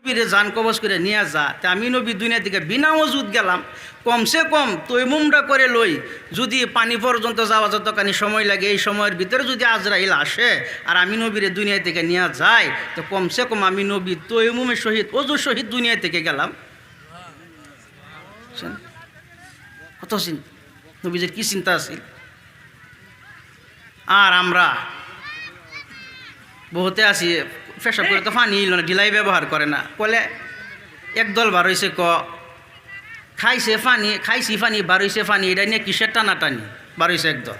নবীরে জান কবজ করে নিয়ে যা, তা আমি নবী দুনিয়া থেকে বিনা ওজুদ গেলাম, কমসে কম তৈমুমটা করে লই, যদি পানি পর্যন্ত যাওয়া যতখানি সময় লাগে এই সময়ের ভিতরে যদি আজরাইল আসে আর আমি নবীরে দুনিয়া থেকে নিয়ে যাই, তো কমসে কম আমি নবী তৈমুমের সহিত অজুর সহিত দুনিয়া থেকে গেলাম। কত নবীজির কি চিন্তা আছে। আর আমরা বহুতে আছি পেশাব করে তো পানি ইল না, ঢিলাই ব্যবহার করে না, কলে একদল বার হয়েছে খাইছে পানি বার হয়েছে পানি, এটা নিয়ে কিসের টানাটানি বার হয়েছে একদল,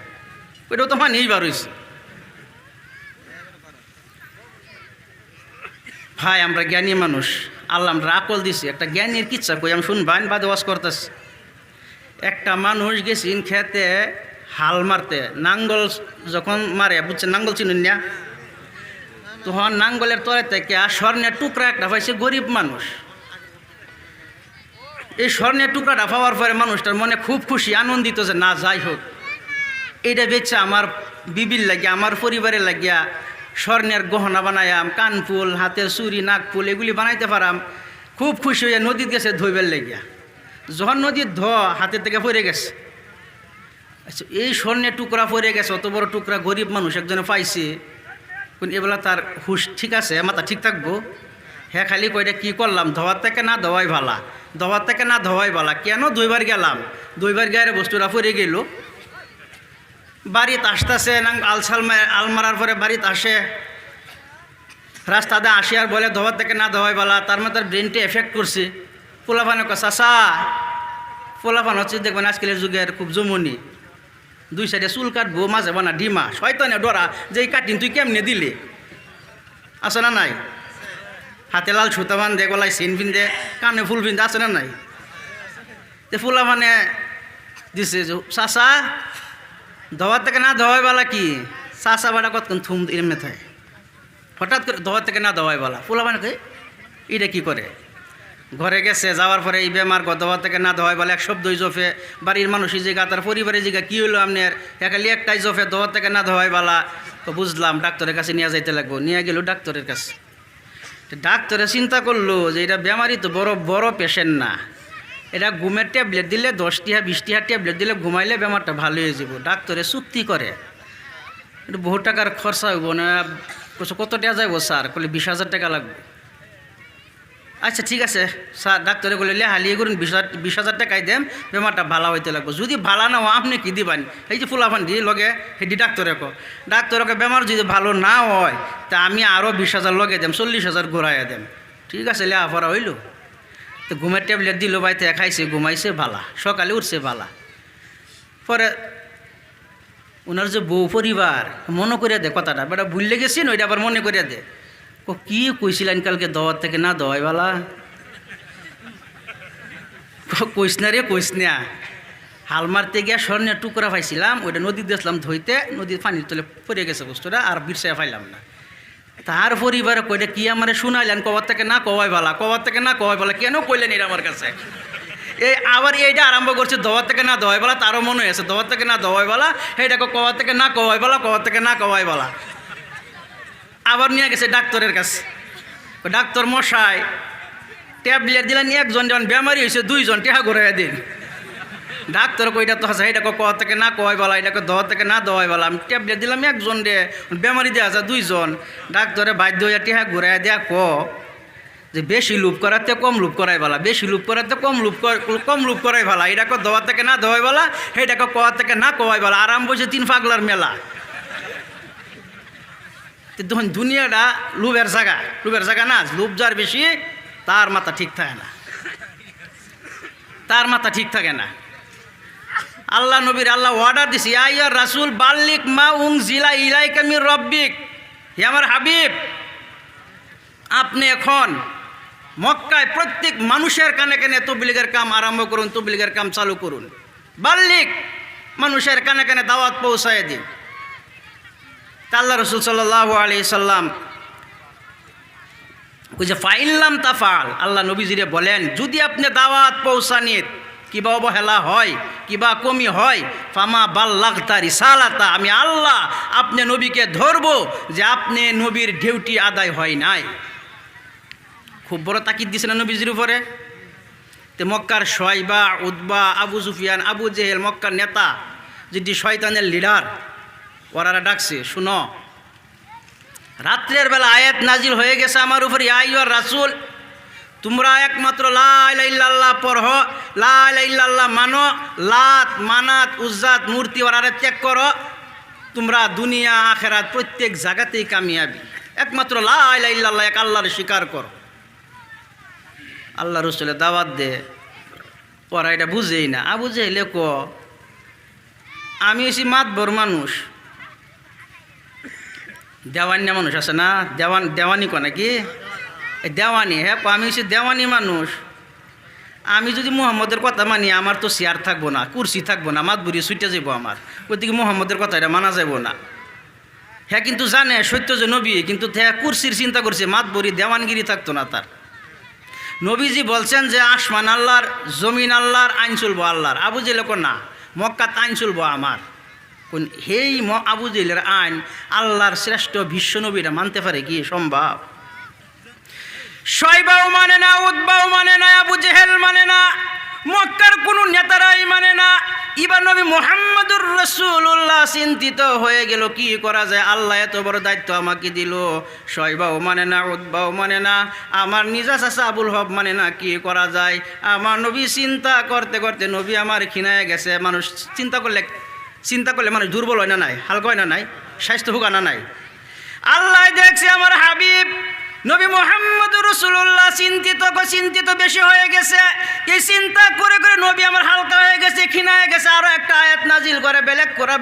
ওইটাও তো পানিই বার হয়েছে। ভাই আমরা জ্ঞানী মানুষ, আল্লাহ আমরা আকল দিছি, একটা জ্ঞানীর কিচ্ছা কই আমি শুনবান বাদে ওয়াজ করতেছি। একটা মানুষ গেছিন খেতে হাল মারতে, নাঙ্গল যখন মারে বুঝছেন, নাঙ্গল চিনুন না, তখন নাঙ্গলের তলে থেকে স্বর্ণের টুকরা একটা পাইছে গরিব মানুষ। এই স্বর্ণের টুকরাটা পাওয়ার পরে মানুষটার মনে খুব খুশি আনন্দিত যে না যাই হোক এইটা বেচে আমার বিবির লাগিয়া আমার পরিবারের লাগিয়া স্বর্ণের গহনা বানায়াম, কানফুল, হাতের চুরি, নাকফুল এগুলি বানাইতে পারাম। খুব খুশি হইয়া নদীর গেছে ধইবের লাগিয়া, যখন নদীর হাতের থেকে পড়ে গেছে, আচ্ছা এই স্বর্ণের টুকরা পড়ে গেছে, অত বড় টুকরা গরিব মানুষ একজনে পাইছে, কোন এবেলা তার হুশ ঠিক আছে, মাথা ঠিক থাকবো, হ্যাঁ খালি কয়টা কী করলাম, ধোয়ার থেকে না ধোয়াই ভালা, ধোয়ার থেকে না ধোয়াই ভালা, কেন দুইবার গেলাম, দুইবার গেলে বস্তুটা পড়ে গেল। বাড়িতে আসতেছে আলমারার পরে বাড়িতে আসে, রাস্তাতে আসে আর বলে ধোয়ার থেকে না ধোয়াই ভালা, তার মানে তার ব্রেনটা এফেক্ট করছে। পোলাপানে চাষা পোলাপান হচ্ছে দেখবেন আজকালের যুগের খুব জমনি, দুই সাইডে চুল কাটবো, মাঝে বানা ডিমা, শয়তানে ডরা যে এই কাটিন তুই কেমনে দিলে, আছে না নাই? হাতে লাল সুতা বান্ধে, গলায় চেন পিন্ধে, কানে ফুল পিন্ধে, আছে না নাই? তো ফুলা মানে দিছে চাষা ধোয়ার থেকে না ধোয়াই বলা কি, চাষা বাড়া কতক্ষণ থুম এমনি থাকে, হঠাৎ করে ধোয়ার থেকে না ধোয়াই বলা, ফুলা মানে কে এটা কী করে, ঘরে গেছে, যাওয়ার পরে এই বেমার ধোয়ার থেকে না ধোয়াই বলে এক শব্দই জফে, বাড়ির মানুষই জিগা, তার পরিবারের জিগা কী হইলো আপনার, একালি একটাই জফে ধোয়ার থেকে না ধোয়াই বলা। তো বুঝলাম ডাক্তারের কাছে নিয়ে যাইতে লাগবো, নিয়ে গেল ডাক্তারের কাছে। ডাক্তারে চিন্তা করলো যে এটা বেমারি তো বড় বড় পেশেন্ট না, এটা ঘুমের ট্যাবলেট দিলে 10টা 20টা ট্যাবলেট দিলে ঘুমাইলে বেমারটা ভালো হয়ে যাব। ডাক্তারে চুক্তি করে, এটা বহু টাকার খরচা হইব না, কত টাকা যাইব স্যার, বলে 20,000 টাকা লাগবে। আচ্ছা ঠিক আছে স্যার, ডাক্তারে বলে হালিয়ে করুন 20,000 টাকায় দেন, বেমারটা ভালো হইতে লাগবে। যদি ভালো না হয় আপনি কি দিবেন, এই যে ফুলাফান দিয়ে লগে হেডি ডাক্তারকে বেমার যদি ভালো না হয় তা আমি আরও 20,000 লগে দেম, 40,000 ঘুরাইয়া দেম। ঠিক আছে লেখাপড়া হইল, তো ঘুমের ট্যাবলেট দিল, বাইতে খাইছে, ঘুমাইছে ভালা, সকালে উঠছে ভালা। পরে ওনার যে বউ পরিবার মনে করিয়া দে কথাটা, বেটা ভুললে গেছি না, ওইটা আবার মনে করিয়া দে, ও কি কইছিলেন কালকে ধোয়ার থেকে না ধোয়াই বালা, কইস না রে কইস না, হাল মারতে গিয়া স্বর্ণের টুকরা পাইছিলাম, ওইটা নদী দিয়েছিলাম ধইতে, নদীর পানির তলে পড়ে গেছে বস্তুটা, আর বিরসায় পাইলাম না। তার পরিবারে কইটা কি আমারে শুনাইলেন, কবার থেকে না কওয়াই বালা, কবার থেকে না কওয়াই বালা, কেন কইলেন এটা আমার কাছে? এই আবার এইটা আরম্ভ করছে ধোয়ার থেকে না ধোয়াই বালা, তারও মনে হয়েছে ধোয়ার থেকে না ধোয়াই বালা, এইটাকে কবার থেকে না কওয়াই বালা, কবার থেকে না কওয়াই বালা। আবার নিয়ে গেছে ডাক্তারের কাছে, ডাক্তার মশাই ট্যাবলেট দিলেন, একজন যখন বেমারি হয়েছে 2জন টেহা ঘুরাইয়া দিন। ডাক্তার কইটা তো আছে, এইটাকে কওয়ার থেকে না কওয়াই বলা, এটাকে ধোয়ার থেকে না ধোয়াই বলা, আমি ট্যাবলেট দিলাম একজন রে, বেমারি দেওয়া আছে 2জন। ডাক্তারে বাধ্য হইয়া টেহা ঘুরাইয়া দেয়া যে বেশি লুপ করাতে কম লুপ করাই বলা, বেশি লুপ করাতে কম লুপ করাই বলা, এটাকে ধোয়ার থেকে না ধোয়াই বলা, সেইটাকে কওয়ার থেকে না কওয়াই বলা। আরাম বসে 3 পাগলার মেলা। তখন দুনিয়াটা লুবের জায়গা না, লুব যার বেশি তার মাথা ঠিক থাকে না, তার মাথা ঠিক থাকে না। আল্লাহ নবীর আল্লাহ অর্ডার দিছি, আইয়া রাসূল বাল্লিক মা উনজিলা ইলাইকা মির রব্বিক, হে আমার হাবিব আপনি এখন মক্কায় প্রত্যেক মানুষের কানে কানে তবলিগের কাম আরম্ভ করুন, তবলিগের কাম চালু করুন, বাল্লিক মানুষের কানে কানে দাওয়াত পৌঁছায় দিন। আল্লাহ রসুল সাল্লাল্লাহু আলাইহি সাল্লাম ওই যে ফাইল্লাম তাফাল, আল্লাহ নবীজিরে বলেন যদি আপনি দাওয়াত পৌঁছানির কিবা অবহেলা হয়, কিবা কমি হয়, ফামা বাল্লাগতা রিসালাতা, আমি আল্লাহ আপনি নবীকে ধরবো যে আপনি নবীর ডিউটি আদায় হয় নাই। খুব বড় তাকিদ দিছে না নবীজির উপরে। তে মক্কার শয়বা, উতবা, আবু সুফিয়ান, আবু জেহেল, মক্কার নেতা, যেটি শয়তানের লিডার, ওরা ডাকছে, শুনো রাত্রের বেলা আয়াত নাজিল হয়ে গেছে আমার উপর, ইয়া আইয়ুহার রাসূল, তোমরা একমাত্র লা ইলাহা ইল্লাল্লাহ পড়ো, লা ইলাহা ইল্লাল্লাহ মানো, লাত মানাত উজ্জাত মূর্তি ওরারে ত্যাগ করো, তোমরা দুনিয়া আখেরাত প্রত্যেক জায়গাতেই কামিয়াবি। একমাত্র লা ইলাহা ইল্লাল্লাহ, এক আল্লাহর স্বীকার করো। আল্লাহ রসুলের দাওয়াত দে, ওরা এটা বুঝেই না। আবু জেহেল কো, আমি হচ্ছি মাতবর মানুষ, দেওয়ানিয়া মানুষ আছে না, দেওয়ানি কো নাকি দেওয়ানি, হ্যাঁ আমি হচ্ছি দেওয়ানি মানুষ। আমি যদি মুহাম্মদের কথা মানি আমার তো চেয়ার থাকবো না, কুরসি থাকবো না, মাতবুরি ছুটে যাবো আমার, ওইদিকে মুহাম্মদের কথা এটা মানা যাবো না। হ্যাঁ কিন্তু জানে সত্য যে নবী, কিন্তু হ্যাঁ কুরসির চিন্তা করছে, মাতবরি দেওয়ানগিরি থাকতো না তার। নবীজি বলছেন যে আসমান আল্লাহর, জমিন আল্লাহর, আইন চলবো আল্লাহর। আবু জেহেল কো না, মক্কাত আইন চলবো আমার। কোন হেই আবু জেহেলের আইন আল্লাহর শ্রেষ্ঠ বিশ্ব নবীরা মানতে পারে কি সম্ভব? শয়বাও মানে না, উতবাও মানে না, আবু জেহেল মানে না, মক্কার কোনো নেতারাই মানে না। এবার নবী মুহাম্মদুর রাসূলুল্লাহ চিন্তিত হয়ে গেল, কি করা যায়, আল্লাহ এত বড় দায়িত্ব আমাকে দিল। শয়বাও মানে না, উতবাও মানে না, আমার নিজা চাচা আবুল হব মানে না, কি করা যায়? আমার নবী চিন্তা করতে করতে নবী আমার খিনায় গেছে। মানুষ চিন্তা করলে মানুষ দুর্বল হয় না নাই, হালকা হয় না নাই, স্বাস্থ্য ভোগা না নাই। আল্লাহ দেখছে আমার হাবিব নবী মুহাম্মদুর রাসূলুল্লাহ চিন্তিত বেশি হয়ে গেছে। এই চিন্তা করে করে নবী আমার হালকা হয়ে গেছে, খিনায় গেছে। আরো একটা আয়াত নাজিল করে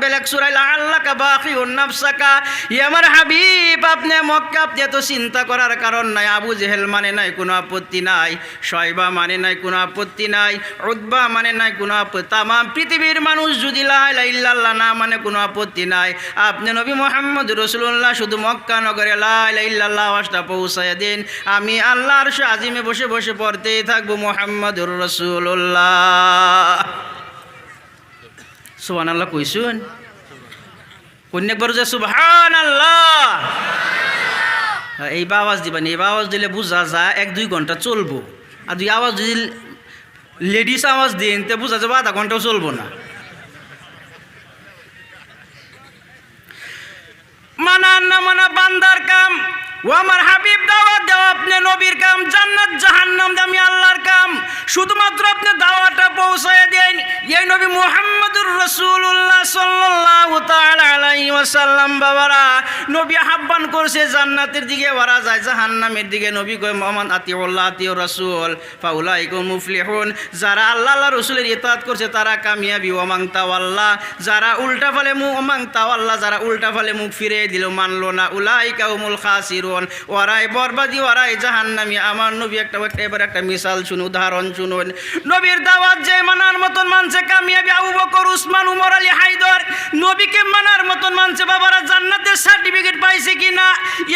বেলেগ সূরা লাআল্লাকা বাখিউন নাফসাকা, ই আমার হাবিব আপনি মক্কা, আপনি এত চিন্তা করার কারণ নাই। আবু জেহেল মানে নাই, কোনো আপত্তি নাই। শয়বা মানে নাই, কোনো আপত্তি নাই। উতবা মানে নাই, কোনো আপত্তি। তাম পৃথিবীর মানুষ যদি লা ইলাহা ইল্লাল্লাহ না মানে, কোনো আপত্তি নাই। আপনি নবী মুহাম্মদুর রাসূলুল্লাহ শুধু মক্কা নগরে লা ইলাহা ইল্লাল্লাহ আওয়াজটা পৌঁছায় দিন, আমি আল্লাহর আরশে আজিমে বসে বসে পড়তেই থাকবো মুহাম্মদুর রাসূলুল্লাহ। সুবহানাল্লাহ কইছুন, কন্যাকবার যে সুবহানাল্লাহ, এই আওয়াজ দিবেন। এই আওয়াজ দিলে বোঝা যায় 1-2 ঘন্টা চলবো। আর দুই আওয়াজ যদি লেডিস আওয়াজ দিন তো বোঝা যাবে আধা ঘন্টাও চলবো না। মানা না মানা বান্দার কাম, ও আমার হাবিব দাওয়াত দেওয়া আপনি নবীর কাম, জান্নাত জাহান্নাম আমি আল্লাহর কাম। শুধুমাত্র আপনি দাওয়াতটা পৌঁছায় দেন। এই নবী মুহাম্মদুর রাসূলুল্লাহ সাল্লাল্লাহু তাআলা আলাইহি ওয়াসাল্লাম বাবারা, নবী আহ্বান করছে জান্নাতের দিকে, ওরা যায় জাহান্নামের দিকে। নবী কয় মুহাম্মদ আতিউল্লাহ আতিউর রাসূল ফাউলাইকুম মুফলিহুন, যারা আল্লাহ রাসূলের ইতাআত করছে তারা কামিয়াবি। ওয়া মান তাওয়াল্লা, যারা উল্টা ফলে ওমান তাওয়াল্লা, যারা উল্টা ফলে মুখ ফিরিয়ে দিল, মানলো না, উলাইকা হুমুল খাসিরুন, ওরাই বরবাদি, ওরাই জাহান্নামী। আমার নবী এবার একটা মিসাল শুনুন, উদাহরণ শুনুন। নবীর দাওয়াত যে মানার মতন মানছে কামিয়াবি, আবু বকর, উসমান, উমর, আলী, হায়দর। নবীকে মানার মতন মানছে বাবারা, জান্নাতের সার্টিফিকেট পাইছে কিনা?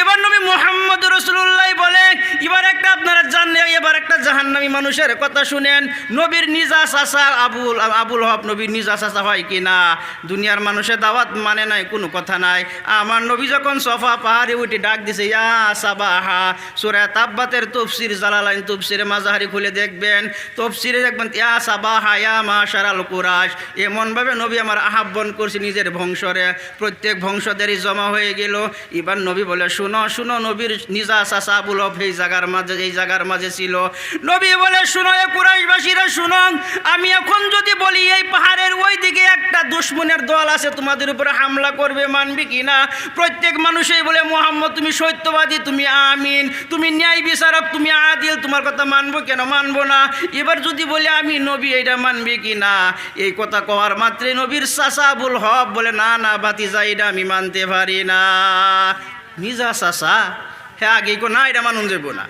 এবার নবী মুহাম্মদুর রাসূলুল্লাহ বলে, এবার একটা আপনারা জানেন, এবার একটা জাহান্নামী মানুষের কথা শুনেন। নবীর নিজা চাচা আবুল হক, নবীর নিজা চাচা হয় কিনা? দুনিয়ার মানুষের দাওয়াত মানে নাই, কোনো কথা নাই। আমার নবী যখন সফা পাহাড়ে উঠে ডাক দিছে, ইয়া সাবাহা, সূরা তাব্বাতের তাফসীর, জালালাইন তাফসীরে মাজাহারি খুলে দেখবেন, তাফসীরে দেখবেন ইয়া সাবাহা ইয়া মাশারাল কুরাশ, এমনভাবে নবী আমার আহ্বান করছে নিজের বংশরে। প্রত্যেক বংশদেরই জমা হয়ে গেল। এবার নবী বলে, শুনো শুনো, নবীর নিজা চাচা আবুল হক এই জায়গার মাঝে ছিল। নবী বলে, শুনো এ কুরাইশবাসীরা শুনো, আমি এখন যদি বলি এই পাহাড়ের ওই দিকে একটা দুশমনের দল আছে তোমাদের উপরে হামলা করবে, মানবি কিনা? প্রত্যেক মানুষই বলে, মুহাম্মদ তুমি সত্যবাদী, তুমি আমিন, তুমি ন্যায় বিচারক, তুমি আদিল, তোমার কথা মানবো কেন? মানবো না। এবার যদি বলি আমি নবী, এটা মানবি কি না? এই কথা কওয়ার মাত্রই নবীর চাচা আবুল হক বলে, না না ভাতিজা, এটা আমি মানতে পারি না। নিজা চাচা, হ্যাঁ আগে না, এটা মানুন যাব না।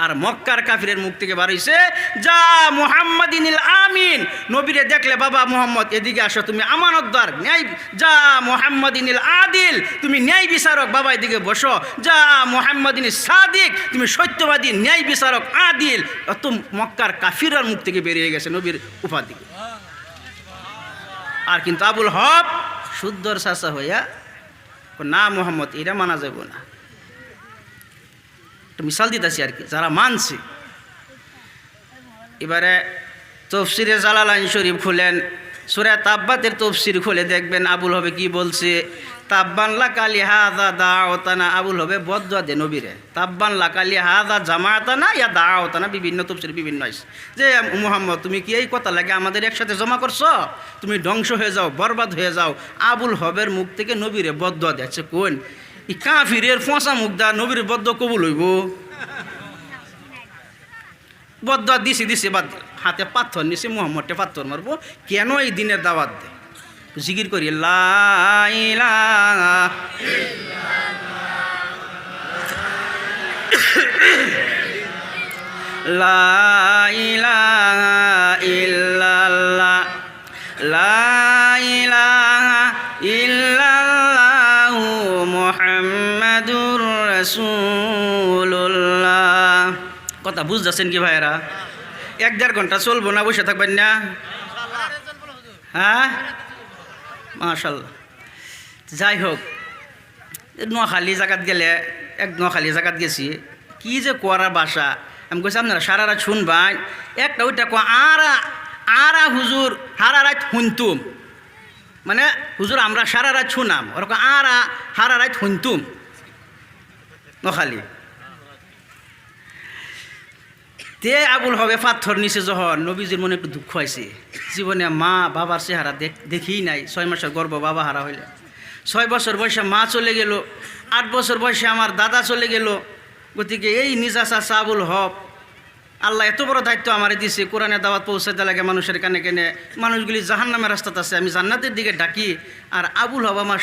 আর মক্কার কাফিরের মুখ থেকে বার হইছে, যা মুহাম্মাদিনিল আমিন, নবীরে দেখলে বাবা মুহাম্মদ এদিকে আসো, তুমি আমানতদার, ন্যায়, যা মুহাম্মাদিনিল আদিল, তুমি ন্যায় বিচারক, বাবা এদিকে বসো, যা মুহাম্মাদিনিল সাদিক, তুমি সত্যবাদী, ন্যায় বিচারক, আদিল। অত মক্কার কাফিরার মুখ থেকে বেরিয়ে গেছে নবীর উপাধি। আর কিন্তু আবুল হক শুদ্ধর চাচা হইয়া, না মুহাম্মদ এটা মানা যাব না। একটা মিসাল দিতেছি আর কি, যারা মানছে। এবারে তফসিরে জালালাইন শরীফ খুলেন, সূরা তাব্বাতের তফসির খুলে দেখবেন আবুল হবে কি বলছে। তাব্বান লাকালি হাযা দাওতানা, আবুল হবে বদদুয়া দে নবীরে। তাব্বান লাকালি হাযা জামাতানা ইয়া দাওতানা, বিভিন্ন তফসির বিভিন্ন আছে যে মুহাম্মদ তুমি কি এই কথা লাগে আমাদের একসাথে জমা করছো, তুমি ধ্বংস হয়ে যাও, বরবাদ হয়ে যাও। আবুল হবের মুখ থেকে নবীরে বদদুয়া দিচ্ছে। কোন এই কাফিরের ফোঁসা মুখ দা নবীর বদদুয়া কবুল হইব? বদদুয়া দিছি বাদ হাতে পাথর নিছে, মুহাম্মদকে পাথর মারবো কেন? এই দিনের দাওয়াত দে, জিকির করি লা ইলাহা লা ইলাহা ইল্লাল্লাহ, লা ইলাহা ইল্লাল্লাহু মুহাম্মাদুর রাসূলুল্লাহ। কথা বুঝতেছেন কি ভাইরা? 1-1.5 ঘন্টা চলবো না, বসে থাকবেন না? হ্যাঁ, মাশাআল্লাহ। যাই হোক, নোয়াখালী জায়গাত গেলে, নোয়াখালী জায়গাত গেছি, কি যে করার বাসা। আমি কইছি আপনারা সারা রাত শুনবান, একটা ওইটা আরা হুজুর সারা রাত শুনতুম, মানে হুজুর আমরা সারা রাত শুনাম, ওরকম সারা রাত শুনতুম নোয়াখালী। তে আবুল হবে পাথর নিচে যখন, নবীজির মনে একটু দুঃখ হয়েছে। জীবনে মা বাবার চেহারা দেখেই নাই। 6 মাসের গর্ভ বাবা হারা হইলে, 6 বছর বয়সে মা চলে গেল, 8 বছর বয়সে আমার দাদা চলে গেল। গতিকে এই নিজা চাচা আবুল হক, আল্লাহ এত বড় দায়িত্ব আমারে দিছে, কোরআনে দাওয়াত পৌঁছাতে লাগে মানুষের কানে কানে। মানুষগুলি জাহান্নামের রাস্তাতে আছে, আমি জান্নাতের দিকে ডাকি। আর আবুল হব আমার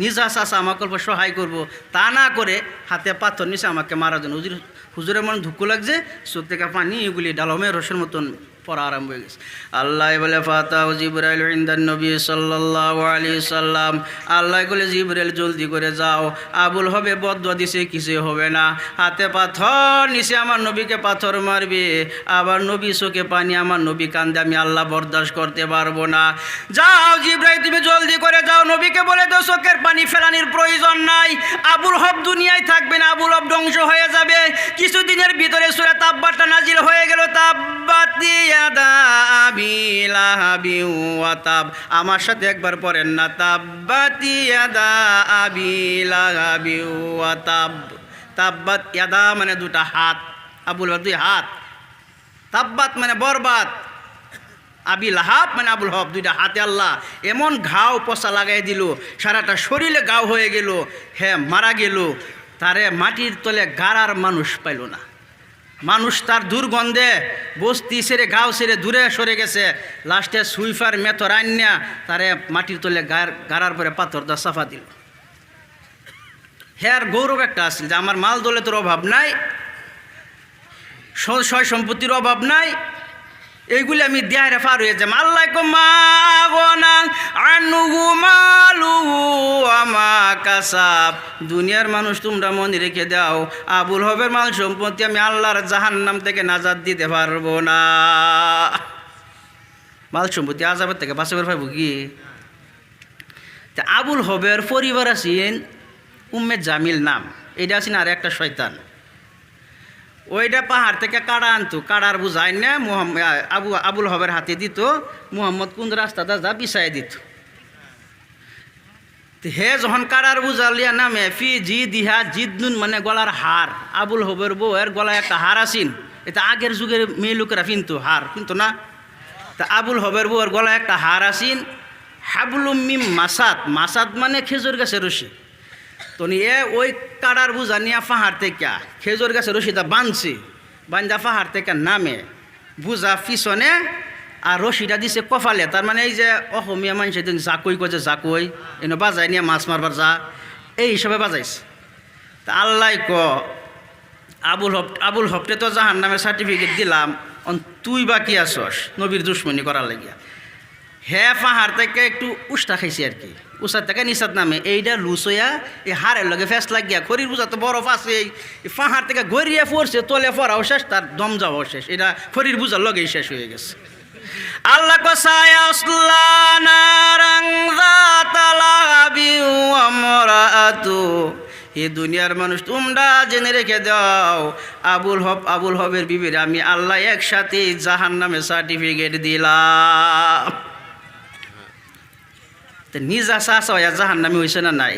নিজা চাচা আমাকে অল্প সহায় করব, তা না করে হাতে পাথর নিচে আমাকে মারার জন্য। হুজুরের মনে দুঃখ লাগছে, চোখ থেকে পানি এগুলি ডালমের রসের মতন পড়া আরম্ভ হয়ে গেছে। আল্লাহ বলে ফাতাহু জিবরাইল ইনদান নবী সাল্লাল্লাহু আলাইহি সাল্লাম, আল্লাহ বলে জিবরাইল জলদি করে যাও, আবুল হবে বদদুয়া দিছে, কিছু হবে না। হাতে পাথর নিচে আমার নবীকে পাথর মারবে, আবার নবী চোখে পানি, আমার নবী কান্দে, আমি আল্লাহ বরদাস্ত করতে পারবো না। যাও জিবরাইল তুমি জলদি করে যাও, নবীকে বলে দাও চোখের পানি ফেলানির প্রয়োজন নাই, আবুল হব দুনিয়ায় থাকবে না, আবুল হব ধ্বংস হয়ে যাবে। কিছুদিনের ভিতরে সূরা তাব্বাতটা নাজিল হয়ে গেল। তাব্বাত ইয়াদা আবি লাহাবি ওয়া তাব, আমার সাথে একবার পড়েন না, তাব্বাত ইয়াদা আবি লাহাবি ওয়া তাব। তাব্বাত ইয়াদা মানে দুটা হাত, আবুল হব 2 হাত, তাব্বাত মানে বরবাদ, আবি লাহাব মানে আবুল হব 2টা হাতে আল্লাহ এমন ঘাও পচা লাগাই দিল, সারাটা শরীরে ঘাও হয়ে গেল, হ্যাঁ মারা গেল। তারে মাটির তলে গাড়ার মানুষ পাইল না। মানুষ তার দুর্গন্ধে বস্তি ছেড়ে গাঁও ছেড়ে দূরে সরে গেছে। লাস্টে সুইফার মেথর আন্যা তারে মাটির তলে গাড়ার পরে পাথর দা সাফা দিল। হ্যাঁ গৌরব একটা আসছিল যে আমার মাল দৌলতের অভাব নাই, সয় সম্পত্তির অভাব নাই, এইগুলি আমি দেয়ারে পার হয়ে যাম। আল্লাহ কাসাব, দুনিয়ার মানুষ তোমরা মনে রেখে দাও, আবুল হবের মাল সম্পত্তি আমি আল্লাহর জাহান্নাম থেকে নাজাত দিতে পারবো না। মাল সম্পত্তি আযাবের থেকে বাঁচাবার পাইব কি? তা আবুল হবের পরিবার আছেন উম্মে জামিল নাম, এটা আছেন আর একটা শয়তান। ওইটা পাহাড় থেকে কাড়া আনতো, কাড়ার বুঝাই না আবুল হবের হাতে দিত, মুহাম্মদ কোন রাস্তাটা যা বিছাই দিত। হে যখন কাড়ার বুঝা লিয়া নামে ফি জি দিহা জিদনুন মানে গলার হার, আবুল হবের বউয়ের গলায় একটা হার আসিন। এটা আগের যুগের মেয়ে লোকেরা কিনতো, হার কিন্তু না। তা আবুল হবের বউয়ের গলায় একটা হার আসিন, হাবলুম মিম মাসাদ, মাসাদ মানে খেজুর গাছের রশি। তো নিয়ে ওই কাড়ার বুঝা নিয়ে পাহাড় থেকে খেজুর গাছের রশিটা বাঁধছে, বান্ধা পাহাড় থেকে নামে বুঝা পিছনে আর রশিটা দিছে কপালে। তার মানে এই যে অসমীয়া মানুষ জাকই কয় যে জাকই এনে বাজাই নিয়ে মাছ মারবার যা, এই হিসাবে বাজাইছে। তা আল্লাহ আবুল হবটে তো জাহান্নামের সার্টিফিকেট দিলাম, তুই বা কি আসস নবীর দুশ্মনী করার লাগিয়া। হ্যাঁ পাহাড় থেকে একটু উষ্টা খাইছে আর কি, উষার থেকে নিচাত নামে এইটা লুচয়া এই হাড়ের লগে ফেস লাগিয়া, খরির বুঝা তো বরফ আছে, এই পাহাড় থেকে গড়িয়ে পড়ছে, তলে পড়াও শেষ, তার দম যাওয়াও শেষ, এটা খরির বুঝার লগেই শেষ হয়ে গেছে। আল্লাহ এই দুনিয়ার মানুষ তোমরা জেনে রেখে দাও, আবুল হবের বিবির আমি আল্লাহ একসাথে জাহান্নামে সার্টিফিকেট দিলাম। নিজা চাষা হইয়া জাহান্নামি হয়েছে না নাই?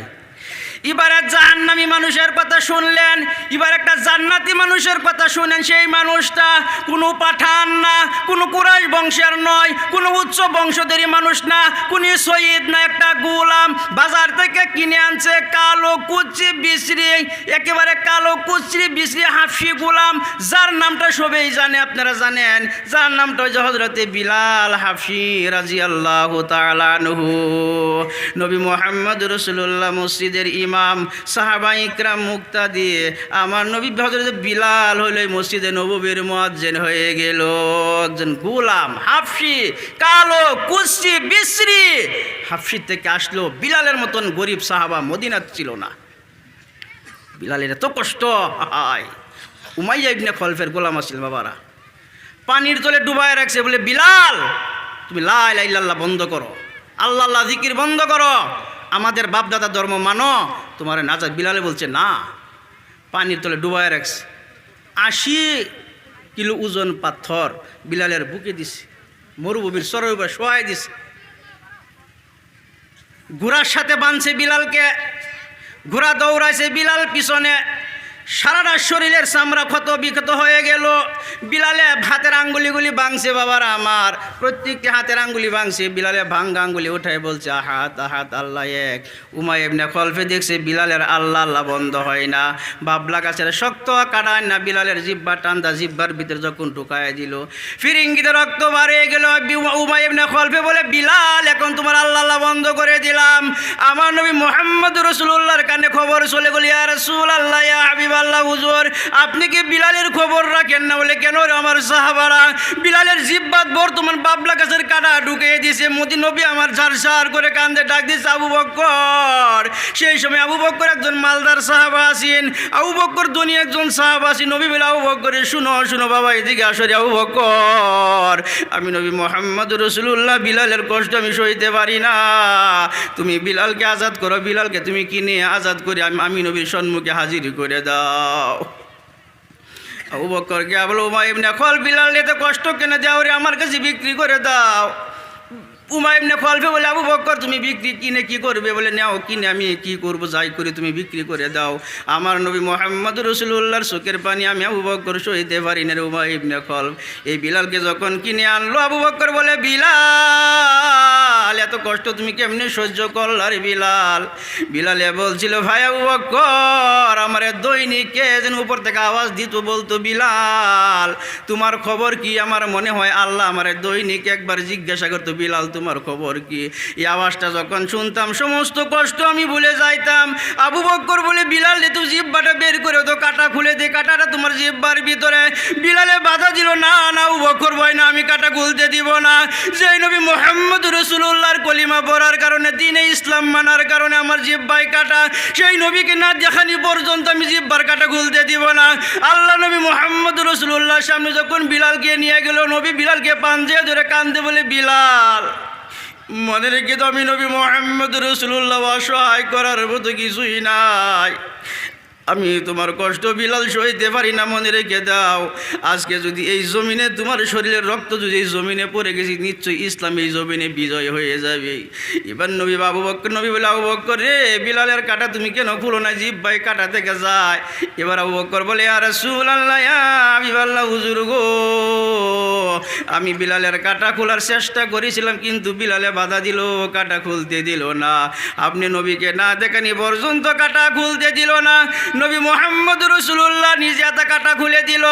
এবার জাহান্নামী মানুষের কথা শুনলেন, এবার একটা জান্নাতি মানুষের কথা শুনেন। সেই মানুষটা কোনো পাঠান না, কোনো কুরাইশ বংশের নয়, কোনো উচ্চ বংশধরী মানুষ না, কোনো শহীদ না, একটা গোলাম বাজার থেকে কিনে আনছে কালো কুচি বিশ্রী, একেবারে কালো কুচি বিশ্রী হাফসি গোলাম, যার নামটা সবাই জানে, আপনারা জানেন, যার নামটা হচ্ছে হযরতে বিলাল হাফসি রাদিয়াল্লাহু তাআলা আনহু। নবী মুহাম্মদ রাসূলুল্লাহ মসজিদের ইমাম, সাহাবা ইকরাম মুক্তা দিয়ে আমার নবী হযরত বিলাল হইল মসজিদে নববীর মুয়াজ্জিন হয়ে গেল। একজন গোলাম হাফসি কালো কুচি বিশ্রী হাফসি থেকে আসলো। বিলালের মতন গরিব সাহাবা মদিনাত ছিল না। বিলালের এত কষ্ট, হায়। উমাইয়া ইবনে খলফের গোলাম আছিল বাবারা, পানির তলে ডুবায় রাখছে, বলে বিলাল তুমি লা ইলাহা ইল্লাল্লাহ বন্ধ করো, আল্লাহ আল্লাহ জিকির বন্ধ করো, আমাদের বাপদাদা ধর্ম মানো, তোমার নাজাত। বিলালে বলছে না, পানির তলে ডুবায় রাখছে। 80 কিলো ওজন পাথর বিলালের বুকে দিছে, মরুভূমির সরের উপর শোয়াই দিছে, ঘোড়ার সাথে বাঁধছে বিলালকে, ঘোড়া দৌড়াইছে বিলাল পিছনে, সারাটা শরীরের চামড়া ক্ষত বিক্ষত হয়ে গেল। বিলালে হাতের আঙ্গুলিগুলি ভাঙছে বাবার আমার, প্রত্যেকটি হাতের আঙ্গুলি ভাঙছে। বিলালে ভাঙ্গা আঙ্গুলি উঠায় বলছে আহাত আহাত আল্লাহ এক। উমাইয়া ইবনে খলফে দেখছে বিলালের আল্লাহ আল্লাহ বন্ধ হয় না, বাবলা গাছের শক্ত কাটায় না, বিলালের জিব্বা টান্দা, জিব্বার ভিতরে যখন ঢুকায় দিল ফিরিঙ্গিতে রক্ত বাড়িয়ে গেল। উমাইয়া ইবনে খলফে বলে বিলাল এখন তোমার আল্লাহ আল্লাহ বন্ধ করে দিলাম। আমার নবী মুহাম্মদ রাসূলুল্লাহর কানে খবর চলে গেল, ইয়া রাসূলুল্লাহ ইয়া হাবিব আল্লাহ হুজুর আপনি কি বিলালের খবর রাখেন না? বলে কেন রে আমার সাহাবারা, বিলালের জিব্বাত বর্তমান বাবলা গাছের কাটা ঢুকিয়ে দিয়েছে। মোদি নবী আমার ঝাড় করে কান্দে ডাক দিয়েছে আবু বকর। সেই সময় আবু বকর একজন মালদার সাহাবা আছেন, আবু বকর ধনী একজন সাহাবা আছেন। নবী বলে আবু বকর শুনো শুনো বাবা এদিকে আসো রে আবু বকর, আমি নবী মুহাম্মদ রাসূলুল্লাহ বিলালের কষ্ট আমি সইতে পারি না, তুমি বিলালকে আজাদ করো, বিলালকে তুমি কিনে আজাদ করে আমি নবীর সম্মুখে হাজির করে দাও। আবু বকর গিয়া বলো উমাইয়া ইবনে খলফ বিলাল এত কষ্ট কেন দাও রে, আমার কাছে বিক্রি করে দাও। উমাইয়া ইবনে খলফে বলে আবু বকর তুমি বিক্রি কিনে কি করবে? বলে নাও কিনে আমি কি করব, যাই করে তুমি বিক্রি করে দাও। আমার নবী মুহাম্মদ রাসূলুল্লাহর চোখের পানি আমি আবু বকর সইতে পারি না রে উমাইয়া ইবনে খলফ। এই বিলালকে যখন কিনে আনলো আবু বকর বলে বিলাল এত কষ্ট তুমি কেমনে সহ্য করলা রে বিলাল? বিলালে বলছিল ভাই আবু বকর আমার দৈনিকে যেন উপর থেকে আওয়াজ দিত, বলতো বিলাল তোমার খবর কি? আমার মনে হয় আল্লাহ আমার দৈনিক একবার জিজ্ঞাসা করতো বিলাল তোমার খবর কি? এই আওয়াজটা যখন শুনতাম সমস্ত কষ্ট আমি ভুলে যাইতাম। আবু বকর বলে বিলাল তুই জিব্বাটা বের করে তো কাটা খুলে দে, কাটাটা তোমার জিব্বার ভিতরে। বিলালে বাধা দিল না না আবু বকর ভয় না, আমি কাটা খুলতে দিব না। যেই নবী মুহাম্মদ রাসূলুল্লাহর কলিমা পড়ার কারণে দ্বীনে ইসলাম মানার কারণে আমার জিব্বায় কাটা, সেই নবীকে না দেখানি পর্যন্ত আমি জিব্বার কাটা খুলতে দিব না। আল্লাহ নবী মুহাম্মদ রাসূলুল্লাহর সামনে যখন বিলালকে নিয়ে গেল, নবী বিলালকে পাঞ্জে ধরে কান্দে বলে বিলাল মনে রেখে তো আমি নবী মুহাম্মদ রাসূলুল্লাহ অসহায় করার মতো কিছুই নাই, আমি তোমার কষ্ট বিলাল সইতে পারি না, মনে রেখে দাও। আজকে যদি এই জমিনে তোমার শরীরের রক্ত যদি এই জমিনে পড়ে গেছি নিশ্চয়ই ইসলাম এই জমিনে বিজয় হয়ে যাবে। এবার নবী আবু বকর নবী বলে আবু বকর রে বিলালের কাটা তুমি কেন খুলো না, জিব্বাই কাটা থেকে যায়। এবার আবু বকর বলে ইয়া রাসূলুল্লাহ ইয়া হাবিবাল্লাহ হুজুর গো আমি বিলালের কাটা খোলার চেষ্টা করেছিলাম কিন্তু বিলালে বাধা দিল, কাটা খুলতে দিল না। আপনি নবীকে না দেখানি পর্যন্ত কাটা খুলতে দিল না। নবী মুহাম্মদ রাসূলুল্লাহ নিজে হাতে কাটা খুলে দিল।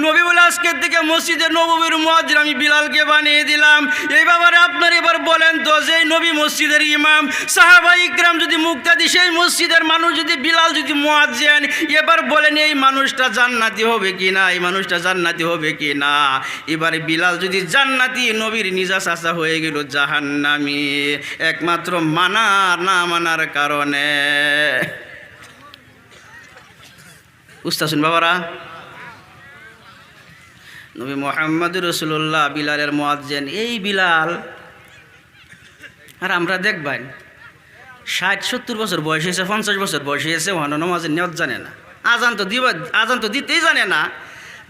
নবী বলে আজকের থেকে মসজিদে নববীর মুয়াজ্জিন আমি বিলালকে বানিয়ে দিলাম। এই ব্যাপারে আপনার এবার বলেন তো, যে নবী মসজিদের ইমাম, সাহাবা ইকরাম যদি মুক্তাদি, সেই মসজিদের মানুষ যদি বিলাল যদি মুয়াজ্জিন, এবার বলেন এই মানুষটা জান্নাতি হবে কি না? এই মানুষটা জান্নাতি হবে কি না? এবারে বিলাল যদি জান্নাতি, নবীর নিজা চাচা হয়ে গেল জাহান্নামী, একমাত্র মানার না মানার কারণে। বুঝতেছেন বাবারা? নবী মুহাম্মদ রাসূলুল্লাহ বিলালের মুয়াজ্জিন। এই বিলাল আর আমরা দেখবেন 60-70 বছর বয়স হয়েছে, 50 বছর বয়স হয়েছে, ওখানে নামাজের নিয়ত জানে না। আজান তো দিতেই জানে না।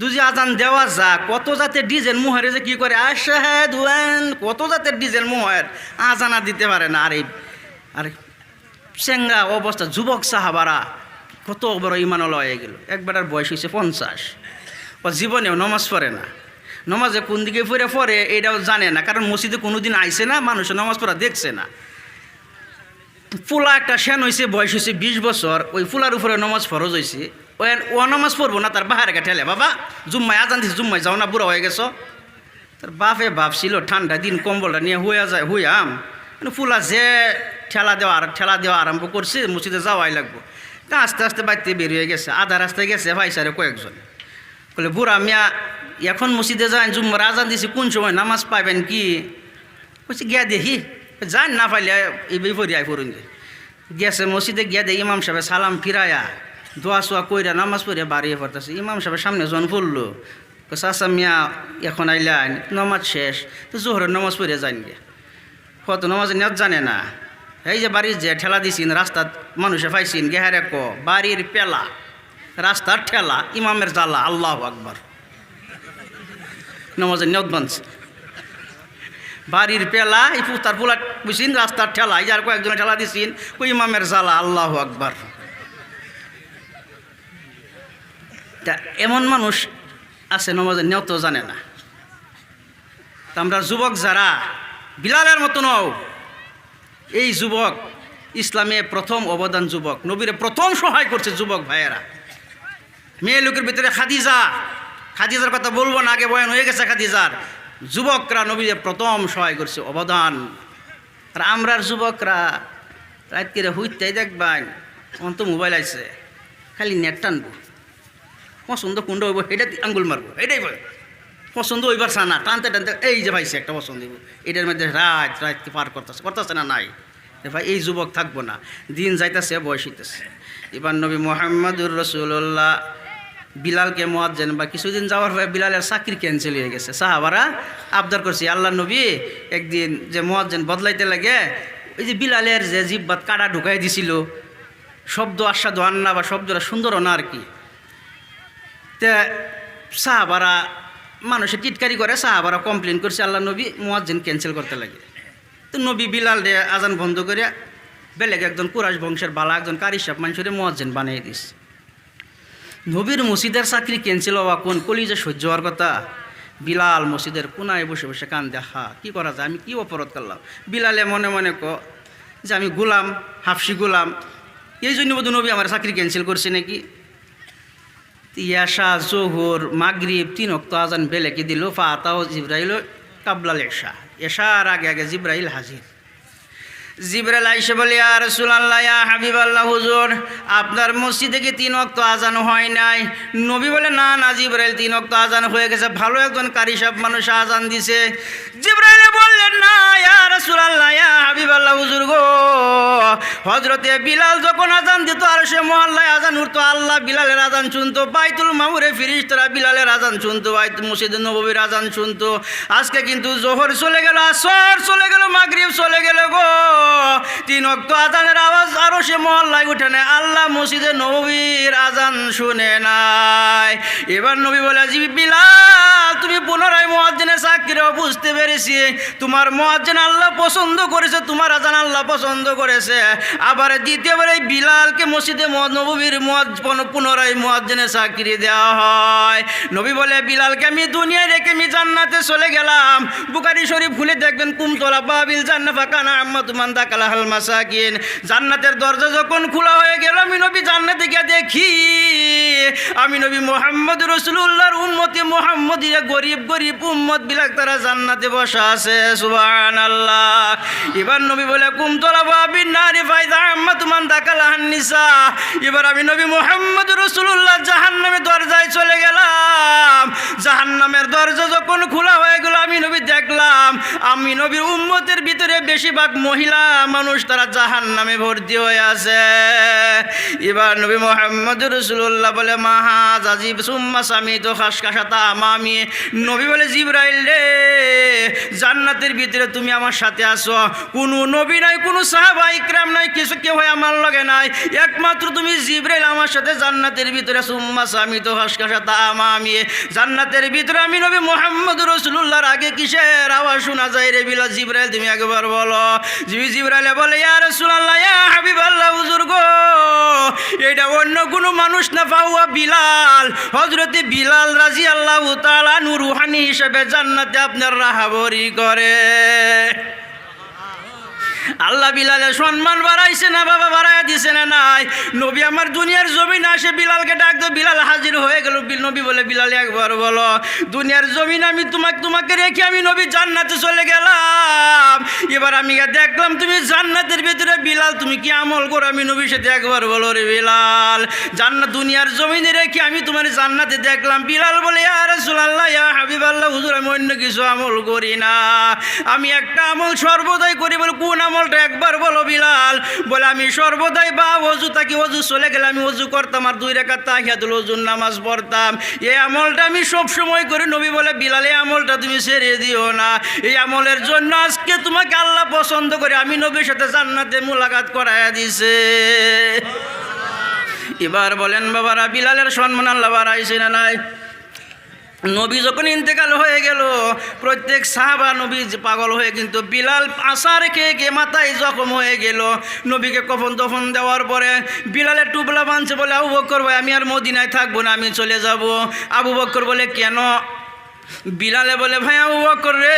যদি আজান দেওয়া যা, কত জাতের ডিজেল মুহারে যে কী করে আশহাদু আন, কত জাতের ডিজেল মুহার আজানা দিতে পারে না। আরে চেঙ্গা অবস্থা, যুবক সাহাবারা কত বড় ইমানওয়ালা হয়ে গেল। একবারের বয়স হয়েছে 50, ও জীবনেও নমাজ পড়ে না। নমাজে কোন দিকে পড়ে এটাও জানে না, কারণ মসজিদে কোনো দিন আইসে না, মানুষের নমাজ পড়া দেখছে না। ফুলা একটা সেন হয়েছে, বয়স হয়েছে 20 বছর, ওই ফুলার উপরে নমাজ ফরজ হয়েছে, ও নমাজ পড়বো না, তার বাহারে ঠেলে, বাবা জুম্মায় আজান দিচ্ছে, জুম্মায় যাও না, বুড়া হয়ে গেছো। তার বাপে ভাবছিল ঠান্ডা দিন কম্বলটা নিয়ে হুয়াম, ফুলা যে ঠেলা দেওয়া আরম্ভ করছে, মসজিদে যাওয়াই লাগবো। তা আস্তে আস্তে বাড়িতে বেরিয়ে গেছে, আধা রাস্তায় গেছে ভাইসারে কয়েকজন, বলে বুড়া মিয়া এখন মসজিদে যান, জুম্মার আজান দিছি, কোন সময় নামাজ পাইবেন কি? বলছি গিয়া দেখি, যান না পাইলে এই ফরিয়ায় পড়ুন। গেছে মসজিদে, গিয়া দেখি ইমাম সাহেব সালাম ফিরায়া দোয়া সোয়া কইরা নামাজ পড়িয়া বাড়িয়ে পড়তেছে। ইমাম সাহেবের সামনে জন পড়লো, চাচা মিয়া এখন আইলেন, নামাজ শেষ, তো জোহরের নামাজ পড়িয়া যান গে। কত নামাজের নিয়ত জানে না। এই যে বাড়ির যে ঠেলা দিছিন, রাস্তার মানুষে পাইছিন, গেহারে বাড়ির পেলা, রাস্তার ঠেলা, ইমামের জ্বালা, আল্লাহু আকবার, নামাজের নিয়ত বানছে। বাড়ির পেলা, এই পুতার পোলা বুঝিন, রাস্তার ঠেলা, এই আর কয়েকজনে ঠেলা দিছিন, ওই ইমামের জ্বালা, আল্লাহু আকবার। তা এমন মানুষ আছে নামাজের নিয়ত জানে না। তা আমরা যুবক যারা বিলালের মতো নও, এই যুবক ইসলামে প্রথম অবদান, যুবক নবীরে প্রথম সহায় করছে যুবক ভাইয়েরা। মেয়ে লোকের ভিতরে খাদিজার কথা বলবো না, আগে বয়ান হয়ে গেছে খাদিজার। যুবকরা নবীরে প্রথম সহায় করছে, অবদান। আর আমরার যুবকরা রাত করে হুইতেই দেখবেন, তখন তো মোবাইল আছে, খালি নেট টানবো, পছন্দ কোনটা হইব এটা আঙ্গুল মারবো, এটাই পছন্দ হইবার চানা, টানতে টানতে এই যে ভাইছে একটা পছন্দ হইব, এটার মধ্যে রাতকে পার করতেছে না নাই। ভাই এই যুবক থাকবো না, দিন যাইতেছে, বয়স হইতেছে। এবার নবী মুহাম্মদুর রাসূলুল্লাহ বিলালকে মুয়াজ্জিন, বা কিছুদিন যাওয়ার পরে বিলালের চাকরি ক্যান্সেল হয়ে গেছে। সাহাবারা আবদার করছে, আল্লাহ নবী একদিন যে মুয়াজ্জিন বদলাইতে লাগে, ওই যে বিলালের যে জিহ্বাত কাটা ঢুকাই দিছিল, শব্দ আস্বাদু আন্না, বা শব্দটা সুন্দরও না আর কি। তে সাহাবারা মানুষে টিটকারি করে, সাহাবারা কমপ্লেন করছে, আল্লাহ নবী মুয়াজ্জিন ক্যান্সেল করতে লাগে। তো নবী বিলাল রে আজান বন্ধ করে বেলেগ একজন কুরাইশ বংশের বালা একজন কারি সাহেব মানুষের মুয়াজ্জিন বানিয়ে দিস। নবীর মসজিদের চাকরি ক্যান্সেল হওয়া কোন কলিজে সহ্য হওয়ার কথা? বিলাল মসজিদের কোনায় বসে বসে কান দেখা, কি করা যায়, আমি কি অপরাধ করলাম? বিলালে মনে মনে যে আমি গোলাম, হাফসি গোলাম, এই জন্য বোধ নবী আমার চাকরি ক্যান্সেল করছে নাকি। ইয়াশা, জোহর, মাগরিব 3 ওয়াক্ত আজান বেলেকে দিল। ফাতাও জিব্রাইল কাবলাল এশার আগে আগে জিব্রাইল হাজির। জিব্রাইল আইসে বলে, ইয়া রাসূলুল্লাহ, ইয়া হাবিবাল্লাহ, হুজুর আপনার মসজিদে কি 3 ওয়াক্ত আজান হয় নাই? নবী বলে, না না জিব্রাইল, 3 ওয়াক্ত আজান হয়ে গেছে, ভালো একজন কারি সাহেব মানুষ আজান দিছে। জিব্রাইল বললেন, না ইয়া রাসূলুল্লাহ, ইয়া হাবিবাল্লাহ, হুজুর গো, হযরতে বিলাল যখন আজান দিত আর সে মহল্লায় আজান উঠতো, আল্লাহ বিলালের আজান শুনতো, বাইতুল মামুরে ফেরেশতারা বিলালের আজান শুনতো, মসজিদে নববীর আজান শুনতো। আজকে কিন্তু জোহর চলে গেল, আসর চলে গেল, মাগরিব চলে গেল গো, 3 ওয়াক্ত আজানের আওয়াজ আরো সে মহল্লায় উঠে নেয়, আল্লাহ মসজিদে নববীর আজান শুনে নাই। এবার নবী বলে, বিলাল তুমি পুনরায় মুয়াজ্জিনের চাকরি বুঝতে পেরেছি, তোমার মুয়াজ্জিন আল্লাহ পছন্দ করেছে, তোমার আজান আল্লাহ পছন্দ করেছে। আবার দ্বিতীয়বার এই বিলালকে মসজিদে নববীর পুনরায় মুয়াজ্জিনের চাকরি দেওয়া হয়। নবী বলে, বিলালকে আমি দুনিয়ায় রেখে আমি জান্নাতে চলে গেলাম। বুখারী শরীফ খুলে দেখবেন, কুমতলা বাবিল জান্নাত ফাকানা আম্মাতু মান দাখালাহাল মাসাকিন। জান্নাতের দরজা যখন খোলা হয়ে গেল, আমি নবী জান্নাতে গিয়ে দেখি, আমি নবী মুহাম্মদ রাসূলুল্লাহর উম্মতে মুহাম্মদিয়া গরিব গরিব উম্মত বিলাক তারা জান্নাতে বসা আছে, সুবহানাল্লাহ। এবার নবী বলে, কুমতলা বাবিন নারি ফাইদা আম্মাতু মান দাখালাহান নিসা। এবার আমি নবী মুহাম্মদ রাসূলুল্লাহ জাহান্নামের দরজায় চলে গেলাম। জাহান্নামের দরজা যখন খোলা হয়ে গেল, আমি নবী দেখলাম আমি নবীর উম্মতের ভিতরে বেশিরভাগ মহিলা মানুষ তারা জাহান্নামে ভর্তি হয়ে আছে। এবার নবী মুহাম্মদ রাসূলুল্লাহ বলে মাহাজ আজিব সুম্মা সামিতু খাসখাসাতা আমামি। নবী বলে জিবরাইল রে, জান্নাতের ভিতরে তুমি আমার সাথে আসো, কোনো নবী নাই, কোনো সাহাবা ইকরাম নাই, কিছু কেউ হয় আমার লগে নাই, একমাত্র তুমি জিবরাইল আমার সাথে জান্নাতের ভিতরে। সুম্মা সামিতু খাসখাসাতা আমামি। জান্নাতের ভিতরে আমি নবী মুহাম্মদ রাসূলুল্লাহর আগে কিসের আওয়াজ শোনা যায় রে বিলাল? জিবরাইল তুমি একবার বলো। জিবরাইল বলে ইয়া রাসূলুল্লাহ, ইয়া হাবিবাল্লাহ, হুজুর গো, এটা অন্য কোনো মানুষ না, ফাওয়া বিলাল, হযরতে বিলাল রাদিয়াল্লাহু তাআলা আনহু রূহানি হিসেবে জান্নাতে আপনার রাহাবরি করে। আল্লাহ বিলালের সম্মান বাড়াইছে না বাবা, বাড়াইয়া দিছে না নাই? নবী আমার দুনিয়ার জমিন আসে বিলালকে ডাকতো, বিলাল হাজির হয়ে গেল। নবী বলে বিলাল একবার বলো, দুনিয়ার জমিন আমি তোমাকে রেখে আমি নবী জান্নাতে চলে গেলাম, এবার আমি দেখলাম তুমি জান্নাতের ভিতরে। বিলাল তুমি কি আমল করো? আমি নবীর সাথে একবার বলো রে বিলাল, জান্নাত দুনিয়ার জমিনে রেখে আমি তোমার জান্নাতে দেখলাম। বিলাল বলে ইয়া রাসূলুল্লাহ, ইয়া হাবিবাল্লাহ, হুজুর আমি অন্য কিছু আমল করি না, আমি একটা আমল সর্বদাই করি। বলে কোন আমলটা একবার বলো বিলাল? বলে আমি সর্বদাই বা ওযু থাকি, ওযু চলে গেলে আমি ওযু করতাম আর 2 রাকাত তাহিয়াতুল ওযুর নামাজ পড়তাম। এই আমলটা আমি সব সময় করি। নবী বলে বিলাল এই আমলটা তুমি ছেড়ে দিও না, এই আমলের জন্য আজকে তোমাকে আল্লাহ পছন্দ করে আমি নবীর সাথে জান্নাতে মুলাকাত করায়া দিছে। এবার বলেন বাবারা, বিলালের সম্মান আল্লাহ বাড়াইছে না নাই? নবী যখন ইন্তেকাল হয়ে গেল, প্রত্যেক সাহাবা নবী পাগল হয়ে, কিন্তু বিলাল আসার খেয়ে মাথায় জখম হয়ে গেল। নবীকে কফন দফন দেওয়ার পরে বিলালের টুবলা বাঁধছে। বলে আবু বকর ভাই, আমি আর মদিনায় থাকবো না, আমি চলে যাব। আবু বকর বলে কেন? বিলালে বলে ভাই আবু বকর রে,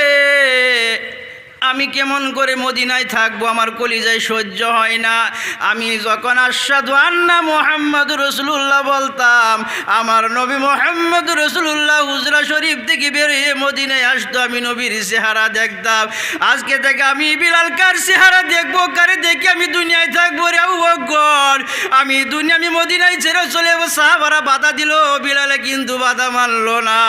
আমি কেমন করে মদিনায় থাকবো, আমার কলিজায় সহ্য হয় না। আমি যখন আশহাদু আন্না মুহাম্মাদুর রাসূলুল্লাহ বলতাম, আমার নবী মুহাম্মদুর রাসূলুল্লাহ হুজরা শরীফ থেকে বেরিয়ে মদিনায় আসতো, আমি নবীর চেহারা দেখতাম। আজকে থেকে আমি বিলাল কার চেহারা দেখবো, কারে দেখে আমি দুনিয়ায় থাকবো রে আবু বকর? আমি মদিনায় ছেড়ে চলে যাবো। সাহাবারা বাধা দিল, বিলালে কিন্তু বাধা মানলো না।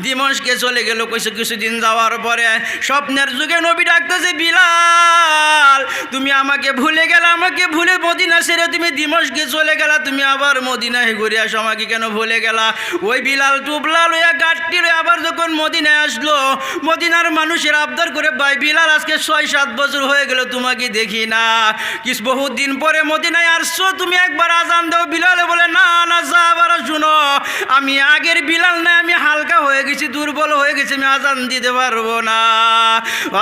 দিমশকে চলে গেল। কিছুদিন যাওয়ার পরে স্বপ্নের যুগে নবী ডাকতেছে, বিলাল তুমি আমাকে ভুলে গেলা, আমাকে ভুলে মদিনা ছেড়ে তুমি দিমশকে চলে গেলা, তুমি আবার মদিনায় ঘুরে আসো, আমাকে কেন ভুলে গেলা? ওই বিলাল টুবলা লইয়া গাঠটি লইয়া আবার যখন মদিনায় আসলো, মদিনার মানুষের আবদার করে, ভাই বিলাল আজকে 6-7 বছর হয়ে গেল তোমাকে দেখি না, বহুত দিন পরে মদিনায় আসছো, তুমি একবার আজান দাও। বিলালে বলে না না, সাহাবারা শুনো, আমি আগের বিলাল না, আমি হালকা হয়ে গেছি, দুর্বল হয়ে গেছি, আমি আজান দিতে পারবো না।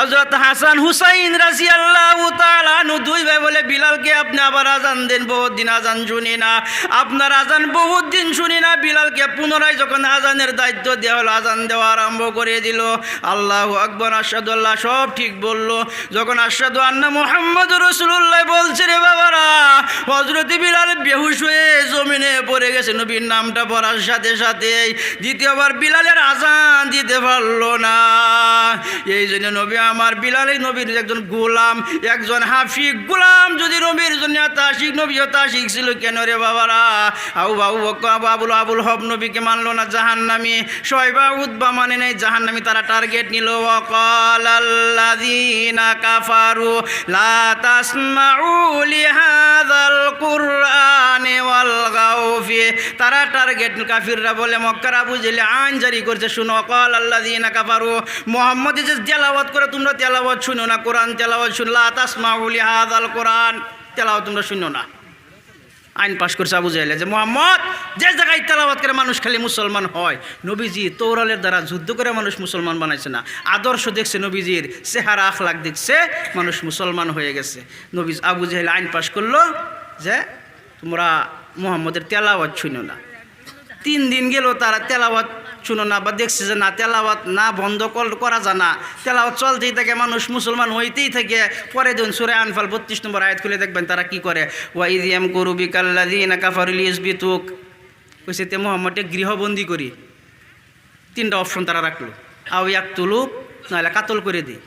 হযরত হাসান হুসাইন রাদিয়াল্লাহু তাআলা আনহু 2 ভাই বলে, বিলালকে আপনি আবার আজান দেন, বহুত দিন আজান শুনি না, আপনার আজান বহুত দিন শুনি না। বিলালকে পুনরায় যখন আজানের দায়িত্ব দেওয়া হলো, আজান দেওয়া আরম্ভ করে দিল। আল্লাহু আকবার, আশহাদু আল্লাহ, সব ঠিক বললো। যখন আশহাদু আন্না মুহাম্মাদুর রাসূলুল্লাহ বলছে রে বাবারা, হযরত বিলাল বেহুশ হয়ে জমিনে পড়ে গেছে। নবীর নামটা পড়ার সাথে সাথেই দ্বিতীয়বার বিলালের আজান দিতে পারলো না। এই জন্য নবী আমার বিলালে নবীর একজন গোলাম, একজন হাফিজ গোলাম। যদি নবীর জন্য তাশিক, নবীও তাশিক ছিল কেন রে বাবারা? আবুল হব নবীকে মানলো না, জাহান্নামী। শয়বা উতবা মানে নেই, জাহান্নামী, তারা টার্গেট নিল। ওয়াকালাল্লাযীনা কাফারু লা তাসমাউ লিহাযাল কুরআনি ওয়ালগাউ ফি। তারা টার্গেট, কাফিররা বলে মক্কার আবু জেহেল আইন জারি করছে, শুনো, ওয়াকালাল্লাযীনা কাফারু, মুহাম্মদ যে তেলাওয়াত করে তোমরা তেলাওয়াত শুনো না, কোরআন তেলাওয়াত শুনো, লা তাসমাউ লিহাযাল কুরআন, তেলাওয়াত তোমরা শুনো না। আইন পাশ করছে আবু জেহেল যে মুহাম্মদ যে জায়গায় তেলাওয়াত করে মানুষ খালি মুসলমান হয়। নবীজি তৌরালের দ্বারা যুদ্ধ করে মানুষ মুসলমান বানাইছে না, আদর্শ দেখছে নবীজির, চেহারা আখলাক দেখছে, মানুষ মুসলমান হয়ে গেছে। নবী আবু জেহেল আইন পাশ করলো যে তোমরা মুহাম্মদের তেলাওয়াত শুনো না। 3 দিন গেল, তারা তেলাওয়াত শুনো না, বা দেখছে যে না, তেলাওয়াত না বন্ধ করা যায় না, তেলাওয়াত চলতেই থাকে, মানুষ মুসলমান হইতেই থাকে। পরে দিন সূরা আনফাল 32 নম্বর আয়াত খুলে দেখবেন তারা কি করে। ওয়া ইয ইয়ামকুরু বিকাল্লাযীনা কাফারু লিয়াসবিতুক, কইছে তে মুহাম্মদকে গৃহবন্দী করি। 3টা অপশন তারা রাখলো, আও ইয়াকতুলুক, নাহলে কাতল করে দিই।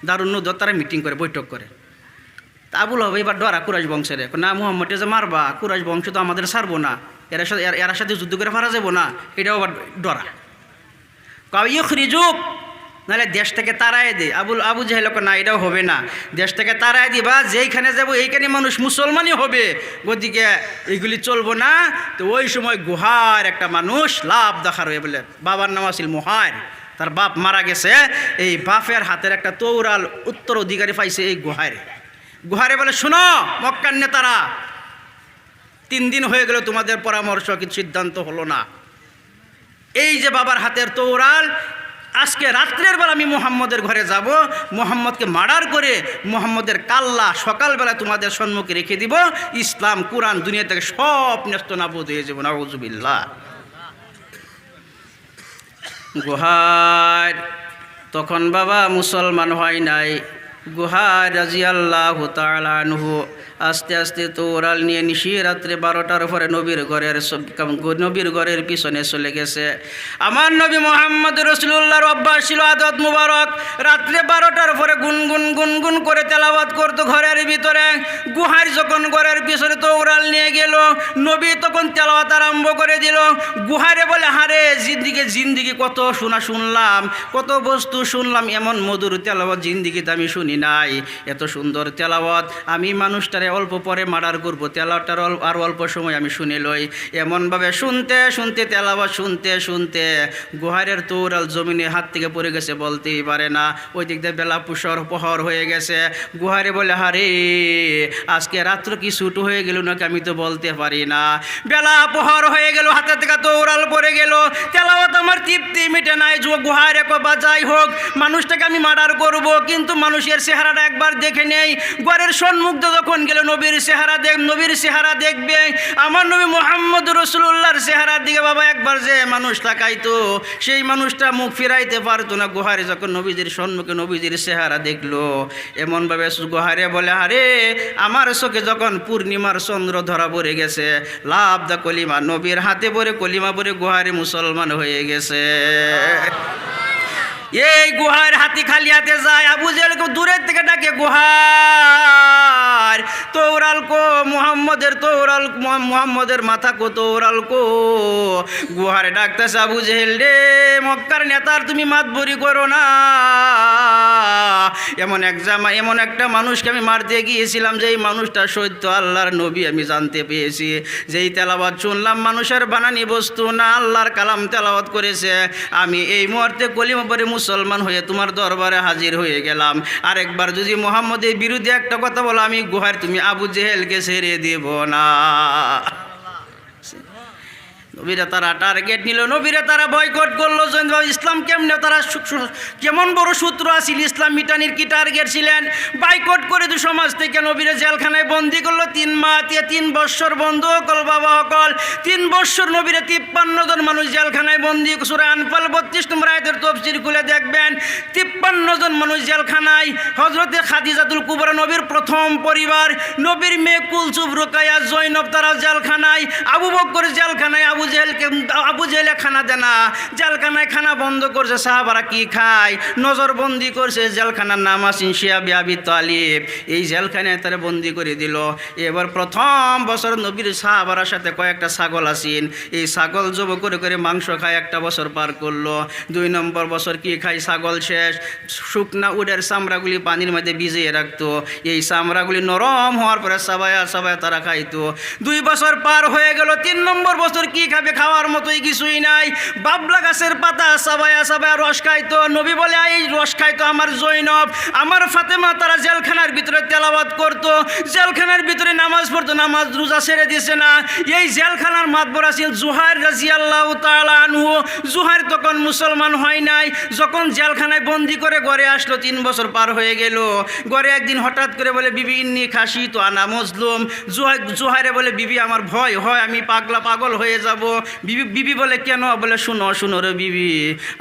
দারুন নদর তারা মিটিং করে, বৈঠক করে। তা আবুল হবে এবার ডরা কুরাইশ বংশের, না মুহাম্মদকে যে মারবা, কুরাইশ বংশ তো আমাদের ছাড়বো না, এর সাথে যুদ্ধ করে মারা যাবো না, এটাও আবার ডরা। ইউখরিজুক, নাহলে দেশ থেকে তাড়াই দে। আবু জাহেল না, এটাও হবে না, দেশ থেকে তাড়াই দিবা, যেইখানে যাবো এইখানে মানুষ মুসলমানই হবে, গতিকে এইগুলি চলবো না। তো ওই সময় গুহার একটা মানুষ লাভ দেখার হয়ে বলে, বাবার নাম আছিল মুহার, তার বাপ মারা গেছে, এই বাপের হাতের একটা তৌরাল উত্তরাধিকারী পাইছে এই গুহারে বলে, শোনো মক্কার নেতারা, 3 দিন হয়ে গেল তোমাদের পরামর্শ কিন্তু সিদ্ধান্ত হলো না। এই যে বাবার হাতের তৌরাল, আজকে রাত্রের বেলা আমি মুহাম্মদের ঘরে যাব, মুহাম্মদকে মার্ডার করে মুহাম্মদের কাল্লা সকালবেলা তোমাদের সম্মুখে রেখে দিব, ইসলাম কুরআন দুনিয়া থেকে সব নেস্তনাবুদ হয়ে যাব। নাউযুবিল্লাহ। গুহার তখন বাবা মুসলমান হয় নাই। গুহার রাদিয়াল্লাহু তাআলা আনহু আস্তে আস্তে তৌরাল নিয়ে নিশি রাত্রে 12টার পরে নবীর ঘরের পিছনে চলে গেছে। আমার নবী মুহাম্মদ রাসূলুল্লাহর অভ্যাস ছিল, আদত মুবারক, রাত্রে 12টার পরে গুনগুন করে তেলাওয়াত করতো ঘরের ভিতরে। গুহার যখন ঘরের পিছনে তৌরাল নিয়ে গেল, নবী তখন তেলাওয়াত আরম্ভ করে দিল। গুহারে বলে, হারে জিন্দিগি কত শুনলাম, কত বস্তু শুনলাম, এমন মধুর তেলাওয়াত জিন্দিগিতে আমি শুনি নাই। এত সুন্দর তেলাওয়াত, আমি মানুষটারে অল্প পরে মার্ডার করবো, তেলাওয়াতটার আর অল্প সময় আমি শুনে লই। এমনভাবে শুনতে তেলাওয়াত শুনতে গুহারের তৌরাল জমিনে হাত থেকে পড়ে গেছে, বলতেই পারে না। ওই দিক দিয়ে বেলা পহর হয়ে গেছে। গুহারে বলে, হারে আজকে রাত্র কি ছুটো হয়ে গেল নাকি আমি তো বলতে পারি না। বেলা পহর হয়ে গেল, হাতে থেকে তৌরাল পড়ে গেল, তেলাওয়াত আমার তৃপ্তি মিটে নাই। গুহারে কবা যাই হোক, মানুষটাকে আমি মার্ডার করব, কিন্তু মানুষের চেহারাটা একবার দেখে নেই। ঘরের সম্মুখ যখন গেল, নবীর চেহারা দেখবে, আমার নবী মুহাম্মদ রাসূলুল্লাহর চেহারার দিকে বাবা একবার যে মানুষ তাকাইতো, সেই মানুষটা মুখ ফিরাইতে পারতো না। গুহারে যখন নবীজির সম্মুখে নবীজির চেহারা দেখলো, এমনভাবে গুহারে বলে, আরে আমার চোখে যখন পূর্ণিমার চন্দ্র ধরা পড়ে গেছে, লাভ দা কলিমা, নবীর হাতে পড়ে কলিমা পড়ে গুহারে মুসলমান হয়ে গেছে। এই গুহার হাতি খালি হাতে যায়, আবু জেহেলকে দূরের থেকে ডাকে, গুহার তৌরাল কো, মুহাম্মদের মাথা কো, তৌরাল কো। গুহারে ডাকতেছে, আবু জেহেল রে, মক্কার নেতার তুমি মাতবরি করো না। এমন একটা মানুষকে আমি মারতে গিয়েছিলাম, যেই মানুষটা সত্য আল্লাহর নবী, আমি জানতে পেয়েছি। যেই তেলাওয়াত শুনলাম মানুষের বানানি বস্তু না, আল্লাহর কালাম তেলাওয়াত করেছে। আমি এই মুহূর্তে কলিমা পড়ে মুসলমান হয়ে তোমার দরবারে হাজির হয়ে গেলাম। আরেকবার যদি মুহাম্মদের বিরুদ্ধে একটা কথা বলো, আমি গুহার তুমি আবু জেহেলকে ছেড়ে দেব না। নবীরা তারা টার্গেট নিল, নবীরা তারা বয়কট করলো। ইসলাম কেমনে, তারা কেমন বড় সূত্র আছিল, ইসলাম মিটানির কি টার্গেট ছিলেন, বয়কট করে দু সমাজ থেকে নবীরা জেলখানায় বন্দি করলো। 3 মাস 3 বৎসর বন্ধ হকল বাবা হকল, 3 বৎসর নবীরা 53 জন মানুষ জেলখানায় বন্দি। সূরা আনফাল 32 নম্বর আয়াতের তাফসীর খুলে দেখবেন, 53 জন মানুষ জেলখানায়। হযরতে খাদিজাতুল কুবরা নবীর প্রথম পরিবার, নবীর মেয়ে কুলসুম, রুকায়া, জয়নব, তারা জেলখানায়। আবু বকর জেলখানায়, আবু জেহেলে খানা দেয় না, জেলখানায় খানা বন্ধ করছে। সাহাবারা কি খায়, নজরবন্দি করছে। জেলখানার নাম আসিন শিয়াবে আবি তালিব, এই জেলখানায় তারা বন্দি করে দিল। এবার প্রথম বছর নবীর সাহাবারার সাথে কয়েকটা ছাগল আসিন, এই ছাগল জব করে করে মাংস খায়, 1টা বছর পার করলো। 2 নম্বর বছর কি খায়, ছাগল শেষ, শুকনা উডের চামড়াগুলি পানির মধ্যে ভিজিয়ে রাখতো, এই চামড়াগুলি নরম হওয়ার পরে সাবায়া তারা খাইতো। 2 বছর পার হয়ে গেল। 3 নম্বর বছর কি খাবে, খাওয়ার মতোই কিছুই নাই। বাবলা গাছের পাতা সাবায়া রস খাইতো। নবী বলে, এই রস খাইতো আমার জয়নব, আমার ফাতেমা, তারা জেলখানার ভিতরে তেলাওয়াত করতো, জেলখানার ভিতরে নামাজ পড়তো, নামাজ রোজা ছেড়ে দিয়েছে না। এই জেলখানার মাতবর আছেন জুহার রাদিয়াল্লাহু তাআলা আনহু। জুহার তখন মুসলমান হয় নাই, যখন জেলখানায় বন্দি করে ঘরে আসলো, 3 বছর পার হয়ে গেল। ঘরে একদিন হঠাৎ করে বলে, বিবি ইন্নি খাসি তো আনা মজলুম। জুহারে বলে, বিবি আমার ভয় হয়, আমি পাগল হয়ে যাব। বিবি বলে, কেন? বলে, শুনো রে বিবি,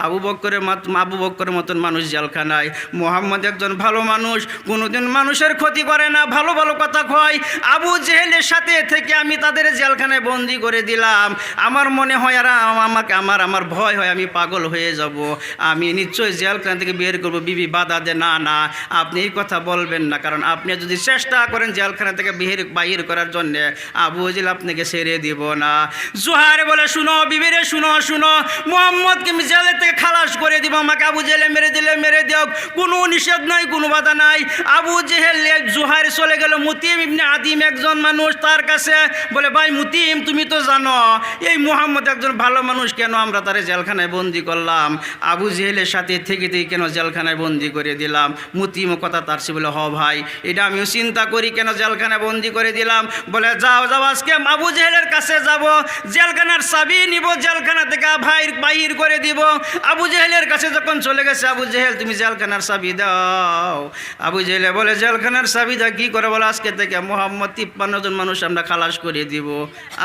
আবু বকরের মতন মানুষ জেলখানায়, মুহাম্মদ একজন ভালো মানুষ, কোনোদিন মানুষের ক্ষতি করে না, ভালো কথা কয়। আবু জেহেলের সাথে থেকে আমি তাদের জেলখানায় বন্দি করে দিলাম। আমার মনে হয় আর আমার ভয় হয়, আমি পাগল হয়ে যাব, আমি নিশ্চয়ই জেলখানা থেকে বের করবো। বিবি বাধা দে, না আপনি এই কথা বলবেন না, কারণ আপনি যদি চেষ্টা করেন জেলখানা থেকে বাহির করার জন্যে, আবু জেহেল আপনাকে ছেড়ে দিব না। জুহার জোহারে বলে শুনো বিবিরে শুনো শুনো, মুহাম্মদকে আমি জেলের থেকে খালাস করে দিব, আমাকে আবু জেলে মেরে দিলে মেরে দিও, কোনো নিষেধ নাই, কোনো বাধা নাই। আবু জেহেল জোহারে চলে গেল মুতিম ইবনে আদিম একজন মানুষ তার কাছে, বলে ভাই মুতিম তুমি তো জানো এই মুহাম্মদ একজন ভালো মানুষ, কেন আমরা তারে জেলখানায় বন্দি করলাম, আবু জেহেলের সাথে থেকে কেন জেলখানায় বন্দি করে দিলাম? মুতিমও কথা তার সে বলে হ ভাই এটা আমিও চিন্তা করি, কেন জেলখানায় বন্দি করে দিলাম? বলে যাও যাও আজকে আবু জেহেলের কাছে যাব, জেলখানার চাবি নিব, জেলখানা থেকে বাহির করে দিব। আবু জেহেলের কাছে যখন চলে গেছে, আবু জেহেল তুমি জেলখানার চাবি দাও। আবু জেহেলে বলে জেলখানার চাবি দাও কি করে? বলে আজকে থেকে মুহাম্মদ 53 জন মানুষ আমরা খালাস করে দিব।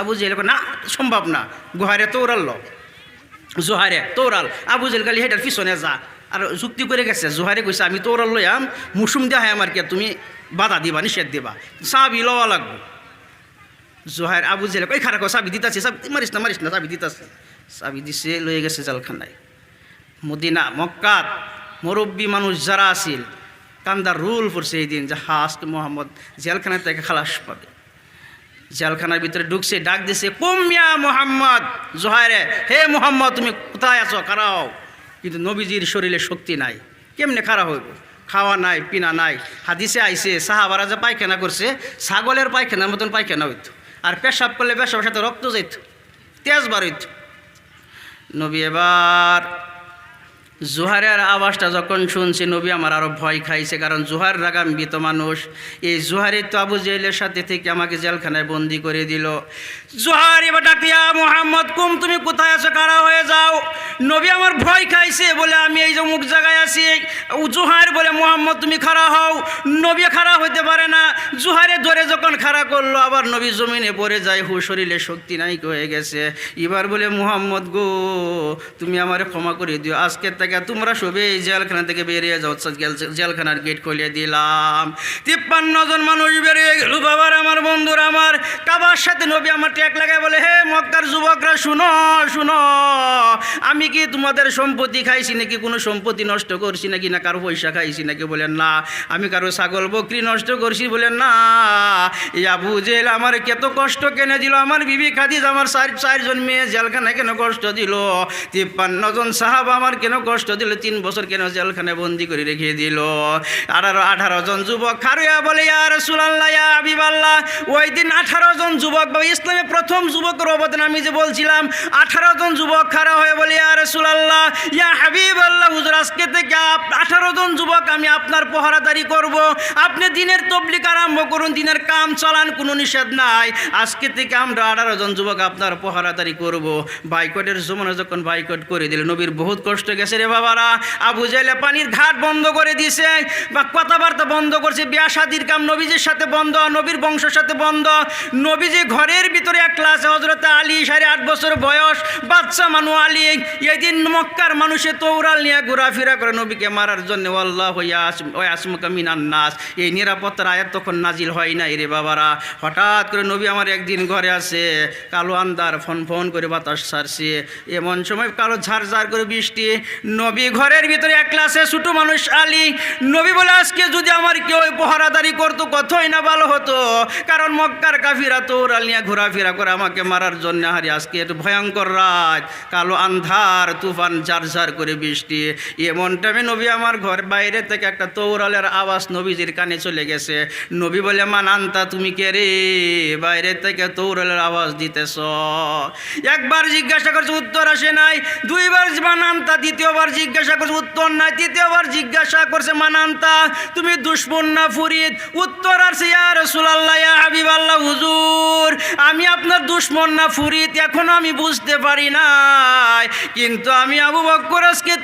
আবু জেহেল না সম্ভব না, গুহারে তো উড়াল, জোহারে তোরাল। আবু জেহেল খালি হেটার পিছনে যা, আর যুক্তি করে গেছে। জোহারে কইছে আমি তোরাল লইয়াম, মুসুম দেওয়া হয় আমার কে, তুমি বাধা দিবা নিষেধ দিবা, চাবি লওয়া লাগবো। জোহার আবু জেহেল কই খারাপ চাবি দিতেছে, মারিস না চাবি দিতেছে। চাবি দিছে, লয়ে গেছে জেলখানায়। মদিনা মক্কাত মুরব্বী মানুষ যারা আছিল কান্দার রুল পড়ছে এই দিন যে আজকে মোহাম্মদ জেলখানা থেকে খালাস পাবে। জেলখানার ভিতরে ঢুকছে, ডাক দিছে কুমিয়া মোহাম্মদ, জোহারে হে মোহাম্মদ তুমি কোথায় আছো, খারাও। কিন্তু নবীজির শরীরে শক্তি নাই, কেমনে খারাপ হইব? খাওয়া নাই পিনা নাই। হাদিসে আইছে সাহাবারা যে পায়খানা করছে ছাগলের পায়খানার মতন পায়খানা হইত, আর পেশাব করলে পেশাবের সাথে রক্ত যাইত, তেজ বার হইত। নবী এবার জোহারের আওয়াজটা যখন শুনছে নবী আমার আরও ভয় খাইছে, কারণ জোহার রাগান্বিত মানুষ। এই জোহারে তো আবু জেহেলের সাথে থেকে আমাকে জেলখানায় বন্দি করে দিল। জোহার এবার ডাকিয়া মুহাম্মদ কুম তুমি কোথায় আছো, কারা হয়ে যাও। নবী আমার ভয় খাইছে বলে আমি এই যে মুখ জায়গায় আছি। জোহার বলে মুহাম্মদ তুমি খাড়া হও। নবী খাড়া হইতে পারে না, জোহারে ধরে যখন খাড়া করলো আবার নবী জমিনে পড়ে যায়, শরীরে শক্তি নাই হয়ে গেছে। এবার বলে মুহাম্মদ গো তুমি আমারে ক্ষমা করে দিও, আজকে থেকে তোমরা সবে জেলখানা থেকে বেরিয়ে যাও। জেলখানার গেট খুলে দিলাম। 53 জন মানুষ বেরিয়ে গেল। বাবার আমার বন্ধুরা আমার, কাবার সাথে নবী আমার ট্যাগ লাগায় বলে হে মক্কার যুবকরা শুনো শুনো, আমি কি তোমাদের সম্পত্তি খাইছি নাকি, কোনো সম্পত্তি নষ্ট করছি নাকি, না কারো পয়সা খাইছি নাকি? বলেন না। আমি কারো ছাগল বকরি নষ্ট করছি? বলেন না। এই আবু জেহেল আমার কত কষ্ট কেনে দিল, আমার বিবি খাদিজা আমার 4 মেয়ে জেলখানায় কেন কষ্ট দিল, 53 জন সাহাবা আমার কেন কষ্ট দিল, 3 বছর কেন জেলখানায় বন্দি করে রেখে দিল। 18 জন যুবক খারুয়া বলে ইয়া রাসূলুল্লাহ ইয়া হাবিবাল্লাহ, ওই দিন 18 জন যুবক বা ইসলামের প্রথম যুবকের অবদান আমি যে বলছিলাম, 18 জন যুবক খাড়া হয়ে বলে ইয়া রাসূলুল্লাহ ইয়া হাবিবাল্লাহ, হুজুর আজকে থেকে 18 জন যুবক আমি আপনার পহরাদারি করব, আপনি দিনের তবলিগ আরম্ভ করুন, দিনের কাম চালান, কোনো নিষেধ নাই। আজকে থেকে আমরা 18 জন যুবক আপনার পহরাদারি করব। বাইকটের জমানা যখন বাইকট করে দিল, নবীর বহুত কষ্ট গেছে রে বাবারা। আবু জেহেল পানির ঘাট বন্ধ করে দিয়েছে, বা কথাবার্তা বন্ধ করছে, বিয়া শাদির কাম নবীজির সাথে বন্ধ, নবীর বংশের সাথে বন্ধ। নবীজি ঘরের ভিতরে একলা আছে, হযরত আলী 8.5 বছর বয়স, বাচ্চা মানু আলী। এই দিন মক্কার মানুষে তৌরাল নিয়ে ঘোরাফেরা করে নবীকে মারার জন্য। আল্লাহু ইয়াসমুকা মিনান নাস, এই নিরাপত্তার আয়াত তখন নাজিল হয় নাই রে বাবারা। হঠাৎ করে নবী আমার একদিন ঘরে আছে, কালো আন্দার ফোন ফোন করে বাতাস ছাড়ছে, এমন সময় কালো ঝাড় করে বৃষ্টি। নবী ঘরের ভিতরে একলা আছে, ছোট মানুষ আলী। নবী বলে আজকে যদি আমার কেউ পহরাদারি করতো কতই না ভালো হতো, কারণ মক্কার কাফিরা তৌরাল নিয়ে ঘোরাফেরা করে আমাকে মারার জন্য। হারি আজকে একটু ভয়ঙ্কর রাত, কালো আন্ধার, তুফান, ঝাড় করে বৃষ্টি। এমন টাইমে নবী আমার ঘর বাইরে থেকে একটা তৌরালের আওয়াজ নবীজির কানে চলে গেছে। নবী বলে মান আনতা, তুমি কে রে, বাইরে থেকে তৌরালের আওয়াজ দিতেছ। একবার জিজ্ঞাসা করছে, উত্তর আসে নাই। 2 বার মান আনতা, দ্বিতীয়বার জিজ্ঞাসা করছে, উত্তর নাই। তৃতীয়বার জিজ্ঞাসা করছে, মান আনতা, তুমি দুশমন না ফরিদ? উত্তর আসছে ইয়া রাসূলুল্লাহ ইয়া হাবিবাল্লাহ, হুজুর আমি আপনার দুশমন না ফরিদ এখনো আমি বুঝতে পারি নাই, কিন্তু আমি আবু বকর আজকে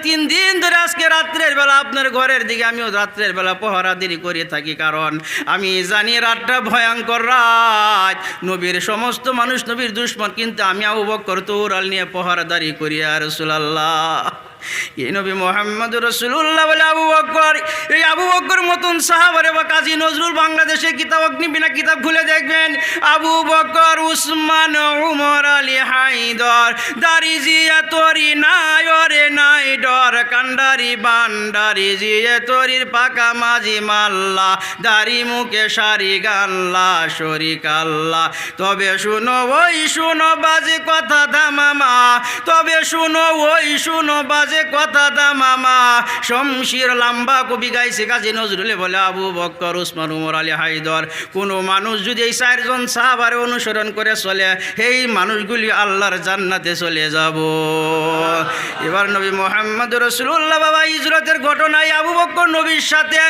তিন দিন ধরে আজকে রাত্রের বেলা আপনার ঘরের দিকে আমিও রাত্রের বেলা পহরাদারি করে থাকি, কারণ আমি জানি রাতটা ভয়ঙ্কর রাত, নবীর সমস্ত মানুষ নবীর দুশমন, কিন্তু আমি আবু বকর তৌরাল নিয়ে পহরাদারি করি ইয়া রাসূলুল্লাহ। এই নবী মুহাম্মদ রাসূলুল্লাহ বলে আবু বকর, এই আবু বকর মতন সাহাবারে বা কাজী নজরুল বাংলাদেশে কিতাব অগ্নিবীণা কিতাব খুলে দেখবেন, আবু বকর, উসমান, উমর, আলী, হায়দর, দারিজিয়া তরি নাই ওরে নাই ডর, কান্ডারি বান্ডারি জিয়ে তরির পাকা মাঝি মাল্লা দাড়ি মুখে সারি গাল্লা শরিক আল্লাহ। তবে শুনো ওই শুনো বাজে কথা দামামা, তবে শুনো ওই শুনো বাজে কথা দামামা। শমশির লম্বা কবি গাইছে কাজী নজরুলে বলে আবু বকর উসমান উমর আলী হায়দর। কোনো মানুষ যদি এই চারজন সাহাবার অনুসরণ করে চলে এই মানুষগুলি আল্লাহর জান্নাতে চলে যাব। এবার নবী মুহাম্মদ রাসূলুল্লাহ বাবা হিজরতের ঘটনায় আবু বকর নবীর সাথে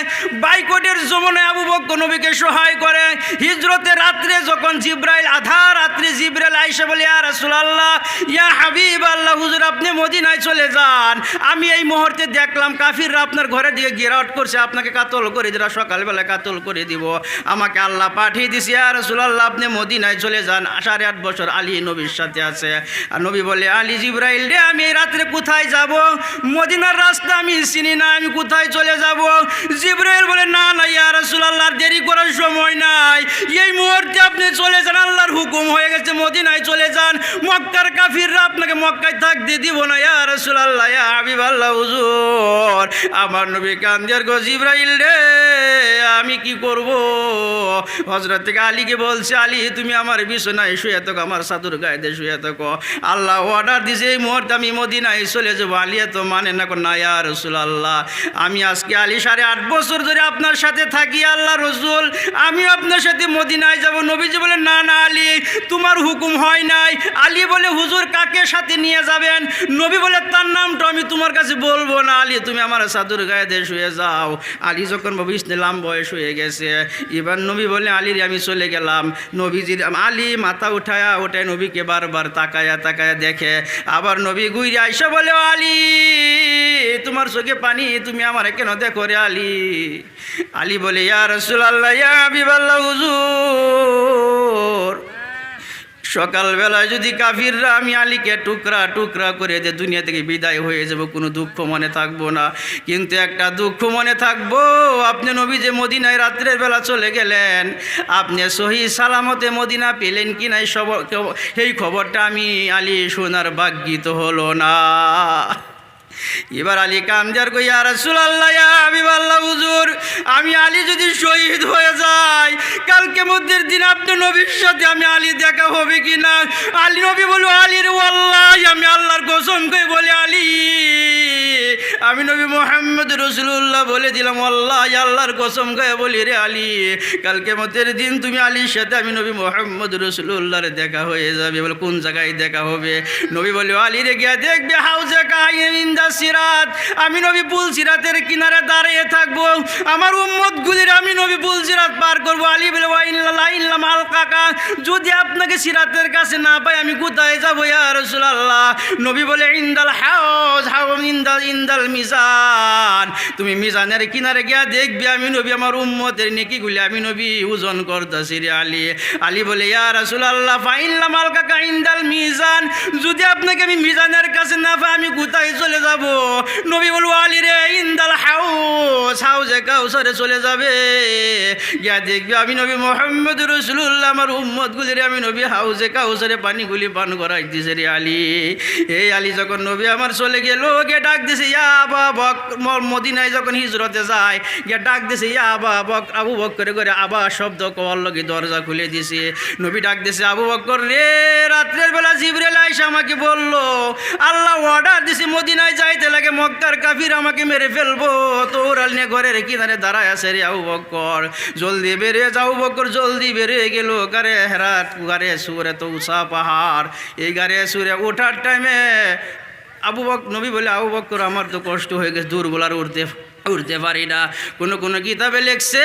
বাইকটের যমুনায় আবু বকর নবীকে সহায় করে। হিজরতের রাত্রে যখন জিব্রাইল আধা রাত্রে জিব্রাইল আয়েশা বলে ইয়া রাসূলুল্লাহ ইয়া হাবিবাল্লাহ হুজুর আপনি মদিনায় চলে যান, আমি এই মুহূর্তে দেখলাম কাফিররা আপনার ঘরের দিকে ঘেরাওয়াট করছে, আপনাকে কাতল করে দিরা সকালবেলা কাতল করে দিব, আমাকে আল্লাহ পাঠিয়ে দিছে ইয়া রাসূলুল্লাহ আপনি মদিনায় চলে যান। 8.5 বছর আলী নবীর সাথে আছে। আর নবী বলে আলী জিব্রাইল রে আমি এই রাত্রে কোথায় যাব, মদিনার রাস্তা আমি চিনি না, আমি কোথায় চলে যাব? জিব্রাইল বলে না না ইয়া রাসূলুল্লাহ দেরি করার সময় নাই, এই মুহূর্তে আপনি চলে যান, আল্লাহর হুকুম হয়ে গেছে মদিনায় চলে যান, মক্কার কাফিররা আপনাকে মক্কায় থাকতে দিব না ইয়া রাসূলুল্লাহ ইয়া হাবিবাল্লাহ হুজুর। আমার নবী কান্দের গো জিব্রাইল রে আমি কি করব? হযরত থেকে আলীকে বলছে আলী তুমি আমার বিছানায় শুয়ে থাকো, আমার চাদর গায়ে দিয়ে শুয়ে থাকো, আল্লাহ অর্ডার দিছে এই মুহূর্তে আমি মদিনায় চলে যাবো। আলী তো মানে না ইয়া রাসূলুল্লাহ আমি আজকে আলী 8.5 বছর ধরে আপনার সাথে থাকি আল্লাহ রসুল, আমি আপনার সাথে মদিনায় যাব। নবীজি বলে না না আলী তোমার হুকুম হয় নাই। আলী বলে হুজুর কাকে সাথে নিয়ে যাবেন? নবী বলে তার নামটা আমি তোমার কাছে বলবো না, আলী তুমি আমার চাদর গায়ে দিয়ে শুয়ে যাও। আলী যখন ইসলাম বয়স হয়ে গেছে এবার নবী বলে আলীর আমি চলে গেলাম। নবীজির আলী মাথা উঠায় নবীকে বারবার তাকায়া তাকায়া দেখে, আবার নবী গুইরে আইসা বলে আলী তোমার চোখে পানি, তুমি আমার কেন দেখো রে আলী? আলী বলে ইয়া রাসূলুল্লাহ ইয়া হাবিবাল্লাহ হুজুর সকালবেলায় যদি কাফিররা আমি আলীকে টুকরা টুকরা করে দিয়ে দুনিয়া থেকে বিদায় হয়ে যাব কোনো দুঃখ মনে থাকবো না, কিন্তু একটা দুঃখ মনে থাকবো আপনি নবী যে মদিনায় রাত্রের বেলা চলে গেলেন, আপনি সহি সালামতে মদিনা পেলেন কি নাই এই খবরটা আমি আলী শোনার ভাগ্যিত হলো না। এবার আলী কামজার কই ইয়া রাসূলুল্লাহ ইয়া হাবিবাল্লাহ হুজুর আমি আলী যদি শহীদ হয়ে যাই কালকে মধ্যের দিন আপনি নবীর সাথে আমি আলী দেখা হবে কি না? আলী নবী বলল আলী রে ওয়াল্লাহি আমি আল্লাহর কসম করে বলি আলী আমি নবী মুহাম্মদ রাসূলুল্লাহ বলে দিলাম আল্লাহ আল্লাহর কসম করে বলি রে আলী কালকে মধ্যের দিন তুমি আলীর সাথে আমি নবী মুহাম্মদ রাসূলুল্লাহর দেখা হয়ে যাবে। বলে কোন জায়গায় দেখা হবে? নবী বলে আলী রে গিয়া দেখবে হাউজে কাহিন সিরাত, আমি নবী পুল সিরাতের কিনারে দাঁড়িয়ে থাকবো, আমার উম্মতগুলির আমি নবী পুল সিরাত পার করবো। আলী বলে ওয়াইল্লাহ মাল কাকা যদি আপনাকে সিরাতের কাছে না পাই আমি কোথায় যাবো ইয়া রাসূলুল্লাহ? নবী বলে ইনদাল হাউজ ইনদাল মিজান, তুমি মিজানের কিনারে গিয়া দেখবি আমি নবী আমার উম্মতের নেকিগুলি আমি নবী ওজন করতেছি রে আলী। আলী বলে ইয়া রাসূলুল্লাহ ফাইল্লাহ মাল কাকা ইনদাল মিজান, যদি আপনাকে আমি মিজানের কাছে না পাই আমি কোথায় চলে যাব? নবী বলবো আলী রে ইনদাল হাউজে কাউসারে চলে যাবে, গিয়া দেখবি আমি নবী মুহাম্মদ রাসূলুল্লাহ আমার উম্মতগুলিরে আমি নবী হাউজে কাউসারে পানিগুলি পান করাই দিছে রে আলী। এই আলী যখন নবী আমার চলে গেল গিয়ে ডাক দিছে ইয়া আবা বকর, মদিনায় যখন হিজরতে যায় গিয়ে ডাক দিছে ইয়া আবা বকর, আবু বকর করে আবা শব্দ কওয়ার লগে দরজা খুলে দিছে। নবী ডাক দিছে আবু বকর রে রাত্রের বেলা জিবরাইল আয়েশা আমাকে বলল আল্লাহ অর্ডার দিছে মদিনায় যাইতে লাগে মক্কার কাফির আমাকে মেরে ফেলবো, তোর আলনে ঘরের কিনারে দাঁড়ায় আছে রে আবু বকর জলদি বেরিয়ে যাও। বকর জলদি বেরিয়ে গেল। গারে হেরাত গারে সুরে তো উষা পাহাড়, এই গারে সুরে ওঠার টাইমে আবু বকর নবী বলে আবু বকর আমার তো কষ্ট হয়ে গেছে, দুর্বল আর উঠতে পারি না। কোনো কিতাবে লেখছে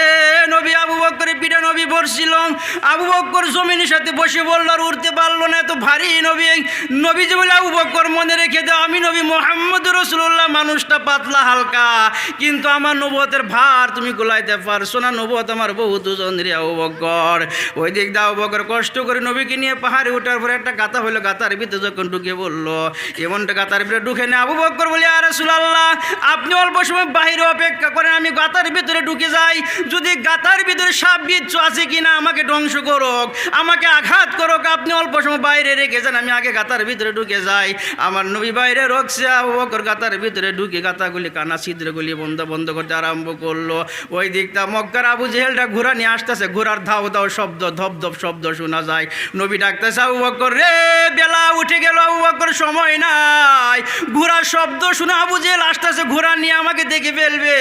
নবী আবু বকরের পিঠে নবী বসছিল, আবু বকর জমিনের সাথে বসে বলল আর উঠতে পারলো না, এত ভারী নবী যে বলে আবু বকর মনে রেখে দাও আমি নবী মুহাম্মদ রাসূলুল্লাহ মানুষটা পাতলা হালকা, কিন্তু আমার নবুয়তের ভার তুমি গোলাইতে পারছো না, নবুয়ত আমার বহুত ওজন রে আবু বকর। ওই দিক দিয়ে আবু বকর কষ্ট করে নবীকে নিয়ে পাহাড়ে ওঠার পরে একটা গাথা হলো, গাতার ভিতরে যখন ঢুকে বললো এমনটা গাতার ভিতরে ঢুকে না আবু বকর বলে ইয়া রাসূলুল্লাহ আপনি অল্প সময় বাহিরে অপেক্ষা করেন, আমি গাতার ভিতরে ঢুকে যাই, যদি গাতার ভিতরে সাপ বিচ্ছু আছে কিনা আমাকে ধ্বংস করুক, আমাকে আঘাত করুক, আপনি অল্প সময় বাইরে রেখে যান, আমি আগে গাতার ভিতরে ঢুকে যাই। আমার নবী বাইরে রকছে, আবু বকর গাতার ভিতরে ঢুকে গাতাগুলি কানা ছিদ্রগুলি বন্ধ বন্ধ করতে আরম্ভ করলো। ওই দিকটা মক্কার আবু জেহেলটা ঘোড়া নিয়ে আসতেছে, ঘোড়ার ধাও ধাও শব্দ, ধপ ধপ শব্দ শোনা যায়। নবী ডাকতেছে, আবু বকর রে, বেলা উঠে গেল, আবু বকর সময় নাই। ঘোড়ার শব্দ শুনে আবু জেহেল আসতেছে, ঘোড়া নিয়ে আমাকে দেখে ফেলবে।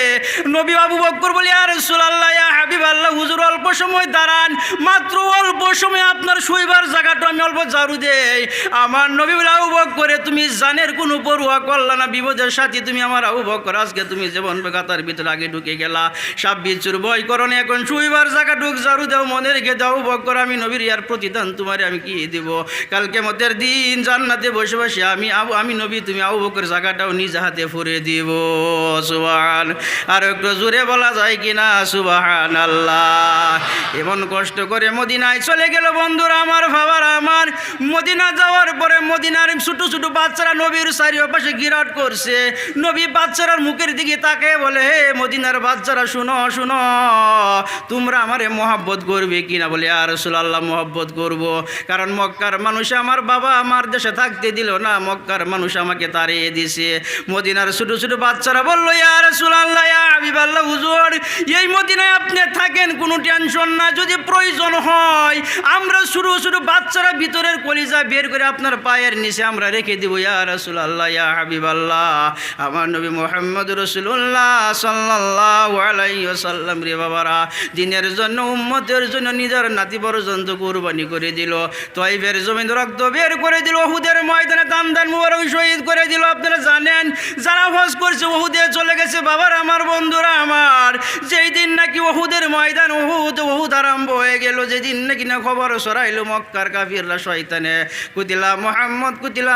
নবী আবু বকর বলি, ইয়া রাসূলুল্লাহ, ইয়া হাবিবাল্লাহ, হুজুর অল্প সময় দাঁড়ান, মাত্র অল্প সময় আপনার শোইবার জায়গাটা আমি অল্প ঝাড়ু দেই। আমার নবী বলে, আবু বকর তুমি জানের কোনো পরোয়া করলা না, বিপদের সাথী তুমি আমার আবু বকর, আজকে তুমি যেমন গাতার ভিতরে আগে ঢুকে গেলা, সাপ বিচ্ছুর ভয় করো না, এখন শুইবার জায়গা ঢুক, ঝাড়ু দাও, মনে রেখে দাও আবু বকর, আমি নবীর ইয়ার প্রতিদান তোমারে আমি কি দেব? কাল কিয়ামতের দিন জান্নাতে বসে বসে আমি নবী, তুমি আবু বকর জায়গাটাও নিজ হাতে ফুরে দিব। সুবহান, আর একটু জোরে বলা যায় কিনা সুবহানাল্লাহ। এমন কষ্ট করে মদিনায় চলে গেল বন্ধুরা আমার, বাবার আমার। মদিনা যাওয়ার পরে মদিনার ছোট ছোট বাচ্চারা নবীর চারিপাশে গিরাট করছে। নবী বাচ্চারার মুখের দিকে তাকে বলে, হে মদিনার বাচ্চারা শুনো শুনো, তোমরা আমারে মহব্বত করবে কিনা? বলে, ইয়া রাসূলুল্লাহ মহব্বত করব, কারণ মক্কার মানুষ আমার বাবা আমার দেশে থাকতে দিল না, মক্কার মানুষ আমাকে তাড়িয়ে দিছে। মদিনার ছোট ছোট বাচ্চারা বলল, ইয়া রাসূলুল্লাহ, ইয়া হাবিবাল্লাহ, হুজুর এই মদিনায় আপনি থাকেন, কোনো টেনশন না, যদি প্রয়োজন হয় আমরা ছোট ছোট বাচ্চারা ভিতরের কলিজা বের করে আপনার পায়ের নিচে আমরা রেখে দিব। ইয়া রাসূলুল্লাহ, ইয়া হাবিবাল্লাহ, আমার নবী মুহাম্মদ রাসূলুল্লাহ সাল্লাল্লাহু আলাইহি ওয়াসাল্লাম রে বাবারা, দিনের জন্য উম্মতের জন্য নিজের নাতি পর্যন্ত কুরবানি করে দিল। তাইফের জমিন রক্ত বের করে দিল, উহুদের ময়দানে দান দান মুবারক শহীদ করে দিল। আপনারা জানেন যারা হজ করছে উহুদে চলে গেছে বাবার আমার, বন্ধুরা আমার, যেই দিন নাকি উহুদের ময়দান উহুদ আরম্ভ হয়ে গেল, যেদিন নাকি না খবর ছড়াইলো মক্কার কাফিররা শয়তানে, কুতিলা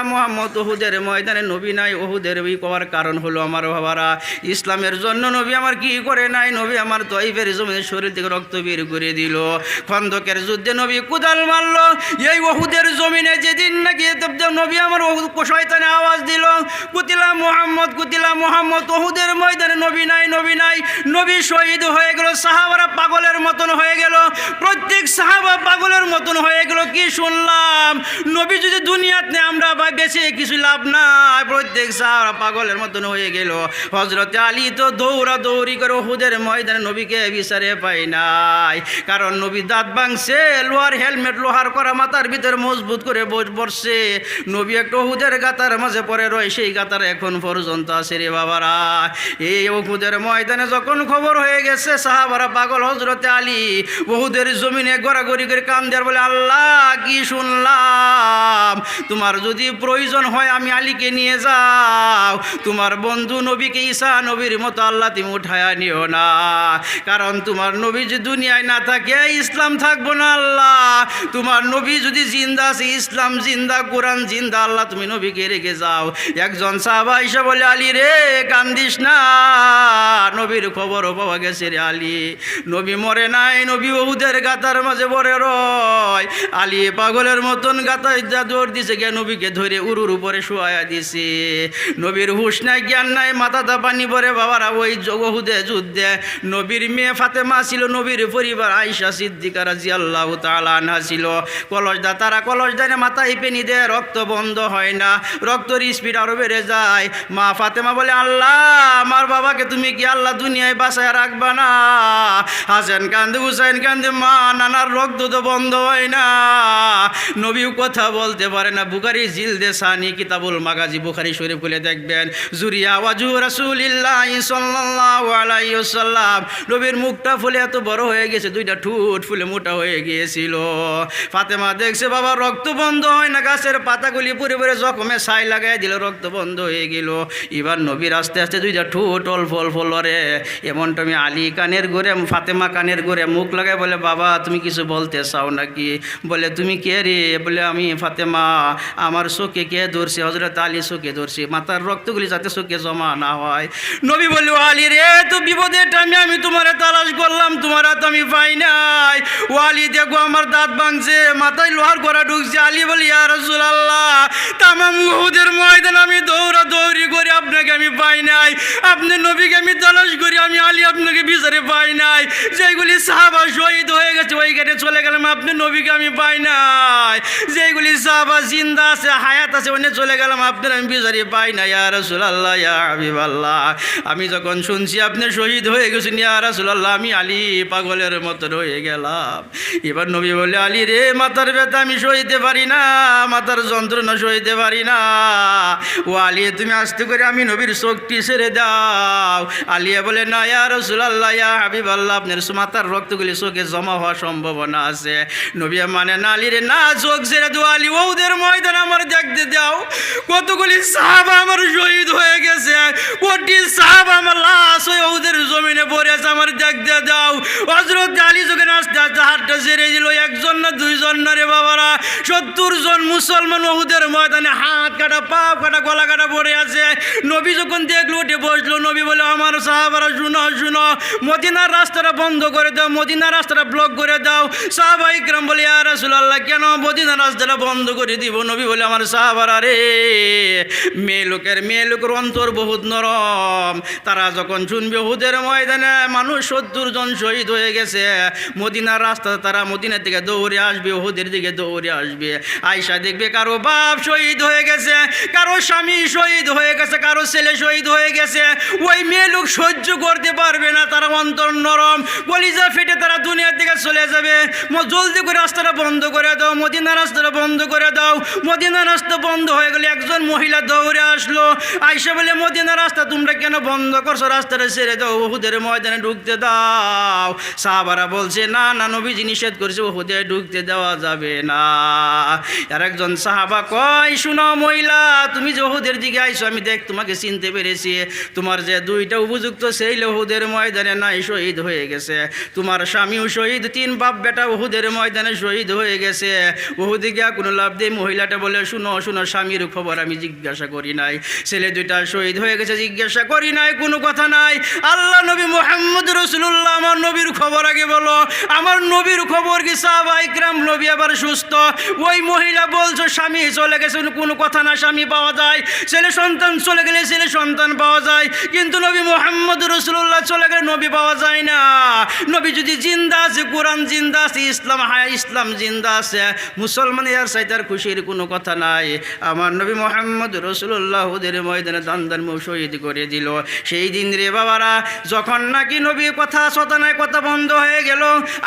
মুহাম্মদ, উহুদের ময়দানে নবী নাই। উহুদের ওই করার কারণ হলো আমার বাবারা, ইসলামের জন্য নবী আমার কি করে নাই, নবী আমার তাইফের জমিনে শরীর থেকে রক্ত বের করে দিল। খন্দকের যুদ্ধে নবী কুদাল মারলো, এই উহুদের জমিনে যেদিন নাকি নবী আমার শয়তানে আওয়াজ দিল, কুতিলা মুহাম্মদ, উহুদের ময়দানে নবী নাই, নবী শহীদ হয়ে গেল। সাহাবারা পাগলের মতন হয়ে গেল, প্রত্যেক সাহাবা পাগলের মতন হয়ে গেল। কি শুনলাম, নবী যদি দুনিয়াতে আমরা বেঁচে কিছু লাভ নাই, প্রত্যেক সাহাবা পাগলের মতন হয়ে গেল। হযরতে আলী তো দৌড়াদৌড়ি করে উহুদের ময়দানে নবীকে বিচারে পাই নাই, কারণ নবী দাঁত ভাঙছে, লোহার হেলমেট লোহার করা মাথার ভিতরে মজবুত করে বসছে। নবী একটা উহুদের গাতার মাঝে পড়ে রয়, সেই গাতার এখন পর্যন্ত আছে রে বাবারা। এই উহুদের ময়দানে যখন খবর হয়ে গেছে সাহাবারা পাগল, হযরতে আলী উহুদের জমিনে গড়াগড়ি করে কান দেয়ার বলে, আল্লাহ কি শুনলাম, তোমার যদি প্রয়োজন হয় আমি আলীকে নিয়ে যাও, তোমার বন্ধু নবীকে ঈসা নবীর মতো আল্লাহ তুমি উঠায়া নিও না, কারণ তোমার নবী যদি দুনিয়ায় না থাকে ইসলাম থাকবো না। আল্লাহ তোমার নবী যদি জিন্দা আছে, ইসলাম জিন্দা, কোরআন জিন্দা, আল্লাহ তুমি নবীকে রেখে যাও। একজন সাহাবা এসে বলে, আলী রে কান্দিস না, নবীর খবরও পাওয়া গেছে রে আলী, নবী মরে নাই, নবী উহুদের গাতার মাঝে পড়ে রয়। আলী পাগলের মতন গাতায় দৌড় দিছে, গিয়ে নবীকে ধরে উরুর উপরে শোয়া দিছে। নবীর হুশ নাই, জ্ঞান নাই, মাথাটা পানি পরে বাবারা। ওই উহুদে যুদ্ধে নবীর মেয়ে ফাতেমা ছিল, নবীর পরিবার আয়েশা সিদ্দিকা রাদিয়াল্লাহু তাআলা আনহা ছিল। তারা কলস দেয়, মাথায় পেনি দেয়, রক্ত বন্ধ হয় না, রক্তর স্পিড আরো বেড়ে যায়। মা ফাতেমা বলে, আল্লাহ আমার বাবাকে তুমি কি আল্লাহ দুনিয়ায় বাঁচায় রাখবা না? হাসান কান্দে, হুসাইন কান্দে, মা নানার রক্ত তো বন্ধ হয় না। নবীও কথা বলতে পারে না। বুখারী জিলদে সানি কিতাবুল মাগাজি, বুখারী শরীফ খুলে দেখবেন, জুরিয়া ওয়াজু রাসূলিল্লাহ সাল্লাল্লাহু আলাইহি ওয়াসাল্লাম, নবীর মুখটা ফুলে এত বড় হয়ে গেছে, দুইটা ঠোঁট ফুলে মোটা হয়ে গিয়েছিল। ফাতেমা দেখছে বাবা রক্ত বন্ধ হয় না, গাছের পাতাগুলি পুরে পুরে জখমে ছাই লাগাই দিল, রক্ত বন্ধ হয়ে গেল। এবার নবীর আস্তে আস্তে দুইটা ঠোঁট অল্প অল্প লড়ে। এমনটা আমি আলী কানের ঘরে, ফাতেমা কানের ঘরে মুখ লাগাই বলে, বাবা তুমি কিছু বলতে চাও নাকি? বলে, তুমি কে রে? বলে, আমি ফাতেমা, আমার চোখে কে ধরছে? হযরত আলী চোখে ধরছে, মাথার রক্তগুলি যাতে চোখে জমা না হয়। নবী বলল, আলী রে তো বিপদের টাইমে আমি তোমার তালাশ করলাম, তোমার হাত আমি পাই নাই। ও আলী দেখো আমার দাঁত ভাঙছে, মাথায় লোহার করা ঢুকছে। আলী বলি, ইয়া রাসূলুল্লাহ, তামাম উহুদের ময়দান আমি দৌড়াদৌড়ি করে আপনাকে আমি পাই নাই, আপনি নবীকে আমি তালাশ করি, আমি আলী আপনাকে বিচারে পাই নাই। যেগুলি সাহাবা শহীদ হয়ে গেছে ওইখানে চলে গেলাম, আপনি নবীকে আমি পাই নাই। যেগুলি সাহাবা জিন্দা আছে হায়াত আছে ওখানে চলে গেলাম, আপনার আমি বিচারে পাই না। ইয়া রাসূলুল্লাহ, ইয়া হাবিবাল্লাহ, আমি যখন শুনছি আপনি শহীদ হয়ে গেছেন ইয়া রাসূলুল্লাহ, আমি আলী পাগলের মতো হয়ে গেলাম। এবার নবী বলে, আলী রে, মাথার ব্যথা আমি সইতে পারি না, মাথার যন্ত্রণা সইতে পারি না। ও আলী, তুমি আস্তে করে আমি নবীর চোখটি ছেড়ে দাও। আলিয়া বলে, না ইয়া রাসূলুল্লাহ, ইয়া হাবিবাল্লাহ, আপনার মাথার রক্তগুলি চোখে জমা হওয়ার সম্ভাবনা আছে। নবী মানে, না আলী রে, না, চোখ ছেড়ে দাও। আলী, ওদের ময়দান আমার দেখতে দাও, কতগুলি সাহাবা আমার শহীদ হয়ে গেছে, কোটি সাহাবা আমার লাশ হয়ে ওদের জমিনে পড়ে আছে, আমার দেখতে দাও। হযরত আলী যখন আস্তে হাতটা ছেড়ে দিল, একজন না দুইজন না রে বাবারা, 70 জন মুসলমান ওহুদের ময়দানে হাত কাটা, পা কাটা, গলা কাটা পড়ে আছে। নবী যখন দেখলো উঠে বসলো। নবী বলে, আমার সাহাবারা শুনো শুনো, মদিনার রাস্তাটা বন্ধ করে দাও, মদিনার রাস্তাটা ব্লক করে দাও। সাহাবা ইকরাম বলে, ইয়া রাসূলুল্লাহ, কেন মদিনার রাস্তাটা বন্ধ করে দিব? নবী বলে, আমার সাহাবারা রে, মেয়ে লোকের অন্তর বহুত নরম। তারা যখন শুনবে উহুদের ময়দানে মানুষ 70 জন শহীদ হয়ে গেছে, মদিনার রাস্তা তারা মদিনার দিকে দৌড়ে আসবে, উহুদের দিকে দৌড়ে আসবে। আয়েশা দেখবে কারো বাপ শহীদ হয়ে গেছে, কারো স্বামী শহীদ হয়ে গেছে, কারো ছেলে শহীদ হয়ে গেছে। ওই মেয়ে লোক সহ্য করতে পারবে না, তারা অন্তর নরম, কলিজা ফেটে তারা দুনিয়ার দিকে চলে যাবে। জলদি করে রাস্তাটা বন্ধ করে দাও, মদিনার রাস্তাটা বন্ধ করে দাও। মদিনার রাস্তা বন্ধ হয়ে গেলে একজন মহিলা দৌড়ে আসলো। আয়েশা বলে, মদিনার রাস্তা তোমরা কেন বন্ধ করছো? রাস্তাটা ছেড়ে দাও, উহুদের ময়দানে ঢুকতে দাও। সাহাবারা বলছে, না না, নবীজি নিষেধ করেছে, উহুদে ঢুকতে দেওয়া যাবে না। আর একজন সাহাবা কয়, শুনো মহিলা, তুমি যে উহুদের দিকে আইছো, আমি তোমাকে চিনতে পেরেছি। তোমার যে 2টা উপযুক্ত সেই উহুদের ময়দানে নাই, শহীদ হয়ে গেছে। তোমার স্বামীও শহীদ, 3 বাপ বেটা উহুদের ময়দানে শহীদ হয়ে গেছে। উহুদে গিয়া কোনো লাভ দেই? মহিলাটা বলে, শুনো শুনো, স্বামীর খবর আমি জিজ্ঞাসা করি নাই, ছেলে 2টা শহীদ হয়ে গেছে জিজ্ঞাসা করি নাই, কোনো কথা নাই। আল্লাহ নবী মুহাম্মদ রাসূলুল্লাহ, আমার নবীর খবর আগে বলো। আমার নবীর খবর কি? সাহাবা ইকরাম, নবী আবার সুস্থ। ওই মহিলা বলছো স্বামী চলে গেছে, কোনো কথা না, স্বামী পাওয়া যায়। ছেলে সন্তান চলে গেলে ছেলে সন্তান পাওয়া যায়, কিন্তু নবী মুহাম্মদ রাসূলুল্লাহ চলে গেলে নবী পাওয়া যায় না। নবী যদি জিন্দা আছে, কোরআন জিন্দা আছে, ইসলাম জিন্দা আছে, মুসলমান এর সাইতার খুশির কোনো কথা নাই। আমার নবী মুহাম্মদ রাসূলুল্লাহ ওদের ময়দানে দান শহীদ করে দিল। সেই দিন রে বাবারা, যখন নাকি নবী কথা শতানায় কথা বন্ধ হয়ে গেল,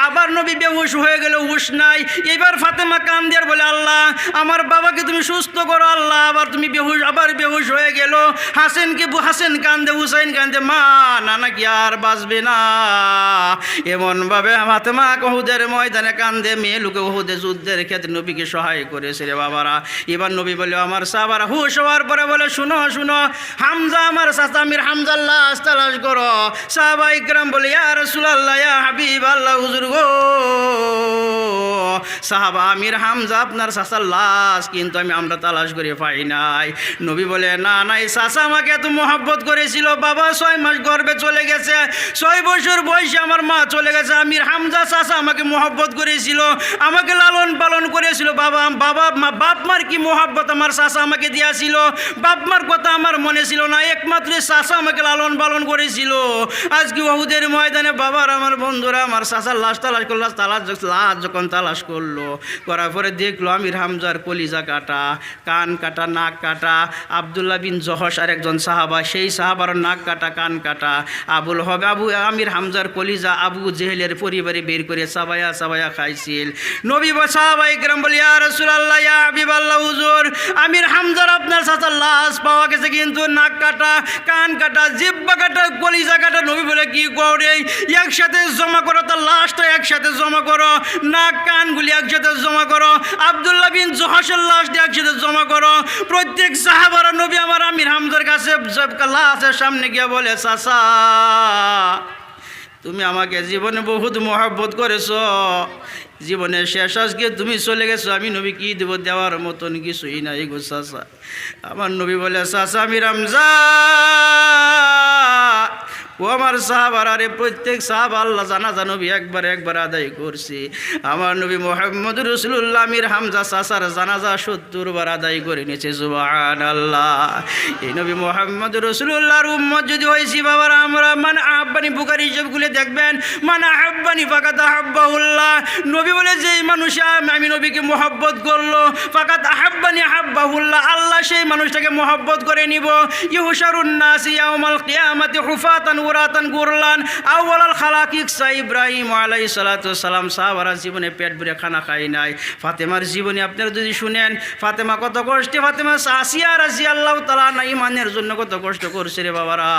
আবার নবী বেহুশ হয়ে গেল, হুশ নাই। এবার ফাতেমা কান্দে আর বলে, আল্লাহ আমার বাবাকে তুমি সুস্থ করো। আল্লাহ, আবার তুমি বেহুশ হয়ে গেল। হাসেন কান্দে, হুসাইন কান্দে, মা নানা কি আর বাঁচবে না। এমনভাবে ফাতেমা উহুদের ময়দানে কান্দে, মেয়ে লোকে উহুদে যুদ্ধের ক্ষেত্রে নবীকে সহায় করেছে রে বাবারা। এবার নবী বলে, আমার সাহাবারা হুশ হওয়ার পরে বলে, শুনো শুনো, হামজা আমার চাচা আমির হামজার লাশ তালাশ করো। সাহাবা ইকরাম বলে, ইয়া রাসূলুল্লাহ, ইয়া হাবিবাল্লাহ, হুজুর গো, সাহাবা আমির হামজা আপনার চাচার লাশ কিন্তু আমরা তালাশ করে পাই নাই। নবী বলে, না না, এই চাচা আমাকে এত মহব্বত করেছিল, বাবা 6 মাস গর্ভে চলে গেছে, 6 বছর বয়সে আমার মা চলে গেছে। আমির হামজা চাচা আমাকে মহব্বত করেছিল, আমাকে লালন পালন করেছিল। বাপ মার কি মহব্বত আমার চাচা আমাকে দিয়েছিল, বাপ মার কথা আমার মনে ছিল না, একমাত্র চাচা আমাকে লালন পালন করেছিল। আজকে উহুদের ময়দানে বাবার, আমার বন্ধুরা, আমার চাচার লাশ তালাশ করলো। লাশ যখন তালাশ করলো, করার পরে দেখলো আমির হামজার কলিজা কাটা, কান কাটা, নাক কাটা। আব্দুল্লাহ বিন জহশ আর একজন সাহাবা, সেই সাহাবার নাক কাটা, কান কাটা। আমির হামজার কলিজা আবু জেহেলের পরিবারে বের করে চাবায়া খাইছিল। নবী সাহাবা ইকরাম বলে, ইয়া রাসূলুল্লাহ, ইয়া হাবিবাল্লাহ, হুজুর আমির হামজার আপনার চাচার লাশ পাওয়া গেছে, কিন্তু নাক কাটা, কান কাটা, জিহ্বা কাটা, কলিজা কাটা। নবী বলে, কি করে? একসাথে জমা করো, তার লাশটা একসাথে জমা করো, নাক কানগুলি একসাথে জমা করো, আব্দুল্লাহ বিন জহশের লাশটা একসাথে জমা করো। প্রত্যেক সাহাবারা নবী আমার আমির হামজার কাছে লাশের সামনে গিয়ে বলে, চাচা তুমি আমাকে জীবনে বহুত মহব্বত করেছ, জীবনের শেষ আজকে তুমি চলে গেছো, আমি নবী কি দেব? দেওয়ার মতন কিছুই নাই গো চাচা। আমার নবী বলে, চাচা আমির হামজা ও আমার সাহাবারা রে, প্রত্যেক সাহাবা আল্লাহ জানাজা নবী একবার একবার আদায় করছে। আমার নবী মুহাম্মদ রাসূলুল্লাহ আমির হামজা চাচার জানাজা 70 বার আদায় করে নিয়েছে। সুবহানাল্লাহ। এই নবী মুহাম্মদ রাসূলুল্লাহর উম্মত যদি হয়েছি বাবারা আমরা, মান আহাব্বানি, বুখারী হিসাবগুলো দেখবেন, মান আহাব্বানি ফাকাদ আহাব্বাহুল্লাহ। নবী বলে যেই মানুষ আমি নবীকে মহব্বত করলো, ফাকাদ আহাব্বানি আহাব্বাহুল্লাহ, আল্লাহ সেই মানুষটাকে মহব্বত করে নিব। ইউশারুন নাস ইয়াউমাল কিয়ামাতি হুফাতান উরাতান গুরলান আউয়ালাল খালাকিক সা ইব্রাহিম আলাইহিস সালাতু ওয়াস সালাম। সাহাবারা জীবনে পেট ভরে খানা খায় নাই। ফাতেমার জীবনী আপনারা যদি শুনেন, ফাতেমা কত কষ্টে, ফাতেমা আসিয়া রাদিয়াল্লাহু তাআলা আনহা ইমানের জন্য কত কষ্ট করছে রে বাবারা।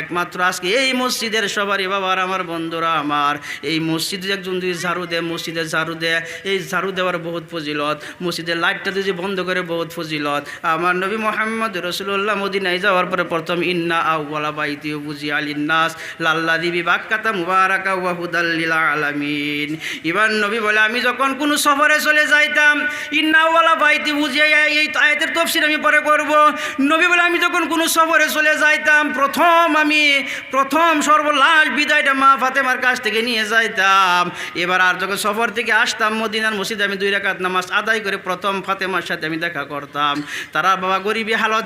একমাত্র আজকে এই মসজিদের সবারই বাবারা, আমার বন্ধুরা আমার, এই মসজিদে একজন যদি ঝাড়ু দেয়, মসজিদে ঝাড়ু দেয়, এই ঝাড়ু দেওয়ার বহুত ফজিলত। মসজিদের লাইটটা যদি বন্ধ করে বহুত ফজিলত। আমার নবী মুহাম্মদ রাসূলুল্লাহ মদিনায় যাওয়ার পরে প্রথম ইন্না আউওয়ালা বাইতি বুজিয়া লিন্নাস লাল্লাযী বিবাক্কাতা মুবারাকা ওয়া হুদাল লিল আলামিন। ইবার নবী বলে আমি যখন কোনো সফরে চলে যাইতাম, ইন্না আউওয়ালা বাইতি বুজিয়া, এই আয়াতের তাফসীর আমি পরে করব। নবী বলে আমি যখন কোনো সফরে চলে যাইতাম, প্রথম সর্বলাশ বিদায়টা মা ফাতেমার কাছ থেকে নিয়ে যাইতাম। এবার আর যখন সফর থেকে আসতাম মদিনার মসজিদে আমি 2 রাকাত নামাজ আদায় করে প্রথম ফাতেমার সাথে আমি দেখা করতাম। তারা বাবা গরিবী হালত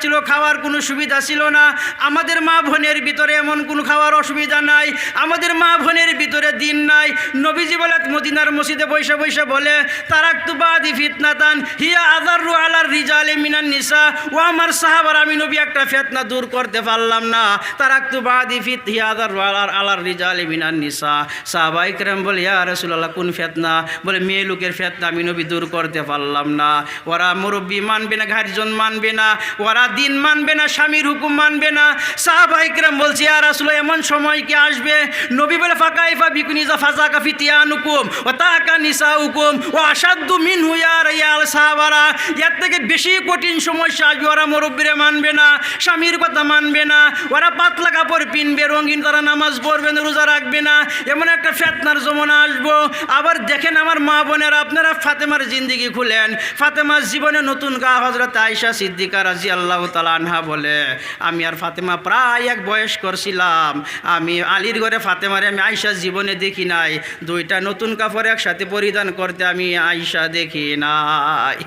ছিল, খাওয়ার কোনো সুবিধা ছিল না। আমাদের মা বোনের ভিতরে এমন কোনো খাওয়ার অসুবিধা নাই, আমাদের মা বোনের ভিতরে দিন নাই। নবীজি বলে মদিনার মসজিদে বৈশা বলে, তারাকতু বাদি ফিতনাতান হিয়া আযাররু আলার রিজালি মিনান নিসা। ও আমার সাহাবারা, আমি নবী একটা ফিতনা দূর করতে পারলাম না। তারাকতু বাদি হিয়া আযাররু আলার রিজালি মিনান নিসা। সাহাবায়ে কেরাম বলে, ইয়া রাসূলুল্লাহ, কোন ফিতনা? বলে মেয়ে লোকের ফিতনা আমি নবী দূর করতে পারলাম না। ওরা মুরব্বী মানবে না, গার্জিয়ান মানবে না, ওরা দিন মানবে না, স্বামীর হুকুম মানবে না। সাহাবায়ে কেরাম বলছে, ইয়া রাসূলুল্লাহ, এমন সময় কি আসবে? নবী বলে, ফাকাইফা বিকুনি যা ফাযাকা ফিতিয়ানুকুম ওয়া তাকা নিসাউকুম ওয়া আশাদ্দু মিনহু ইয়া রায়াল সাহাবারা। এর থেকে বেশি কঠিন সমস্যা আসবে। ওরা মুরব্বীরে মানবে না, স্বামীর কথা মানবে না, ওরা পাতলা কাপড় পিনবে, রঙিন তারা নামাজ পড়বে না, রোজা রাখবে না। এমন একটা ফিতনার জমানা আসবো। আবার দেখেন আমার মা বোনেরা, আপনারা ফাতেমার জিন্দেগি খুলেন, ফাতেমার জীবনে নতুন গা হযরত আয়েশা সিদ্দিকা রাদিয়াল্লাহু তাআলা আনহা বলে, আমি আর ফাতেমা প্রায় এক বয়স করছিলাম। আমি আলীর ঘরে ফাতেমারে আমি আয়েশার জীবনে দেখি নাই। 2টা নতুন কাপড় একসাথে পরিধান করতে আমি আয়েশা দেখি নাই।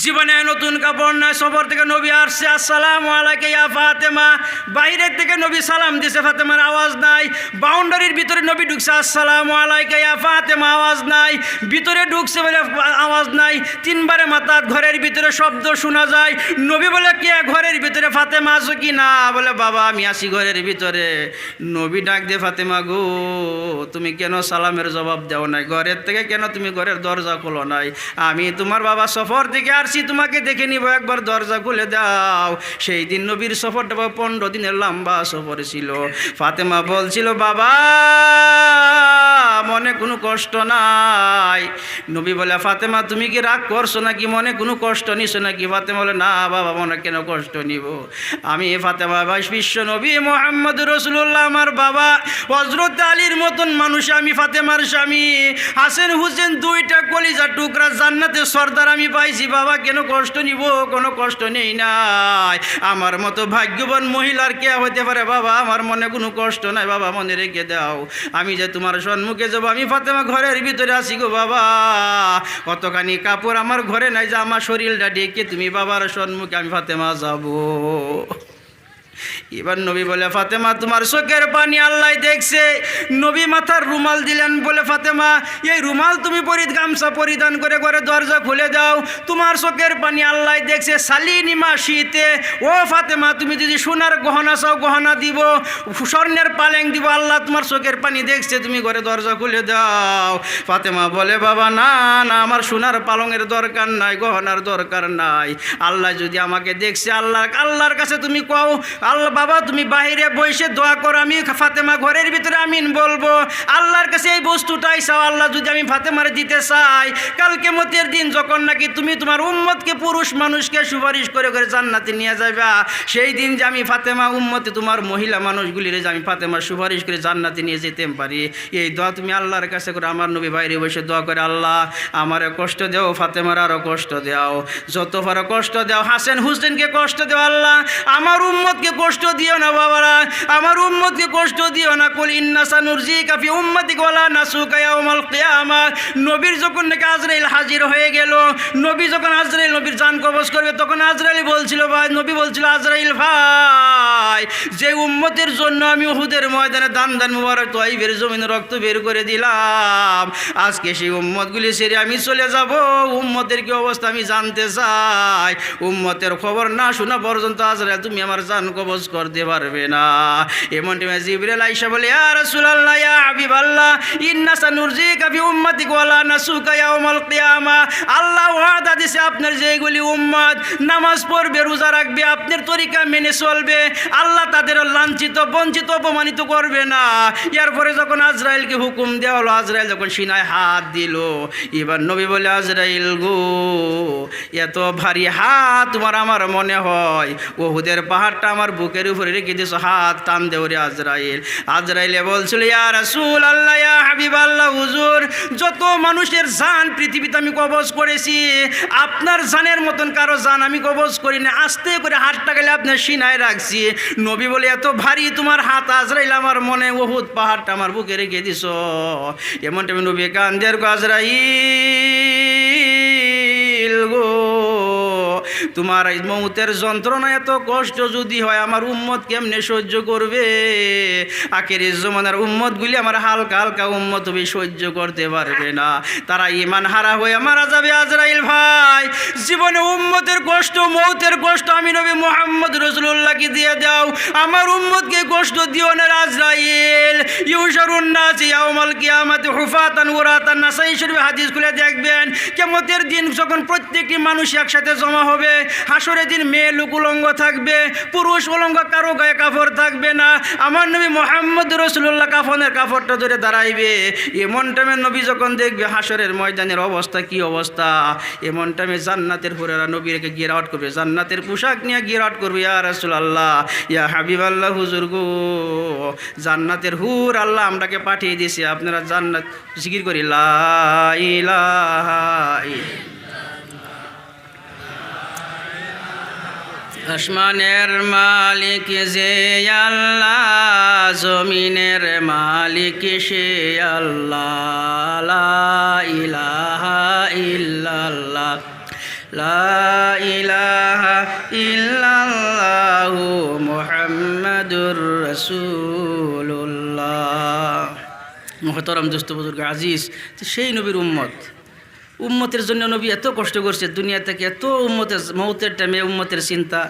জীবনে নতুন কাপড় নাই। সফর থেকে নবী আসছে, আসসালামু আলাইকা ইয়া ফাতেমা। বাইরের থেকে নবী সালাম দিছে, ফাতেমার আওয়াজ নাই। বাউন্ডারির ভিতরে নবী ঢুকছে, আসসালামু আলাইকা ইয়া ফাতেমা, আওয়াজ নাই। ভিতরে ঢুকছে বলে আওয়াজ নাই। 3 বারে মাথা ঘরের ভিতরে শব্দ শোনা যায়। নবী বলে, কে ঘরের ভিতরে? ফাতেমা আছো কি না? বলে, বাবা আমি আসি ঘরের ভিতরে। নবী ডাক দিয়ে, ফাতেমা গো, তুমি কেন সালামের জবাব দাও নাই? ঘরের থেকে কেন তুমি ঘরের দরজা খোলো নাই? আমি তোমার বাবা সফর থেকে আসছি, তোমাকে দেখে নিব, একবার দরজা খুলে দাও। সেই দিন নবীর সফরটা 15 দিনের লম্বা সফর ছিল। ফাতেমা বলছিল, বাবা মনে কোনো কষ্ট নাই? নবী বলে, ফাতেমা তুমি কি রাগ করছো নাকি? মনে কোনো কষ্ট নিছো নাকি? ফাতেমা বলে, না বাবা, মনে কেন কষ্ট নিব? আমি ফাতেমা বিশ্ব নবী মুহাম্মদ রাসূলুল্লাহ আমার বাবা হযরত আলীর মতন মানুষ। আমি ফাতেমার স্বামী হাসান হুসেন, 2টা কলিজা টুকরা জান্নাতের সর্দার আমি পাইছি। বাবা কেন কষ্ট নিব? কোনো কষ্ট নেই নাই। আমার মতো ভাগ্যবান মহিলার কে হতে পারে? বাবা আমার মনে কোনো কষ্ট নাই, বাবা মনে রেখে দাও। আমি যে তোমার সম্মুখে যাবো, আমি ফাতেমা ঘরের ভিতরে আসি গো বাবা। কতখানি কাপড় আমার ঘরে নাই যে আমার শরীরটা ডেকে তুমি বাবার সম্মুখে আমি ফাতেমা যাবো। এবার নবী বলে, ফাতেমা তোমার চোখের পানি আল্লাহ দেখছে। নবী মাথার রুমাল দিলেন, বলে, ফাতেমা এই রুমাল তুমি গামছা পরিধান করে ঘরে দরজা খুলে দাও, তোমার চোখের পানি আল্লাহ দেখছে। সালিনিমা শীতে, ও ফাতেমা তুমি যদি সোনার গহনা চাও গহনা দিব, স্বর্ণের পালেং দিব, আল্লাহ তোমার চোখের পানি দেখছে, তুমি ঘরে দরজা খুলে দাও। ফাতেমা বলে, বাবা না না, আমার সোনার পালংয়ের দরকার নাই, গহনার দরকার নাই। আল্লাহ যদি আমাকে দেখছে, আল্লাহর কাছে তুমি কও, আল্লাহ বাবা তুমি বাইরে বসে দোয়া করো, আমি ফাতেমা ঘরের ভিতরে আমিন বলবো। আল্লাহর কাছে এই বস্তুটাই চাও, আল্লাহ যদি আমি ফাতেমারে দিতে চাই, কাল কিয়ামতের দিন যখন নাকি তুমি তোমার উম্মতকে, পুরুষ মানুষকে সুপারিশ করে করে জান্নাতে নিয়ে যাবা, সেই দিন যে আমি ফাতেমা উম্মতে তোমার মহিলা মানুষগুলির যে আমি ফাতেমার সুপারিশ করে জান্নাতে নিয়ে যেতে পারি, এই দোয়া তুমি আল্লাহর কাছে করে। আমার নবী বাইরে বসে দোয়া করে, আল্লাহ আমারে কষ্ট দেও, ফাতেমার আরও কষ্ট দাও, যত পারো কষ্ট দাও, হাসান হুসেনকে কষ্ট দেও, আল্লাহ আমার উম্মতকে কষ্ট দিও না বাবারা, আমার উম্মতকে কষ্ট দিও না। কুল ইন্না সানুরজিকা ফি উম্মাতিকা ওয়ালা নাসুকা ইয়াউমাল কিয়ামাহ। নবীর যখন নাকি আজরাইল হাজির হয়ে গেল, নবী যখন আজরাইল নবীর জান কবজ করবে, তখন আজরাইল বলছিল, ভাই নবী বলছিল, আজরাইল ভাই, যে উম্মতের জন্য আমি উহুদের ময়দানে দান মুবারক তয়্যিবের জমিনে রক্ত বের করে দিলাম, আজকে সেই উম্মতগুলি ছেড়ে আমি চলে যাব, উম্মতের কি অবস্থা আমি জানতে চাই। উম্মতের খবর না শোনা পর্যন্ত আজরাইল তুমি আমার জান কবজ করতে পারবে না। এমন টাইমে জিবরাইল আয়েশা বলে, ইয়া রাসূলুল্লাহ, ইয়া হাবিবাল্লাহ, ইন্না সানুরজিকা ফি উম্মাতিকা ওয়ালা নাসুকা ইয়াউমাল কিয়ামাহ। আল্লাহ ওয়াদা দিয়েছে, আপনার যেগুলি উম্মত নামাজ পড়বে, রোজা রাখবে, আপনার তরিকা মেনে চলবে, আল্লাহ তাদের লাঞ্ছিত, বঞ্চিত, অপমানিত করবে না। এরপরে যখন আজরাইলকে হুকুম দেওয়া হলো, আজরাইল যখন সিনায় হাত দিল, এবার নবী বলে, আজরাইল গো, এত ভারী হাত তোমার আমার মনে হয় উহুদের পাহাড়টা আমার বুকের উপরে রেখে দিয়েছো, হাত টান দেও রে আজরাইল। আজরাইলে বলছিল, ইয়া রাসূলুল্লাহ, ইয়া হাবিবাল্লাহ, হুজুর, যত মানুষের জান পৃথিবীতে আমি কবজ করেছি, আপনার জানের মতন কারো জান আমি কবজ করি না, আস্তে করে হাতটা গেলে আপনার সিনায় রাখছি। নবী বলে, এত ভারী তোমার হাত আজরাইল, আমার মনে উহুদ পাহাড়টা আমার বুকে রেখে দিছ। এমন টাইমে নবী কান্দের, আজরাইল গো, তোমার এই মৌতের যন্ত্রণা, এত কষ্ট যদি হয়, আমার উম্মত কেমনে সহ্য করবে? আখেরের জমানার উম্মতগুলি আমার হালকা হালকা উম্মত হবে, সহ্য করতে পারবে না, তারা ঈমান হারা হয়ে মারা যাবে। আজরাইল ভাই, জীবনে উম্মতের কষ্ট, মৌতের কষ্ট আমি নবী মুহাম্মদ রাসূলুল্লাহকে দিয়ে দাও, আমার উম্মতকে কষ্ট দিও না। আজরাইল, ইউশারুন নাস ইয়াউমাল কিয়ামাতি হুফাতান উরাতান, নাসাই শরীফে হাদিস খুলে দেখবেন, কিয়ামতের দিন যখন প্রত্যেকটি মানুষ একসাথে জমা হবে, হাসরের দিন মেয়ে লোক উলঙ্গ থাকবে, পুরুষ উলঙ্গ, কারো গায়ে কাপড় থাকবে না। আমার নবী মুহাম্মদ রাসূলুল্লাহ কাফনের কাপড়টা ধরে দাঁড়াইবে। এমন টাইমে নবী যখন দেখবে হাসরের ময়দানের অবস্থা কি অবস্থা, এমন টাইমে জান্নাতের হুরেরা নবীকে গিরাওয়াট করবে, জান্নাতের পোশাক নিয়ে গিরাওয়াট করবে, ইয়া রাসূলুল্লাহ, ইয়া হাবিবাল্লাহ, হুজুর গো, জান্নাতের হুর আল্লাহ আমরাকে পাঠিয়ে দিয়েছে, আপনারা জান্নাত জিকির করি, লা ইলাহা ইল্লাল্লাহ। আসমানের মালিক যে আল্লাহ, জমিনের মালিক সে আল্লাহ, লা ইলাহা ইল্লাল্লাহ, লা ইলাহা ইল্লাল্লাহু মুহাম্মাদুর রাসূলুল্লাহ। মুহতারাম দোস্ত বুজুর্গ আজিজ, সেই নবীর উম্মতের জন্য নবী এত কষ্ট করছে, দুনিয়া থেকে এত মৌতের টাইমে উম্মতের চিন্তা,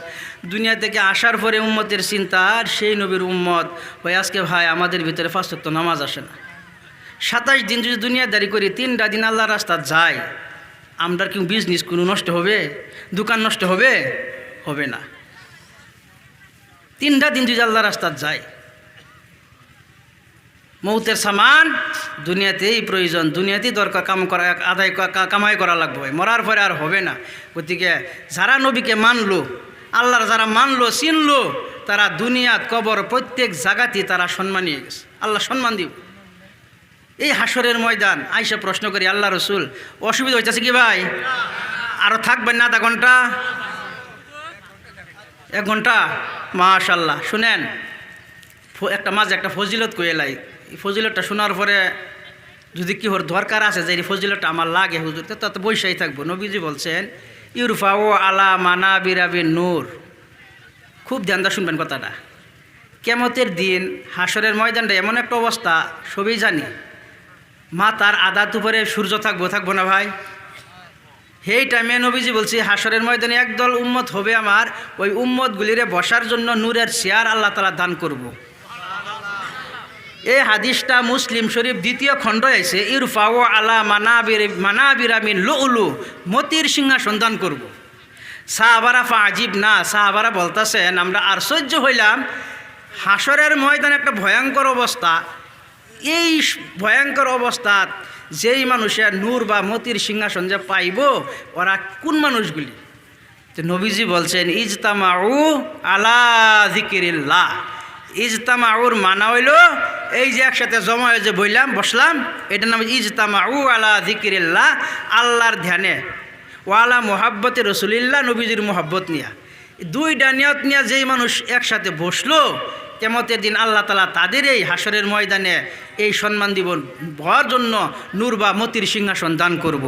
দুনিয়া থেকে আসার পরে উম্মতের চিন্তা, আর সেই নবীর উম্মত হয়ে আজকে ভাই আমাদের ভিতরে 5 ওয়াক্ত নামাজ আসে না। 27 দিন যদি দুনিয়াদারি করি, 3টা দিন আল্লাহর রাস্তা যায়, আমরা কি বিজনেস কোনো নষ্ট হবে? দোকান নষ্ট হবে? হবে না। 3টা দিন যদি আল্লাহর রাস্তা যায়, মৌতের সামান দুনিয়াতেই প্রয়োজন, দুনিয়াতেই দরকার, কামাই করা লাগবে, মরার পরে আর হবে না। গতিকে যারা নবীকে মানলো, আল্লাহর যারা মানলো, চিনলো, তারা দুনিয়াত, কবর, প্রত্যেক জায়গাতেই তারা সম্মানিয়ে গেছে, আল্লাহ সম্মান দিব। এই হাসরের ময়দান আইসা প্রশ্ন করি, আল্লাহ রসুল, অসুবিধা হইতেছে কি ভাই? আরও থাকবেন না, 1 ঘন্টা, 1 ঘন্টা? মাশাআল্লাহ। শুনেন, একটা মাঝে একটা ফজিলত কই এলাই, এই ফজিলতটা শোনার পরে যদি কি ওর দরকার আছে যে এই ফজিলতটা আমার লাগে হুজুর, তো বৈশাই থাকবো। নবীজি বলছেন, ইউরফাউ আলা মানাবিরা বিন নূর। খুব ধ্যান দিয়ে শুনবেন কথাটা। কিয়ামতের দিন হাসরের ময়দানটা এমন একটা অবস্থা, সবই জানি, মাথার আদাত উপরে সূর্য থাকবো না ভাই? সেই টাইমে নবীজি বলছি, হাসরের ময়দানে একদল উম্মত হবে আমার, ওই উম্মতগুলিরে বসার জন্য নূরের চেয়ার আল্লাহ তাআলা দান করব। এই হাদিসটা মুসলিম শরীফ 2য় খণ্ড আছে, ইরফাউ আলা মানাবিরা মিন লুলু, মতির সিংহাসন দান করব। সাহাবারা ফাজিব না, সাহাবারা বলতেছেন, আমরা আশ্চর্য হইলাম, হাসরের ময়দানে একটা ভয়ঙ্কর অবস্থা, এই ভয়ঙ্কর অবস্থা যেই মানুষের নূর বা মতির সিংহাসন যে পাইব, ওরা কোন মানুষগুলি? তো নবীজি বলছেন, ইজতামাউ আলা যিকিরিল্লাহ। ইজতামাউর মানা হইল এই যে একসাথে জমা হয়ে যে বসলাম, এটার নাম ইজতামাউ আলা যিকিরিল্লাহ, আল্লাহর ধ্যানে, ওয়ালা মোহাব্বতে রসুলিল্লাহ, নবীজির মোহাব্বত নিয়া। দুইটা নিয়ত নিয়ে যেই মানুষ একসাথে বসলো, কিয়ামতের দিন আল্লাহ তাআলা তাদের এই হাসরের ময়দানে এই সম্মান দিব, হওয়ার জন্য নূর বা মতির সিংহাসন দান করব।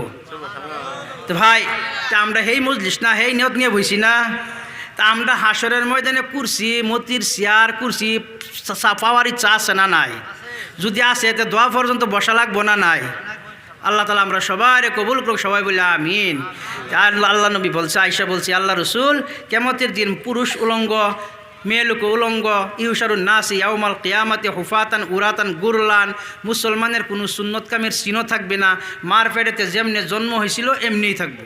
তো ভাই, তা আমরা হেই মজলিস না, হেই নিয়ত নিয়ে বইছি না, তা আমরা হাসরের ময়দানে কুরসি, মতির চেয়ার, কুরসি পাওয়ার ইচ্ছা আছে না নাই? যদি আছে এতে দোয়া পর্যন্ত বসা লাগবো না নাই? আল্লাহ তাআলা আমরা সবাই কবুল করুক, সবাই বলে আমিন। আর আল্লাহ নবী বলছে, আয়েশা বলছি, আল্লাহ রসুল কিয়ামতের দিন পুরুষ উলঙ্গ, মেয়ে লোক উলঙ্গ, ইউসারুন নাসি ইয়াউমাল কিয়ামাতি হুফাতান উরাতান গুরলান, মুসলমানের কোনো সুন্নত কামের চিহ্ন থাকবে না, মার পেটেতে যেমনি জন্ম হয়েছিল এমনিই থাকবে।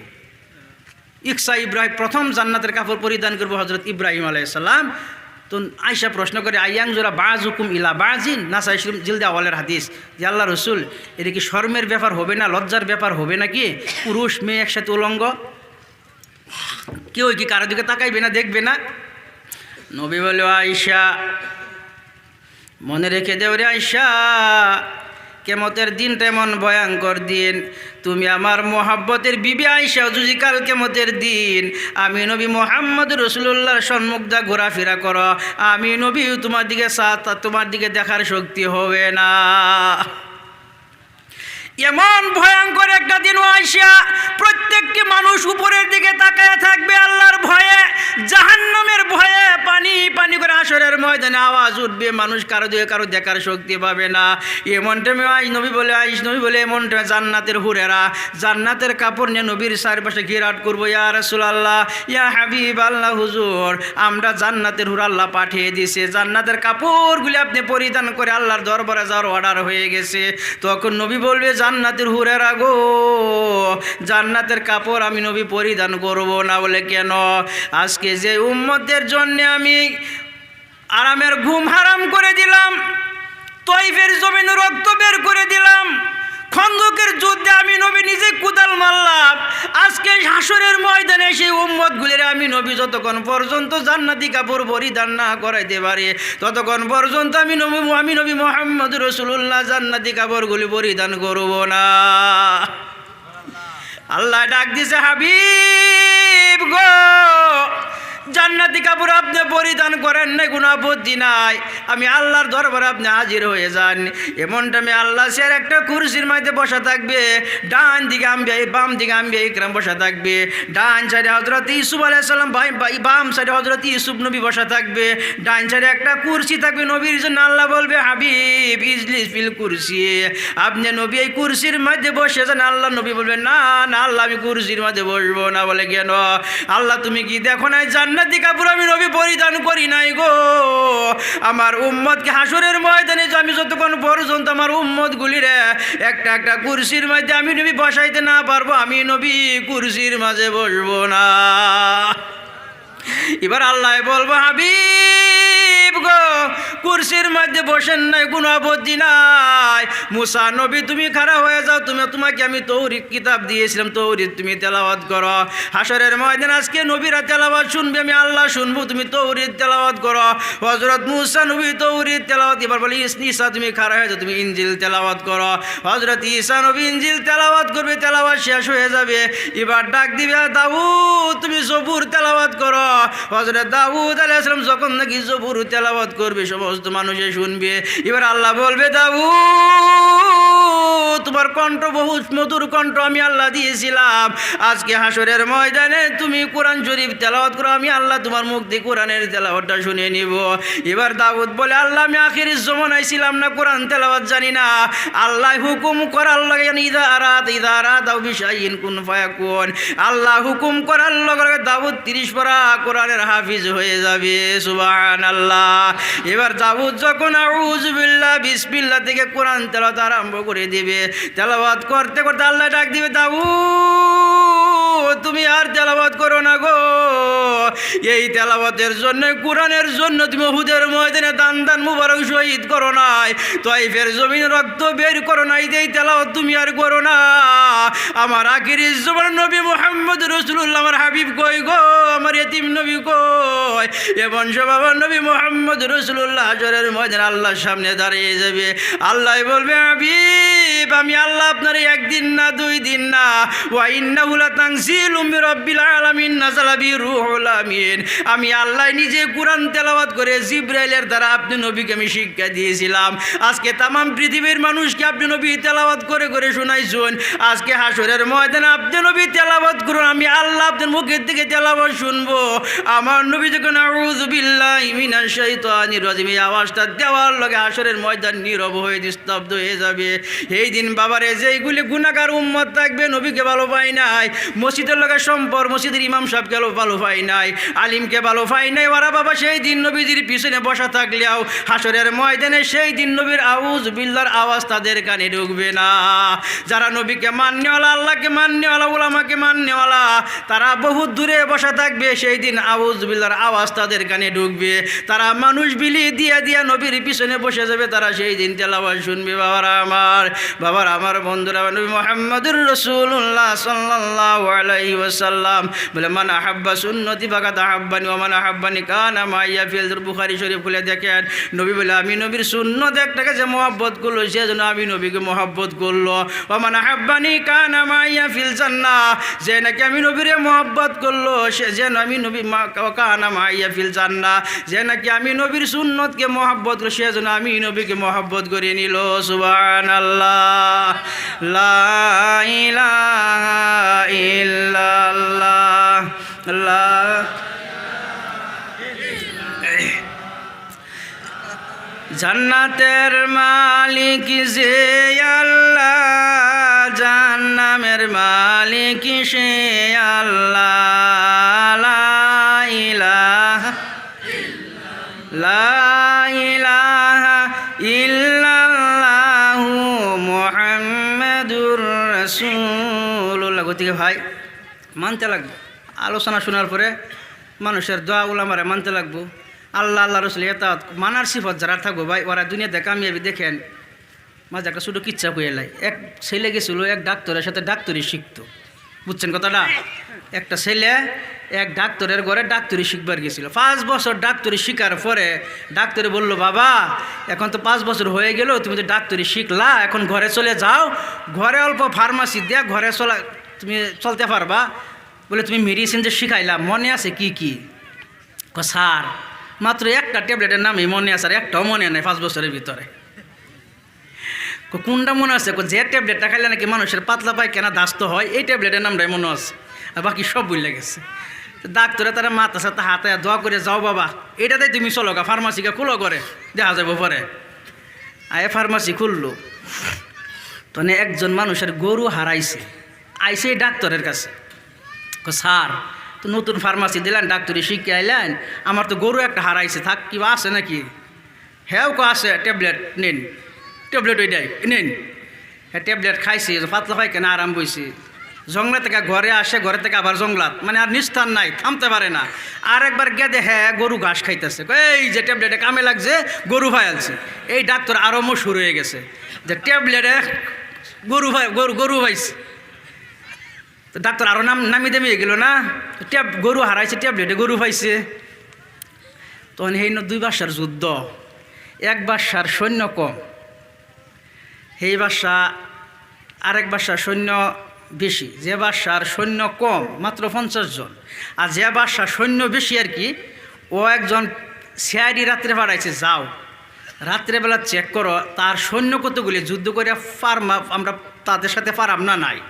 ইকসা ইব্রাহিম প্রথম জান্নাতের কাপড় পরিধান করবো হজরত ইব্রাহিম আলাইহিস সালাম। তো আয়েশা প্রশ্ন করে, আয়াং জোরা বাজুকুম ইলা বাজিন, নাসাই জিলদে আওয়ালের হাদিস, যে আল্লাহ রসুল, এটা কি শর্মের ব্যাপার হবে না, লজ্জার ব্যাপার হবে নাকি? পুরুষ মেয়ে একসাথে উলঙ্গ, কেউ কি কারো দিকে তাকাইবে না, দেখবে না? নবী বলে, আয়েশা মনে রেখে দেও রে আয়েশা, কিয়ামতের দিনটা এমন ভয়ঙ্কর দিন, তুমি আমার মোহাব্বতের বিবি আয়েশা, যদি কাল কিয়ামতের দিন আমি নবী মুহাম্মদ রাসূলুল্লাহর সম্মুখ দা ঘোরাফেরা করো, আমি নবী তোমার দিকে দেখার শক্তি হবে না। এমন ভয়ঙ্কর একটা দিন আয়েশা, প্রত্যেকটি মানুষ উপরের দিকে তাকায় থাকবে আল্লাহর ভয়ে, জাহান্নামের ভয়ে পানি পানি করে হাসরের ময়দানে আওয়াজ উঠবে, মানুষ কারো দিকে কারো দেখার শক্তি পাবে না। এমন টাইমে নবী বলে এমন টাইমে জান্নাতের হুরেরা জান্নাতের কাপড় নিয়ে নবীর চারপাশে ঘিরাট করবো, ইয়া রাসূলুল্লাহ, ইয়া হাবিব আল্লাহ, হুজুর আমরা জান্নাতের হুর আল্লাহ পাঠিয়ে দিয়েছে, জান্নাতের কাপড়গুলি আপনি পরিধান করে আল্লাহর দরবারে যাওয়ার অর্ডার হয়ে গেছে। তখন নবী বলবে, জান্নাতের হুরেরা গো, জান্নাতের কাপড় আমি নবী পরিধান করব না। বলে কেন? আজকে যে উম্মতের জন্য আমি আরামের ঘুম হারাম করে দিলাম, তয়ফের জমিনে রক্ত বের করে দিলাম, খন্দকের যুদ্ধে আমি নবী নিজে কুদাল মারলাম, আজকে হাসরের ময়দানে সেই উম্মতগুলির আমি নবী যতক্ষণ পর্যন্ত জান্নাতি কাপড় পরিধান না করাইতে পারি, ততক্ষণ পর্যন্ত আমি নবী মুহাম্মদ রাসূলুল্লাহ জান্নাতি কাপড়গুলি পরিধান করব না। আল্লাহ ডাক দিছে, হাবিব গো, জান্নাতি কাপড় আপনি পরিধান করেন না, কোনো আপত্তি নাই, আমি আল্লাহর দরবারে আপনি হাজির হয়ে যান। এমনটা আমি আল্লাহ সের একটা কুরসির মধ্যে বসা থাকবে, ডান দিকে আম্বিয়া, বাম দিকে আম্বিয়া ইকরাম বসা থাকবে, ডান সাইডে হযরত ইউসুফ আলাইহিস সালাম, বাম সাইডে হযরত ইউসুফ নবী বসা থাকবে, ডান সাইডে একটা কুরসি থাকবে নবীর জন্য। আল্লাহ বলবে, হাবিব ইজলিস ফিল কুরসি, আপনি নবী এই কুরসির মধ্যে বসে যান। আল্লাহ নবী বলবে, না না আল্লাহ, আমি কুরসির মধ্যে বসবো না। বলে কেন? আল্লাহ তুমি কি দেখো না জান্নাতি কাপড় আমি নবী পরিধান করি নাই গো? আমার উম্মতকে হাসরের ময়দানে আমি যতক্ষণ পর্যন্ত আমার উম্মতগুলিরে একটা একটা কুরসির মধ্যে আমি নবী বসাইতে না পারবো, আমি নবী কুরসির মাঝে বসবো না। এবার আল্লাহ বলবো, হাবিব গো, কুরসির মধ্যে বসেন নাই, কোনো আপত্তি নাই, মুসা নবী তুমি খাড়া হয়ে যাও, তোমাকে আমি তৌরিত কিতাব দিয়েছিলাম, তৌরিত তুমি তেলাওয়াত করো। হাসরের ময়দান আজকে নবীরা তেলাওয়াত শুনবে, আমি আল্লাহ শুনবো, তুমি তৌরিত তেলাওয়াত করো। হযরত মুসা নবী তৌরিত তেলাওয়াত, এবার বলে ঈসা তুমি খাড়া হয়ে যাও, তুমি ইনজিল তেলাওয়াত করো। হযরত ঈসা নবী ইনজিল তেলাওয়াত করবে, তেলাওয়াত শেষ হয়ে যাবে, এবার ডাক দিবে, দাউদ তুমি জবুর তেলাওয়াত করো। হযরত দাউদ আলাইহিস সালাম যখন নাকি জবুর তেলাওয়াত করবে, সমস্ত মানুষে শুনবে। এবার আল্লাহ বলবে, দাউদ তোমার কণ্ঠ বহুত মধুর কণ্ঠ আমি আল্লাহ দিয়েছিলাম, আজকে হাসরের ময়দানে তুমি কোরআন শরীফ তেলাওয়াত করো, আমি আল্লাহ তোমার মুখ দিয়ে কোরআনের তেলাওয়াতটা শুনে নিব। এবার দাউদ বলে, আল্লাহ আমি আখিরের জমানায় ছিলাম না, কোরআন তেলাওয়াত জানি না, আল্লাহ হুকুম করার লাগে ইদা আরাদা বিশাইইন কুন ফায়াকুন, আল্লাহ হুকুম করার লগে দাউদ 30 পারা কোরআনের হাফিজ হয়ে যাবে। সুবহানাল্লাহ। এবার দাউদ যখন আউযু বিল্লাহ বিসমিল্লাহ থেকে কোরআন তেলাওয়াত আরম্ভ করে দিবে, তেলাওয়াত করতে করতে আল্লাহ ডাক দিবে, দাউদ তুমি আর তেলাওয়াত করো না গো, এই তেলাওয়াতের জন্য, কোরআনের জন্য তুমি উহুদের ময়দানে দান মুবারক শহীদ করো নাই, তয়ফের জমিন রক্ত বের করো নাই, এই তেলাওয়াত তুমি আর করো না। আমার আখিরের জমানার নবী মুহাম্মদ রাসূলুল্লাহ আমার হাবিব কই গো, আমার ইতিম নবী কই? এবং বাবা নবী মুহাম্মদ রাসূলুল্লাহ হাসরের ময়দানে আল্লাহর সামনে দাঁড়িয়ে যাবে। আল্লাহ বলবে, হাবিব আমি আল্লাহ আপনার একদিন না 2 দিন না, ওয়া ইন্নাহু লাতানসি তানজিলুম মির রাব্বিল আলামিন নাযালা বি রূহুল আমিন। আমি আল্লাহ নিজে কোরআন তেলাওয়াত করে জিবরাইলের দ্বারা আপনি নবীকে আমি শিক্ষা দিয়েছিলাম। আজকে তামাম পৃথিবীর মানুষকে আপনি নবী তেলাওয়াত করে করে শোনাইছেন। আজকে হাসরের ময়দানে আপনি নবী তেলাওয়াত করুন, আমি আল্লাহ আপনার মুখের থেকে তেলাওয়াত শুনবো। আমার নবী যখন আউযু বিল্লাহি মিনাশ শাইতানির রাজিম এই আওয়াজটা দেওয়ার লগে হাসরের ময়দান নীরব হয়ে নিস্তব্ধ হয়ে যাবে। এই দিন বাবারে যেইগুলি গুনাহগার উম্মত থাকবে, নবীকে ভালো পাই নাই, মসজিদের লগে সম্পর্ক, মসজিদের ইমাম সাহেবকে ভালো পাই নাই, আলিমকে ভালো পাই নাই, ওরা বাবা সেই দিন নবীজির পিছনে বসা থাকলেও হাসরের ময়দানে সেই দিন নবীর আউযু বিল্লাহর আওয়াজ তাদের কানে ঢুকবে না। যারা নবীকে মান্যওয়ালা, আল্লাহকে মান্যওয়ালা, উলামাকে মান্যওয়ালা, তারা বহু দূরে বসা থাকবে, সেই দিন আউযু বিল্লাহর আওয়াজ তাদের কানে ঢুকবে। তারা মানুষ বিলি দিয়া দিয়া নবীর পিছনে বসে যাবে, তারা সেই দিন তেলাওয়াত শুনবে। বাবার আমার বন্ধুরা, নবী মুহাম্মদুর রাসূলুল্লাহ সাল্লাল্লাহু আলাইহি ওয়াসাল্লাম বলে, মান আহাব্বা সুন্নতি ফাকাদ আহাব্বানি ওয়া মান আহাব্বানি কানা মাইয়া ফিল। বুখারী শরীফ খুলে দেখেন, নবী বলে, আমি নবীর সুন্নত একটাকে যে মহব্বত করলো, সেজন্য আমি নবীকে মহব্বত করলো। ওয়া মান আহাব্বানি কানা মাইয়া ফিল জান্নাহ, যে নাকি আমি নবীরে মহব্বত করলো, সে যেন আমি নবী কানা মাইয়া ফিল জান্নাহ, যে নাকি আমি নবীর সুন্নতকে মহব্বত করলো, সেজন্য আমি নবীকে মহব্বত করে নিল। সুবহানাল্লাহ, লা ইলাহা ইল্লাল্লাহ, লা জান্নাতের মালিক যে আল্লাহ, জান্নামের মালিক সে আল্লাহ, লা ইলাহা ইল্লাল্লাহু মুহাম্মাদুর রাসূলুল্লাহ। গতিকে ভাই মানতে লাগবে, আলোচনা শোনার পরে মানুষের দোয়া উলামারে মানতে লাগবো। আল্লাহ আল্লাহ রসুল এতাত মানার সিফত যারা থাকবো ভাই, ওরা দুনিয়াতে কামিয়াবি। দেখেন মাঝে একটা ছোটো কিচ্ছা কয়ে লাই, এক ছেলে গেছিলো এক ডাক্তারের সাথে ডাক্তারি শিখতো, বুঝছেন কথাটা? একটা ছেলে এক ডাক্তারের ঘরে ডাক্তারি শিখবার গেছিল। 5 বছর ডাক্তারি শিখার পরে ডাক্তারে বলল, বাবা এখন তো 5 বছর হয়ে গেল, তুমি তো ডাক্তারি শিখলা, এখন ঘরে চলে যাও, ঘরে অল্প ফার্মাসি দিয়ে ঘরে তুমি চলতে পারবা। বলে, তুমি মেডিসিন যে শিখাইলা মনে আছে কি কি? স্যার মাত্র একটা ট্যাবলেটের নামই মনে আছে, আর একটাও মনে নেই 5 বছরের ভিতরে। কোনটা মনে আছে? যে ট্যাবলেটটা খাইলে নাকি মানুষের পাতলা পায়খানা দাস্ত হয়, এই ট্যাবলেটের নামটাই মনে আছে, আর বাকি সব ভুলে গেছে। ডাক্তারে তারা মাথা সাথে হাতে দোয়া করে, যাও বাবা এটাতে তুমি চলো গা, ফার্মাসিকে খুলো করে দেখা যাবো পরে। আয় ফার্মাসি খুললো, তখন একজন মানুষের গরু হারাইছে, আইসে এই ডাক্তারের কাছে। স্যার তো নতুন ফার্মাসি দিলেন, ডাক্তারি শিখে আইলেন, আমার তো গরু একটা হারাইছে, থাক কিবা আছে নাকি? হ্যাঁ আছে, ট্যাবলেট নিন, ট্যাবলেট ওইটাই নিন। হ্যাঁ ট্যাবলেট খাইছি, পাতলা পায়খানা আরাম বইছি। জঙ্গলা থেকে ঘরে আসে, ঘরে থেকে আবার জঙ্গলাত, মানে আর নিস্তার নাই, থামতে পারে না। আর একবার গেদে হ্যাঁ গরু ঘাস খাইতেছে, এই যে ট্যাবলেটে কামে লাগছে, গরু ভাইয়ালছে। এই ডাক্তার আরও মশুর হয়ে গেছে যে ট্যাবলেটে গরু ভাইছে। তো ডাক্তার আরও নামি দামি গেল না, গরু হারাইছে, ট্যাবলেটে গরু পাইছে। তখন এই 2 বাদশার যুদ্ধ, এক বাদশার সৈন্য কম, সেই বাদশা আরেক বাদশার সৈন্য বেশি। যে বাদশার সৈন্য কম মাত্র 50 জন, আর যে বাদশার সৈন্য বেশি আর কি, ও একজন সিআইডি রাত্রে পাঠাইছে, যাও রাত্রেবেলা চেক করো তার সৈন্য কতগুলি, যুদ্ধ করে আমরা তাদের সাথে পারাম না নাই।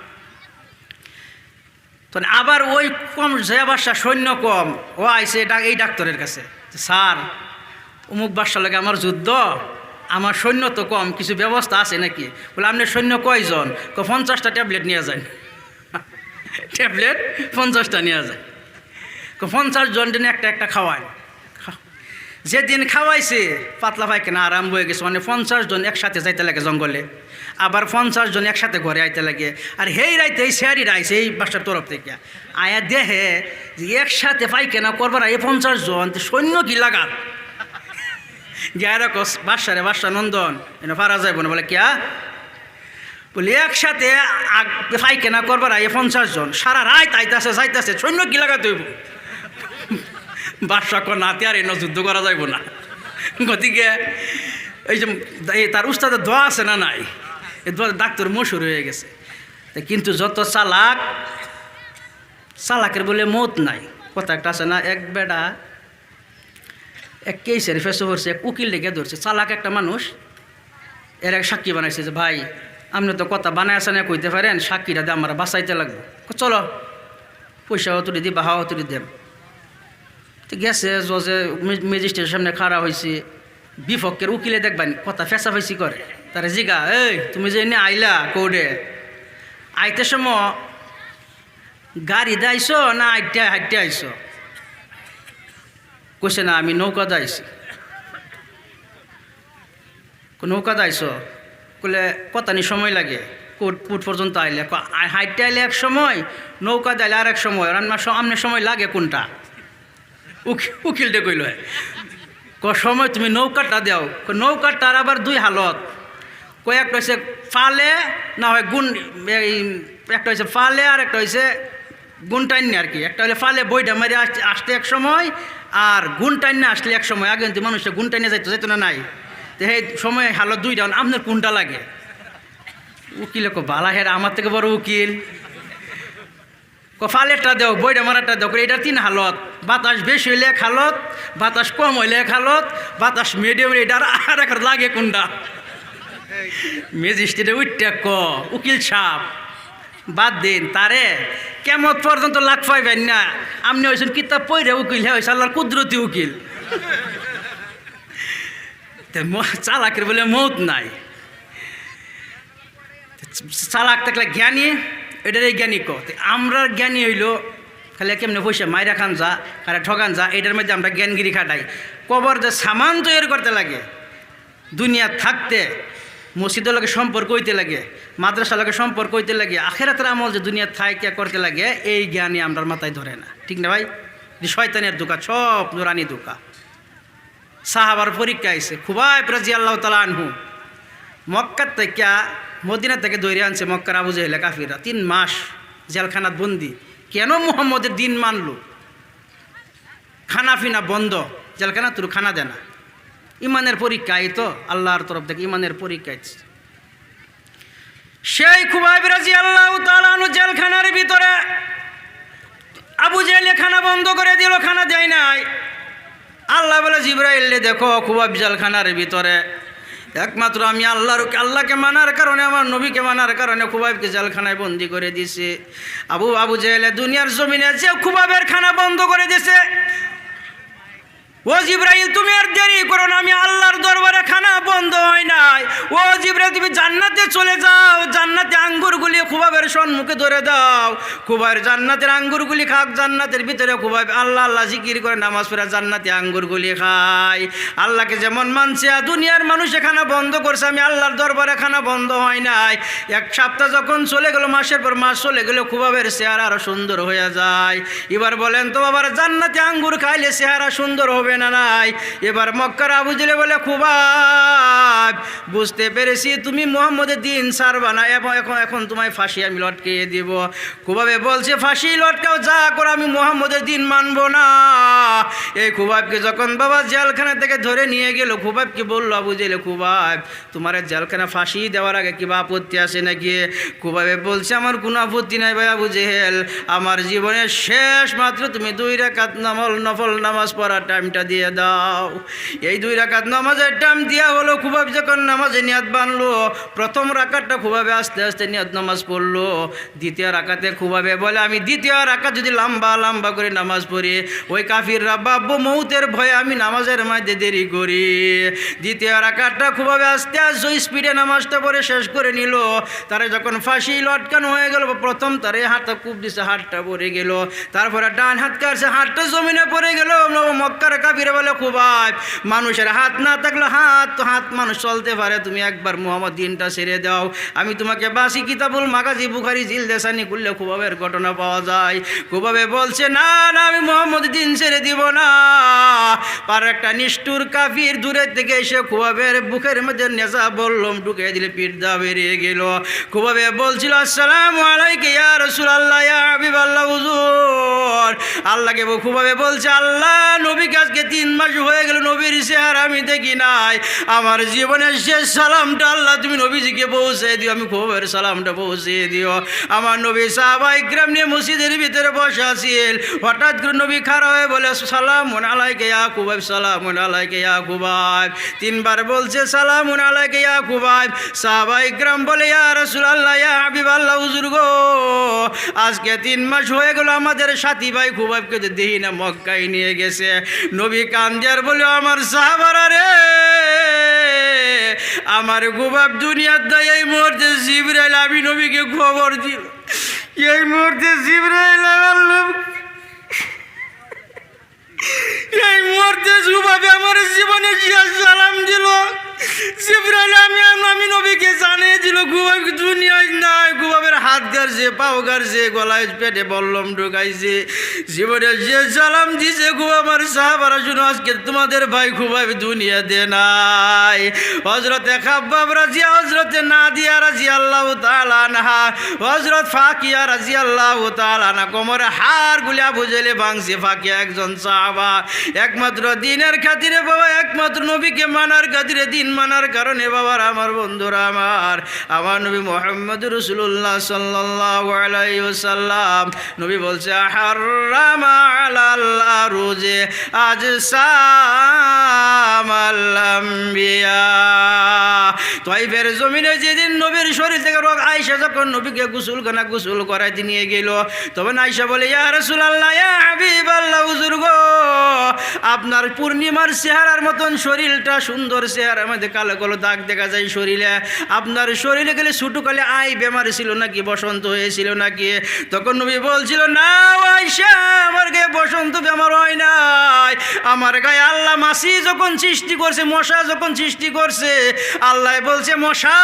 তখন আবার ওই কম যে বাদশা সৈন্য কম, ও আইসে এই ডাক্তারের কাছে, স্যার অমুক বাদশার লাগে আমার যুদ্ধ, আমার সৈন্য তো কম, কিছু ব্যবস্থা আছে নাকি? বলে, আপনার সৈন্য কয়জন? 50টা ট্যাবলেট নিয়ে যান। ট্যাবলেট 50টা নিয়ে যায়। 50 জন দিন একটা একটা খাওয়ায়। যেদিন খাওয়াইছে পাতলা পায়খানা আরম্ভ হয়ে গেছে, মানে 50 জন একসাথে যাইতে লাগে জঙ্গলে, আবার 50 জন একসাথে ঘরে আইতে লাগে। আর হেই রাইতে এই শেয়ারিরা আইসে এই বাসার তরফ থেকে, আয়া দেহে যে একসাথে পায়খানা করবার এই 50 জন সৈন্য কি লাগার গ্যারা কস বাসারে বাসা নন্দন এনে পারা যাইব না। বলে কিয়া? বলি একসাথে পায়খানা করবার এই 50 জন সারা রাত আইতাছে যাইতাছে, সৈন্য কি লাগাতে হইব? বাদশা কো নাতে আর এনে যুদ্ধ করা যাইব না। গতিকে এই যে তার উস্তাদের দোয়া আছে না নাই, এই দোয়া ডাক্তার মশুর হয়ে গেছে। কিন্তু যত চালাক চালাকের বলে মত নাই, কথা একটা আছে না। এক বেটা এক কেসের ফেসে ধরছে, এক উকিল ডেকে ধরছে, চালাক একটা মানুষ। এর এক সাক্ষী বানাইছে যে ভাই আপনি তো কথা বানায় আসা না কইতে পারেন, সাক্ষীটা দিয়ে আমরা বাঁচাইতে লাগবো। চলো পয়সা তুলে দিই, বাহাও তুলে দেব। তো গেছে জজে ম্যাজিস্ট্রেটের সামনে খাড়া হয়েছে, বিপক্ষের উকিলে দেখবেন কথা ফেঁচাফেঁচি করে। তারা জিগা, এই তুমি যে এনে আইলা কোর্টে, আইতে সময় গাড়িতে আইসো না হাইটে হাইটে আইসো? কইছে না আমি নৌকাতে আইছি। নৌকাতে আইসো? কইলে কতানি সময় লাগে কোর্ট পর্যন্ত আইলে? হাইটে আইলে এক সময়, নৌকাতে আইলে আর এক সময়, আমনের সময় লাগে কোনটা? উকিলটা কইল সময় তুমি নৌকাটা দাও। নৌকাটার আবার দুই হালত, কয়েকটা হয়েছে ফালে না হয় গুণ, একটা হয়েছে ফালে আর একটা হয়েছে গুণ টাইনে আর কি। একটা হলে ফালে বইটা মারি আসতে এক সময়, আর গুণ টাইনে আসলে এক সময়। আগে কিন্তু মানুষটা গুণ টাইনে যাইতো না নাই, তো সেই সময় হালত দুইটা, আপনার কোনটা লাগে? উকিল বালা হেরা আমার থেকে বড় উকিল, ফালেরটা দেও, বইটা মারাটা দেও। এটা তিন হালত, বাতাস বেশি হইলে এক হালত, বাতাস কম হইলে এক হালত, বাতাস মিডিয়াম এটার আর এক লাগে কোনটা? ম্যাজিস্ট্রেটে উঠতে উকিল সাপ বাদ দিন তারে কেমন পর্যন্ত লাখ পাইবেন না। আপনি হয়েছেন কিতাব পড়ে উকিল, হ্যাঁ হয়েছে আল্লাহর কুদরতি উকিল। চালাকের বলে মত নাই। চালাক থাকলে জ্ঞানী, এটার এই জ্ঞানী আমরা জ্ঞানী হইল খালি কেমনে পয়সা মাইরা খান যা, খারে ঠগান যা, এটার মধ্যে আমরা জ্ঞানগিরি খাটাই। কবর যে সামান তৈরি করতে লাগে, দুনিয়া থাকতে মসজিদের লগে সম্পর্ক হইতে লাগে, মাদ্রাসার লগে সম্পর্ক হইতে লাগে, আখেরাতের আমল যে দুনিয়া থাইকে করতে লাগে, এই জ্ঞানী আমরা মাথায় ধরে না। ঠিক না ভাই? শয়তানের দোকা, সব নুরানি দোকা। সাহাবার পরীক্ষা আইছে, খুবাইব রাদিয়াল্লাহু তাআলা আনহু মক্কার থেকে মদিনা থেকে দৌড়ে আনছে মক্কার আবু জাহেল কাফিররা, 3 মাস জেলখানাত বন্দি। কেন মুহাম্মদের দিন মানলো? খানা ফিনা বন্ধ, জেলখানা তোর খানা দেয় না। ইমানের পরীক্ষা, এই তো আল্লাহর তরফ থেকে ইমানের পরীক্ষা। সেই খুবাইব রাদিয়াল্লাহু তাআলা আনহু জেলখানার ভিতরে, আবু জাহেল খানা বন্ধ করে দিল, খানা দেয় নাই। আল্লাহ বলে জিবরাইল, দেখো খুবাইব জেলখানার ভিতরে, একমাত্র আমি আল্লাহকে মানার কারণে, আমার নবীকে মানার কারণে খুবাইবকে জেলখানায় বন্দি করে দিছে। আবু জাহেল দুনিয়ার জমিনে যে খুবাইবের খানা বন্ধ করে দিছে, ও জিবরাইল তুমি আর দেরি করো না, আমি আল্লাহর দরবারে খানা বন্ধ হয় নাই। ও জিবরাইল তুমি জান্নাতে চলে যাও, জান্নাতে আঙ্গুরগুলি খুবাইবের সম্মুখে ধরে দাও, খুবাইব জান্নাতের আঙ্গুরগুলি খাক। জান্নাতের ভিতরে খুবাইব আল্লাহ আল্লাহ জিকির করে নামাজ পড়ে জান্নাতে আঙ্গুরগুলি খায়। আল্লাহকে যেমন মানছে, দুনিয়ার মানুষ খানা বন্ধ করছে, আমি আল্লাহর দরবারে খানা বন্ধ হয় নাই। 1 সপ্তাহ যখন চলে গেল, মাসের পর মাস চলে গেল, খুবাইবের চেহারা আরো সুন্দর হয়ে যায়। এবার বলেন তো বাবার, জান্নাতে আঙ্গুর খাইলে চেহারা সুন্দর হবে না নাই? এবার মক্কার আবু জাহেল বলে, খুবাইব বুঝতে পেরেছি তুমি মুহাম্মদের দিন ছাড়বা না, এখন তোমায় ফাঁসি আমি লটকিয়ে দিব। খুবাইব বলছে, ফাঁসি লটকাও, যা করো, আমি মুহাম্মদের দিন মানবো না। এই খুবাইবকে যখন বাবা জেলখানা থেকে ধরে নিয়ে গেল, খুবাইবকে বললো আবু জাহেল, খুবাইব তোমার জেলখানা ফাঁসি দেওয়ার আগে কিবা আপত্তি আছে নাকি? খুবাইব বলছে, আমার কোনো আপত্তি নাই ভাই আবু জাহেল, আমার জীবনের শেষ মাত্র তুমি 2 রাকাত নফল নামাজ পড়ার টাইমটা দিয়ে দাও। এই 2 রাকাত নামাজের টাইম দিয়া হলো। খুবাইব যখন নামাজে নিয়াত বানলো, প্রথম রাকাতটা খুবাইবে আস্তে আস্তে নিয়াত নামাজ পড়লো। দ্বিতীয় রাকাতে খুবাইবে বলে, আমি দ্বিতীয় রাকাত যদি লম্বা করে নামাজ পড়ি, ওই কাফিররা বাব্বু মৌতের ভয়ে আমি নামাজের মধ্যে দেরি করি। দ্বিতীয় রাকাতটা খুবাইবে আস্তে আস্তে স্পিডে নামাজটা পড়ে শেষ করে নিল। তারে যখন ফাঁসি লটকানো হয়ে গেল, প্রথম তারে হাতটা কূপ দিছে, হাতটা পড়ে গেল। তারপরে ডান হাত কাটছে, হাতটা জমিনে পড়ে গেল। মক্কার কাফিরে বলে, খুবাইব মানুষের হাত না থাকলে হাত মানুষ চলতে পারে, তুমি একবার মুহাম্মদ দিনটা ছেড়ে দাও, আমি তোমাকে বাসি কিতাবুল মাগাজি বুখারী জিলদেসানি খুললে খুবাইবের ঘটনা পাওয়া যায়। খুবাইব বলছে, না না আমি মুহাম্মদ দিন ছেড়ে দিব না। আর একটা নিষ্ঠুর কাফির দূরের থেকে এসে খুবাইবের বুকের মধ্যে নেশা বললম ঢুকে দিলে, পিঠ দা বেরিয়ে গেল। খুবাইব বলছিল, আসসালামু আলাইকা ইয়া রাসূলুল্লাহ ইয়া হাবিবাল্লাহ হুজুর। আল্লাহকে খুবাইব বলছে, আল্লাহ নবীকে আজকে 3 মাস হয়ে গেল, নবীর চেহারা আমি দেখি দেখি নাই। আমার জীবনের শেষ সালামটা আল্লাহ তুমি নবীজিকে পৌঁছে দিও, আমি খবরের সালামটা পৌঁছে দিও। আমার নবী সাহাবায়ে কিরাম নিয়ে মসজিদের ভিতরে বসে আছেন, হঠাৎ করে নবী খাড়া হয়ে বলে সালামুন আলাইকা ইয়া খুবাইব, সালামুন আলাইকা ইয়া খুবাইব। তিনবার বলছে সালামুন আলাইকা ইয়া খুবাইব। সাহাবায়ে কিরাম বলে ইয়া রাসূলুল্লাহ ইয়া হাবিবাল্লাহ, হুজুর গো আজকে 3 মাস হয়ে গেল আমাদের সাথী ভাই খুবাইবকে দেখি না, মক্কায় নিয়ে গেছে। নবী কান্দিয়ার বলে আমার সাহাবারা রে, আমার খুবাইব দুনিয়ার দায় এই মুহূর্তে জিবরাইল আমি নবীকে খবর দিল, এই মুহূর্তে জিবরাইল এই মুহূর্তে খুবাইব আমার জীবনে শেষ সালাম দিল। জিবরাইল আমি নবীকে জানিয়ে দিল খুবাইব দুনিয়ায় নাই। খুবাইবের হাত গাড়ছে, পাও গাড়ছে, গলায় পেটে বল্লম ঢুকাইছে, জীবনে যে সালাম দিছে। খুবাইব আমার সাহাবারা শুনো, আজকে তোমাদের ভাই খুবাইব দুনিয়াতে নাই। হযরতে খাব্বাব রাদিয়া, হযরতে নাদিয়া রাদিয়াল্লাহু তাআলা আনহা, হযরত ফাকিয়া রাদিয়াল্লাহু তাআলা আনহা কোমরে হাড় গুলি আবু জেলে ভাঙছে। ফাকিয়া একজন সাহাবা, একমাত্র দিনের খাতিরে বাবা, একমাত্র নবীকে মানার খাতিরে, দিন মানার কারণে বাবার আমার বন্ধুরা আমার নবী মুহাম্মদ রাসূলুল্লাহ সাল্লাল্লাহু আলাইহি ওয়াসাল্লাম নবী বলছে হারামা আলাল আরুজে আজসামাল আম্বিয়া। তাইফের জমিনে যেদিন নবীর শরীর থেকে রোগ, আয়েশা যখন নবীকে গোসল করাইতে নিয়ে গেল, তখন আয়েশা বলে ইয়া রাসূলুল্লাহ ইয়া হাবিবাল্লাহ, হুজুর গো আপনার পূর্ণিমার চেহারার মতন শরীরটা, সুন্দর চেহারার মধ্যে কালো কালো দাগ দেখা যায় শরীরে, আপনার শরীরে গেলে ছোটকালে বেমার ছিল নাকি, বসন্ত হয়েছিল নাকি? তখন নবী বলছিল না আয়েশা, আমার গায়ে বসন্ত বেমার হয় নাই, আমার গায়ে আল্লাহ মাছি যখন সৃষ্টি করছে, মশা যখন সৃষ্টি করছে, আল্লাহ বলছে মশা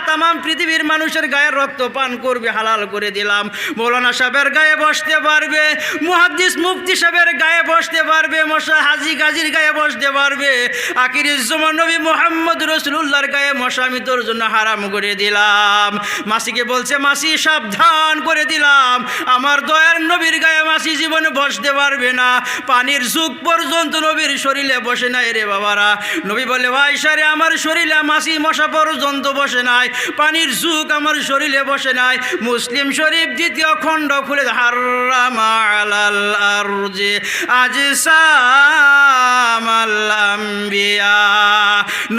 তামাম পৃথিবীর মানুষের গায়ে রক্ত পান করবে, হালাল করে দিলাম। মৌলানা সাহেবের গায়ে বসতে পারবে, মুহাদ্দিস মুফতি সাহেবের গায়ে বসতে পারবে, মশা হাজি গাজীর গায়ে বসতে পারবে, আখিরের জামান নবী মুহাম্মদ রাসূলুল্লাহর গায়ে মশা আমি তোর জন্য হারাম করে দিলাম। মাসিকে বলছে মাসি সাবধান করে দিলাম, আমার দয়ার নবীর গায়ে মাসি জীবনে বসতে পারবে না, পানির যুগ পর্যন্ত নবীর শরীরে বসে নাই রে বাবারা। নবী বলে আয়েশা রে, আমার শরীরে মাসি মশা পর্যন্ত বসে নাই, পানির যুগ আমার শরীরে বসে নাই। মুসলিম শরীফ 2য় খণ্ড খুলে হারামা আলাল আরজি আজসামাল আম্বিয়া।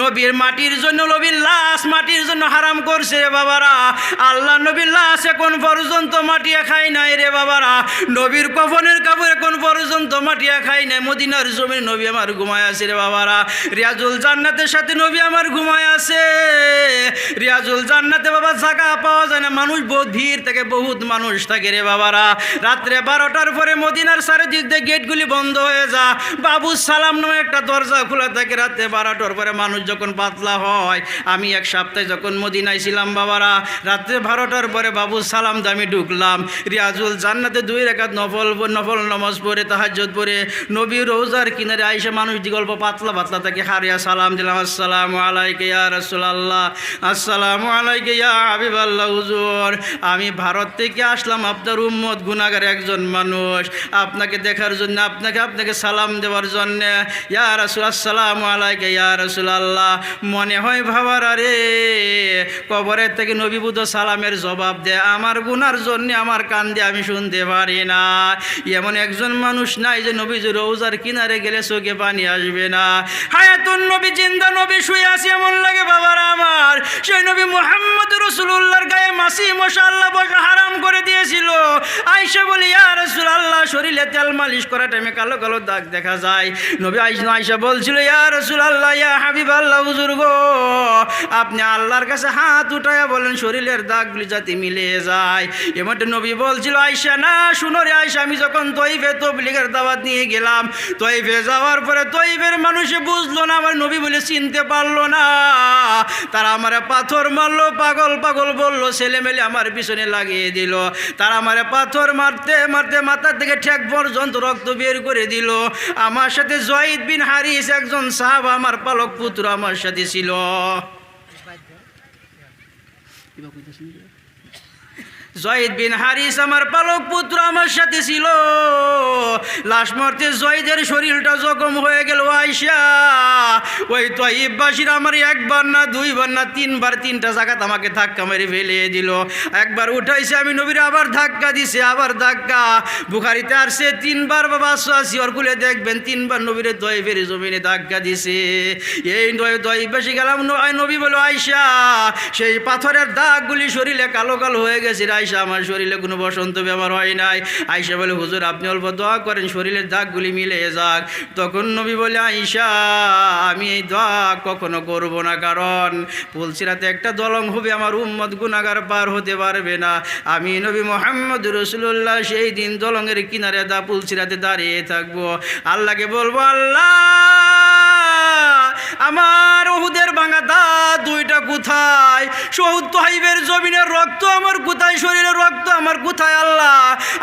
নবীর মাটির জন্য, নবীর লাশ মাটির জন্য হারাম করছে রে বাবারা। আল্লাহ নবীর লাশ এখন পর্যন্ত মাটিয়া খাই নাই রে বাবারা, নবীর কফনের কাপড় এখন পর্যন্ত মাটিয়া খাই নাই। মদিনার জমিনে নবী আমার ঘুমায় আছে রে বাবারা, রিয়াজুল জান্নাতের সাথে নবী আমার ঘুমায় আছে। রিয়াজুল জান্নাতে বাবা জায়গা পাওয়া যায় না, মানুষ বহুত ভিড় থাকে, বহুত মানুষ থাকে রে বাবারা। রাত্রে 12টার পরে মদিনার চারিদিক দিয়ে গেটগুলি বন্ধ হয়ে যা, বাবু সালাম নামে একটা দরজা খোলা থাকে। রাত্রে 12টার পরে মানুষ যখন পাতলা হয়, আমি এক সপ্তাহে যখন মদিনায় ছিলাম বাবারা, রাত্রে 12টার পরে বাবু সালাম দিয়ে আমি ঢুকলাম রিয়াজুল জান্নাতে, 2 রাকাত নফল নামাজ পড়ে, তাহাজ্জুদ পড়ে, নবী রোজার কিনারে আইসা মানুষ গল্প পাতলা পাতলা থাকে, হারিয়া সালাম দিলাম, আসসালামু আলাইকা ইয়া রাসূলুল্লাহ, আসসালামু আলাইকা ইয়া হাবিবাল্লাহ। হুজুর আমি ভারত থেকে আসলাম, আপনার উম্মত গুনাহগার একজন মানুষ, আপনাকে দেখার জন্য, আপনাকে সালাম দেওয়ার জন্য। ইয়া রাসূল, আসসালামু আলাইকা ইয়া রাসূলুল্লাহ। মনে হয় ভাবার রে কবরের থেকে নবীবুদ্ধ সালামের জবাব দেয়, আমার গুনার জন্য আমার কান দিয়ে আমি শুনতে পারি না। এমন একজন মানুষ নাই যে নবীজি রওজার কিনারে গেলে চোখে পানি আসবে না। হায়াতুন নবী, জিন্দা নবী শুয়ে আছে এমন লাগে বাবারা আমার। সেই নবী মুহাম্মদ রাসূলুল্লাহর গায়ে মাছি মশা আল্লাহ বসা হারাম করে দিয়েছিল। আয়েশা বলি ইয়া রাসূলুল্লাহ, শরীরে তেল মালিশ করা টাইমে কালো কালো দাগ দেখা যায়। নবী আয়েশা বলছিল ইয়া রাসূলুল্লাহ ইয়া হাবিবাল্লাহ, হুজুর গো আপনি আল্লাহর কাছে হাত উঠায়া বলেন শরীরের দাগগুলি যাতে মিলে যায়। এমনটা নবী বলছিল আয়েশা, না শুনো রে আয়েশা, আমি যখন তয়ফে তবলিগের দাওয়াত নিয়ে গেলাম, তয়ফে যাওয়ার পরে তয়ফের মানুষে বুঝলো না আমার নবী বলে, চিনতে পারলো না, তারা আমারে পাথর মারলো, পাগল পাগল বললো, ছেলেমেলে আমার পিছনে লাগিয়ে দিল। তারা আমারে পাথর মারতে মারতে মাথার থেকে ঠেক পর্যন্ত রক্ত বের করে দিল। আমার সাথে জয়দ বিন হারিস একজন সাহাবা, আমার পালক পুত্র আমার সাথে ছিল। জয়েদ বিন হারিস আমার পালক পুত্র আমার সাথে ছিল। লাশ মরতে জয়েদের শরীরটা জখম হয়ে গেল আয়সা ওই তয়িববাসীর আমার একবার না দুইবার না তিনবার তিনটা জায়গাত আমাকে ধাক্কা মেরে ফেলে দিল। একবার উঠাইছে আমি নবীর, আবার ধাক্কা দিছে, আবার ধাক্কা। বুখারিতে আসছে তিনবার, বাবা সিওর খুলে দেখবেন, তিনবার নবীরে তয়িবের জমিনে ধাক্কা দিছে। এই তয়িববাসী গেলাম, নবী বলো আয়সা সেই পাথরের দাগগুলি শরীরে কালো কালো হয়ে গেছে। আয়সা আমার শরীরে কোনো বসন্ত ব্যবহার হয় নাই। আয়সা বলে হুজুর আপনি অল্প দোয়া করেন শরীরের দাগগুলি মিলে যাক। তখন নবী বলে আয়সা আমি এই দোয়া কখনো করব না, কারণ পুলসিরাতে একটা দলং হবে, আমার উম্মত গুনাহগার পার হতে পারবে না। আমি নবী মুহাম্মদ রাসূলুল্লাহ সেই দিন দলঙের কিনারে পুলসিরাতে দাঁড়িয়ে থাকবো। আল্লাহকে বলবো, আল্লাহ আমার উহুদের ভাঙা দাঁত দুইটা কোথায়? শহীদ তয়িবের জমিনের রক্ত আমার কোথায়? শরীরের রক্ত আমার কোথায়? আল্লাহ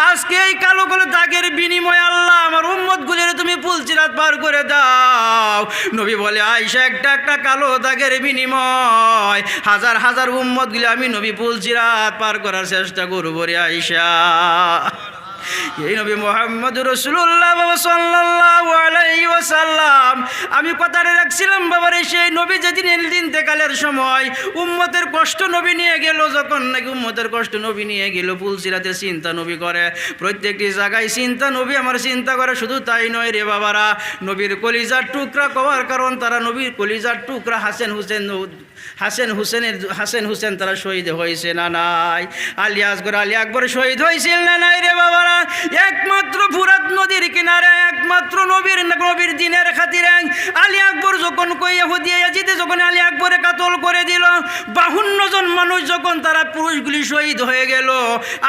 আজকে এই কালো কালো দাগের বিনিময়ে আল্লাহ আমার উম্মত গুলির তুমি পুলসিরাত পার করে দাও। নবী বলে আয়সা একটা একটা কালো দাগের বিনিময় হাজার হাজার উম্মত গুলি আমি নবী পুলসিরাত পার করার চেষ্টা করবো রে আয়সা। এই নবী মুহাম্মদ রাসূলুল্লাহ সাল্লাল্লাহু আলাইহি ওয়াসাল্লাম আমি কথাটা রাখছিলাম বাবারে, সেই নবী যেদিন ইন্তেকালের সময় উম্মতের কষ্ট নবী নিয়ে গেল, যখন নাকি উম্মতের কষ্ট নবী নিয়ে গেল পুলসিরাতে চিন্তা নবী করে, প্রত্যেকটি জায়গায় চিন্তা নবী আমার চিন্তা করে। শুধু তাই নয় রে বাবারা, নবীর কলিজার টুকরা কওয়ার কারণ তারা নবীর কলিজার টুকরা হাসান হুসেন তারা শহীদ হয়েছে না নাই? আলী আসগর আলী আকবর শহীদ হয়েছিল না নাই রে বাবারা? একমাত্র ফুরাত নদীর কিনারে একমাত্র নবীর দিনের খাতিরে আলী আকবর যখন ইহুদি ইয়াজিদে যখন আলী আকবরে কাতল করে দিল, 52 জন মানুষ যখন তারা পুরুষগুলি শহীদ হয়ে গেল,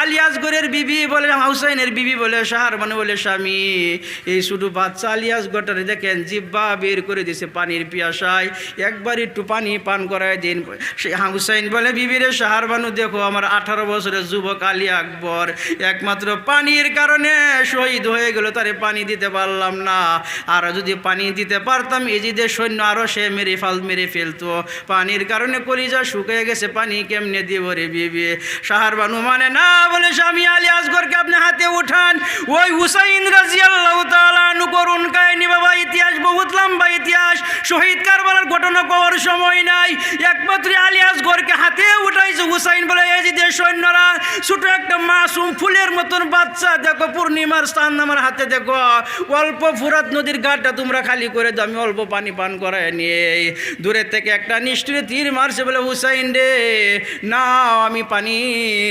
আলী আসগরের বিবি বলে, হুসাইনের বিবি বলে, শাহরবানু বলে স্বামী, এই শুধু বাচ্চা আলী আসগরটারে দেখেন জিব্বা বের করে দিছে পানির পিয়াসায়, একবার একটু পানি পান করায় দিন। হুসাইন বলে বিবিরে, শাহরবানু দেখো আমার 18 বছরের যুবক আলী আকবর একমাত্র পানির কারণে শহীদ হয়ে গেল, তারে পানি দিতে পারলাম না। আর যদি পানি দিতে পারতাম এজিদের সৈন্য আরও সে মেরে ফেলতো। পানির কারণে কলিজা শুকিয়ে গেছে, পানি কেমনে দিব রে বিবি? শাহরবানু মানে না, বলে স্বামী আলী আসগরকে আপনি হাতে উঠান। ওই হুসাইন রাদিয়াল্লাহু তাআলা আনহু করুন কাহিনী বাবা, ইতিহাস বহুত লম্বা ইতিহাস, শহীদ কারবালার ঘটনা কওয়ার সময় নাই। একমাত্র আলী আসগরকে হাতে উঠাইছে হুসাইন বলে এজিদের সৈন্যরা, ছোট একটা মাসুম ফুলের মতন বাচ্চা দেখো, পূর্ণিমার স্থান আমার হাতে দেখো, অল্প ফুরাত নদীর ঘাটটা তোমরা খালি করে দাও, আমি অল্প পানি পান করায় নিয়ে। দূরের থেকে একটা নিষ্ঠুরে তীর মারছে, বলে হুসাইন রে নাও, আমি পানি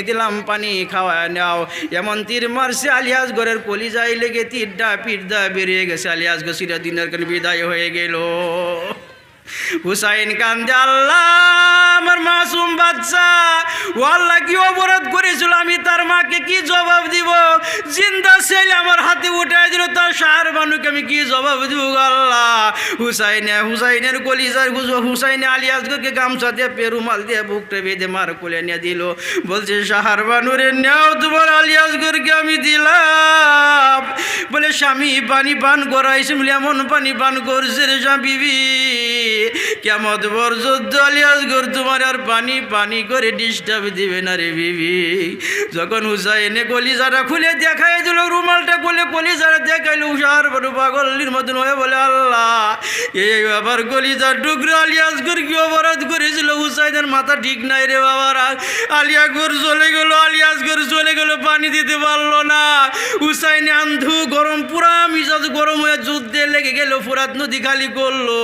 দিলাম, পানি খাওয়ায় নাও। এমন তীর মারছে আলী আসগরের কলিজায় লেগে তীরটা পিঠটা বেরিয়ে গেছে, আলী আসগর চিরদিনের কারণে বিদায় হয়ে গেল। হুসাইন কান্দে, আল্লাহ আমার মাসুম বাচ্চা, ও আল্লাহ কি অপরাধ করেছিল, আমি তার মাকে কি জবাব দিব? জিন্দা ছেলে আমার হাতে উঠে দিল, তার শাহরবানুকে আমি কি জবাব দিব আল্লাহ? হুসাইনের কলিজার হুসাইনে আলী আসগরকে গামছা দিয়ে পেরুমাল দিয়ে বুকটা বেঁধে মার কোলে নিয়ে দিল, বলছে শাহরবানুরে নেও তোমার আলী আসগরকে আমি দিলাম। বলে স্বামী পানি পান করাইছে, বলে এমন পানি পান করছে রে বিবি, কিয়ামত পর্যন্ত আলী আসগর তোমার আর পানি পানি করে ডিস্টার্ব দিবে না রে বিবি। যখন হুসাইনে কলিজাটা খুলে দেখাই দিল, রুমালটা খুলে কলিজাটা দেখাইল, শাহরবানু পাগলের মতন হয়ে বলে, আল্লাহ এই আবার কলিজার টুকরা আলী আসগর কি অপরাধ করেছিল? হুসাইনের মাথা ঠিক নাই রে বাবারা। আলী আকবর চলে গেল, আলী আসগর চলে গেল, পানি দিতে পারলো না। হুসাইনে আন্ধু গরম, পুরা মিজাজ গরম হয়ে যুদ্ধে লেগে গেল, ফুরাত নদী খালি করলো।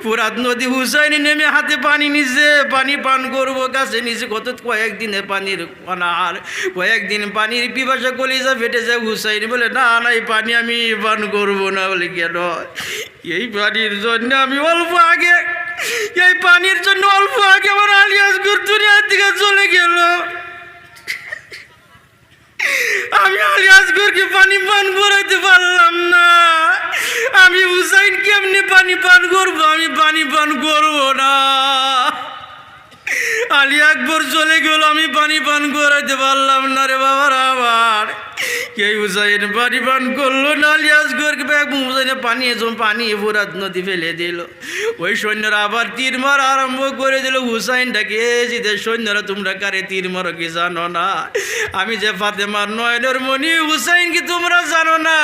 ফুরাত নদী হুসাইনে নেমে হাতে পানি নিছে, পানি পান করবো, কাছে নিচে কয়েকদিনে পানির পানার কয়েকদিন পানির পিপাসা কলিজা ফেটেছে। হুসাইন বলে না না, এই পানি আমি পান করবো না। বলে কেন? এই পানির জন্য আমি এই পানির জন্য অল্প আগে আমার আলী আসগর দুনিয়ার দিকে চলে গেল। আমি আলী আসগরকে পানি পান করাইতে পারলাম না। আমি হুসাইন কেমনি পানি পান করবো? আমি পানি পান করবো না। আলী আকবর চলে গেল, আমি পানি পান করাইতে পারলাম না রে বাবার। আবার কে হুসাইন পানি পান করলো না, লিয়াজ করে হুসাইনে পানি ফুরাত নদী ফেলে দিল। ওই সৈন্যরা আবার তীর মারা আরম্ভ করে দিল। হুসাইনটাকে জিদের সৈন্যরা তোমরা কারে তীর মারো কি জানো না? আমি যে ফাতেমার নয়নের মণি হুসাইন কি তোমরা জানো না?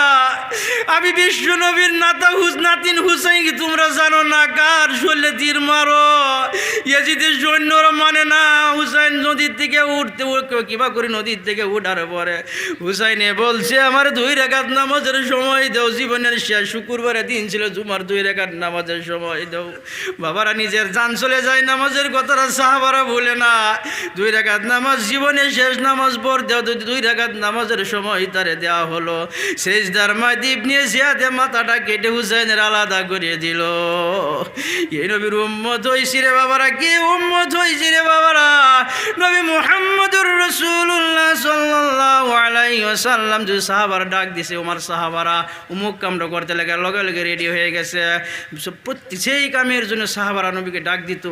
আমি বিশ্ব নবীর নাতিন হুসাইন কি তোমরা জানো না? কার শরীরে তীর মারো? ইয়াজিদের সৈন্যরা মানে না। হুসাইন নদীর থেকে উঠতে কিবা করে নদীর থেকে উঠার পরে হুসাইনে বলছে আমার 2 রাকাত নামাজের সময় দাও। জীবনের শেষ শুক্রবারের দিন ছিল, জুমার 2 রাকাত নামাজের সময় দাও। বাবারা নিজের জান চলে যায়, নামাজের কথাটা সাহাবারা ভুলে না। 2 রাকাত নামাজ জীবনের শেষ নামাজ পড় দাও। 2 রাকাত নামাজের সময় তারে দেওয়া হলো। সেজদার মাদিব নিয়ে জিয়াদে মাথাটা কেটে হুসাইনের আলাদা করে দিল। এই নবীর উম্মত হইছি রে বাবারা, কি উম্মত হইছি রে বাবারা। নবী মুহাম্মদুর রাসূলুল্লাহ সাল্লাল্লাহু আলাইহি ওয়াসাল্লাম যে সাহাবারা ডাক দিছে, ওমর সাহাবারা উমুক কামটা করতে লাগে, লগে লগে রেডি হয়ে গেছে। সেই কামের জন্য সাহাবারা নবীকে ডাক দিত।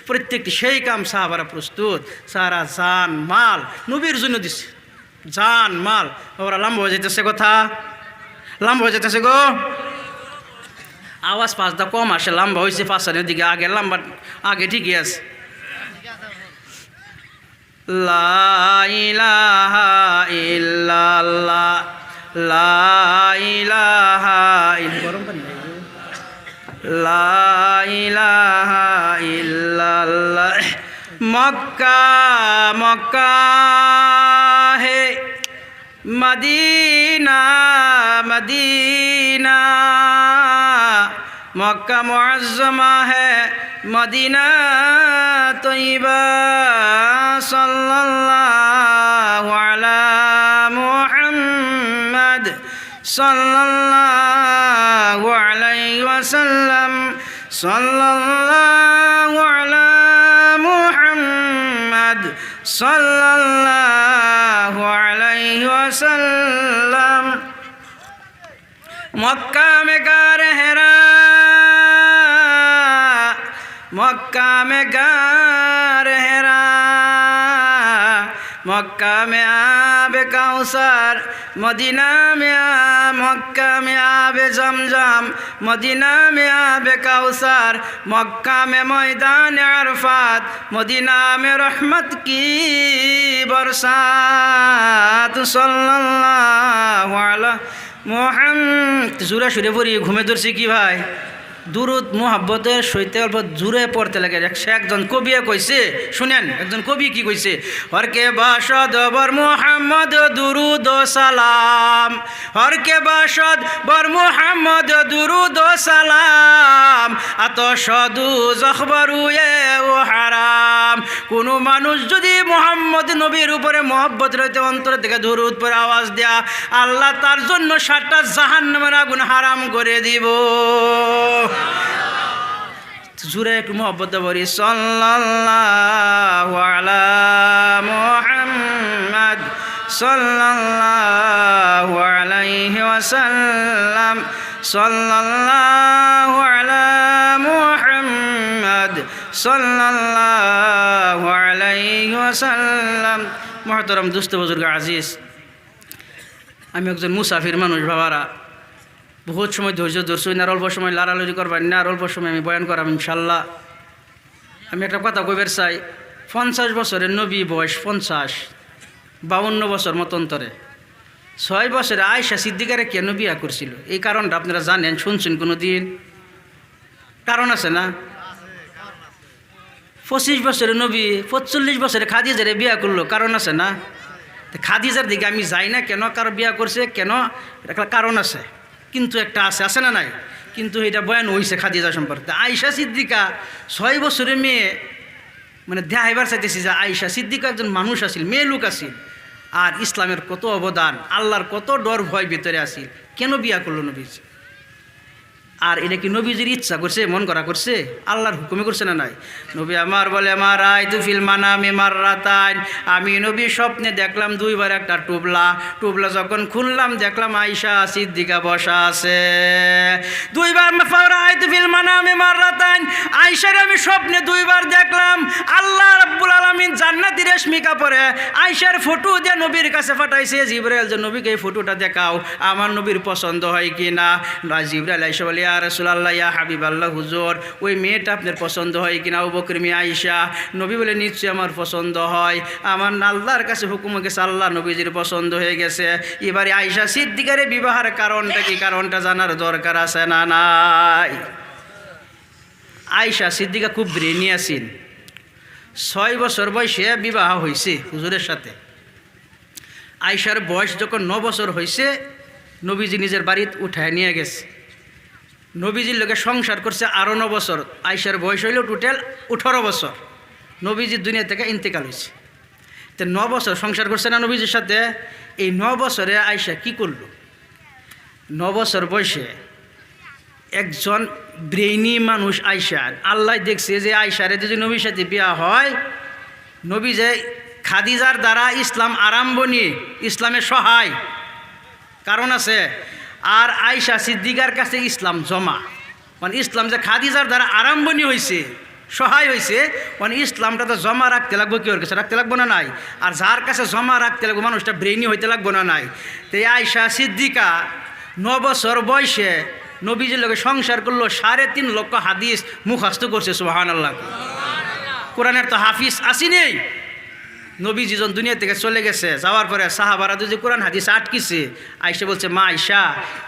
প্রত্যেকটি সেই কাম সাহাবারা প্রস্তুত, সারা জান মাল নবীর জন্য দিছে, জান মাল। ওরা লম্বা হয়ে যেতেছে, কথা লম্বা হয়ে যেতেছে গো। আওয়াজ পাঁচটা কম আসে, লম্বা হয়েছে পাঁচটার দিকে, আগে লম্বা আগে ঠিকই আছে। লা ইলাহা ইল্লাল্লাহ, লা ইলাহা লা ইলাহা ইল্লাল্লাহ। মক্কা মক্কা হে মদিনা মদিনা, মক্কা মুআজ্জমা है मदीना तैयबा। सल्लल्लाहु अला मुहम्मद सल्लल्लाहु अलैहि वसल्लम, सल्लल्लाहु अला मुहम्मद सल्लल्लाहु अलैहि वसल्लम। मक्का में गा रहरा, मक्का में गा रहरा, मक्का में आब कौसर, मदीना में मक्का में आब जमजम, मदीना में आब कौसर, मक्का में मैदान अरफात, मदीना में रहमत की बरसात। सल्लल्लाहु अलैहि मुहम्मद। জোরে সুরে পড়ি, ঘুমে ধরছি কি ভাই? দুরুদ মোহাব্বতের সইতে অল্প জোরে পড়তে লাগে। একজন কবি কইছে, শুনেন একজন কবি কি কইছে? হরকে বাসদ বর মুহাম্মদ দুরুদ ও সালাম, হরকে বাসদ বর মুহাম্মদ দুরুদ ও সালাম, আত সদু জখবরুয়ে ও হারাম। কোনো মানুষ যদি মুহাম্মদ নবীর উপরে মোহাব্বত রইতে অন্তর থেকে দুরুদ পরে আওয়াজ দেয়া, আল্লাহ তার জন্য 7টা জাহান্নামের আগুন হারাম করে দিব। জুরে একটু মোহাব্বত বলি। সাল্লাল্লাহু আলা মুহাম্মদ সাল্লাল্লাহু আলাইহি ওয়াসাল্লাম, সাল্লাল্লাহু আলা মুহাম্মদ সাল্লাল্লাহু আলাইহি ওয়াসাল্লাম। মুহতারাম দোস্ত বুজুর্গ আজিজ, আমি একজন মুসাফির মানুষ বাবারা। বহুত সময় ধৈর্য ধরছি না, আর অল্প সময় লাড়ালাড়ি করবেন না, আর অল্প সময় আমি বয়ান করাম ইনশাল্লাহ। আমি একটা কথা কইবার চাই, 50 বছরের নবী বয়স 50, 52 বছর মতো অন্তরে 6 বছরে আয়েশা সিদ্দিকারে কেন বিয়া করছিল? এই কারণটা আপনারা জানেন, শুনছেন কোনো দিন? কারণ আছে না? 25 বছরের নবী 45 বছরে খাদিজারে বিয়া করলো, কারণ আছে না? খাদিজার দিকে আমি যাই না, কেন কারো বিয়া করছে, কেন একটা কারণ আছে, কিন্তু একটা আছে না নাই? কিন্তু এটা বয়ান হইছে খাদিজা সম্পর্কে। আয়েশা সিদ্দিকা 6 বছরের মেয়ে, মানে দেখাইবার চাইতেছি যে আয়েশা সিদ্দিকা একজন মানুষ আছিল, মেয়ে লোক আছিল, আর ইসলামের কত অবদান, আল্লাহর কত ডর ভয় ভিতরে আছিল, কেন বিয়া করলো নবীজি? আর এটা কি নবীজির ইচ্ছা করছে, মন করা করছে? আল্লাহর হুকুমে করছে না নাই? নবী আমার বলে আমার রাইতু ফিল মানামি মাররাতাইন, আমি নবী স্বপ্নে দেখলাম 2বার একটা টুবলা যখন খুললাম দেখলাম আয়েশা সিদ্দিকা বসা আছে। 2বার রাইতু ফিল মানামি মাররাতাইন, আয়েশার আমি স্বপ্নে 2বার দেখলাম। আল্লাহ রাব্বুল আলামিন জান্নাতি রেশমি কাপড়ে আয়েশার ফটো দিয়ে নবীর কাছে পাঠাইছে। জিবরাইল যে নবীকে এই ফটোটা দেখাও, আমার নবীর পছন্দ হয় কি না। জিবরাইল আয়েশা বলে ইয়া রাসূলুল্লাহ ইয়া হাবিবাল্লাহ হুজুর, ওই মেয়েটা আপনার পছন্দ হয় কিনা? আবু বকর মিয়া আয়েশা। নবী বলে নিশ্চয়ই আমার পছন্দ হয়, আমার আল্লাহর কাছে হুকুম গেছে, আল্লাহ নবীজির পছন্দ হয়ে গেছে। এবারে আয়েশা সিদ্দিকারে বিবাহের কারণটা কি, কারণটা জানার দরকার আছে না নাই? আয়েশা সিদ্দিকা খুব ব্রেনি আছেন। 6 বছর বয়সে বিবাহ হয়েছে হুজুরের সাথে। আয়েশার বয়স যখন 9 বছর হয়েছে, নবীজি নিজের বাড়িতে উঠায় নিয়ে গেছে। নবীজির লোকে সংসার করছে আরও 9 বছর। আয়েশার বয়স হইল টোটাল 18 বছর। নবীজির দুনিয়া থেকে ইন্তেকাল হয়েছে। তো 9 বছর সংসার করছে না নবীজির সাথে। এই 9 বছরে আয়েশা কি করলো? 9 বছর বয়সে একজন ব্রেইনি মানুষ আয়েশা, আল্লাহ দেখছে যে আয়েশারে যদি নবীর সাথে বিয়া হয়, নবী যে খাদিজার দ্বারা ইসলাম আরম্ভণী, ইসলামের সহায় কারণ আছে, আর আয়েশা সিদ্দিকার কাছে ইসলাম জমা, মানে ইসলাম যে খাদিজার দ্বারা আরম্ভণী হয়েছে, সহায় হয়েছে, মানে ইসলামটা তো জমা রাখতে লাগবো, কি ওর কাছে রাখতে লাগবো না নাই? আর যার কাছে জমা রাখতে লাগবো মানুষটা ব্রেইনি হইতে লাগবো না নাই? তো এই আয়েশা সিদ্দিকা 9 বছর বয়সে নবীজির লোকে সংসার করলো, 3.5 লক্ষ হাদিস মুখস্থ করছে। সুবহানাল্লাহ। কোরআনের তো হাফিজ আসি নেই। নবীজি যখন দুনিয়া থেকে চলে গেছে, যাওয়ার পরে সাহাবারা যদি কোরআন হাদিস আটকিছে, আয়েশা বলছে মা আয়েশা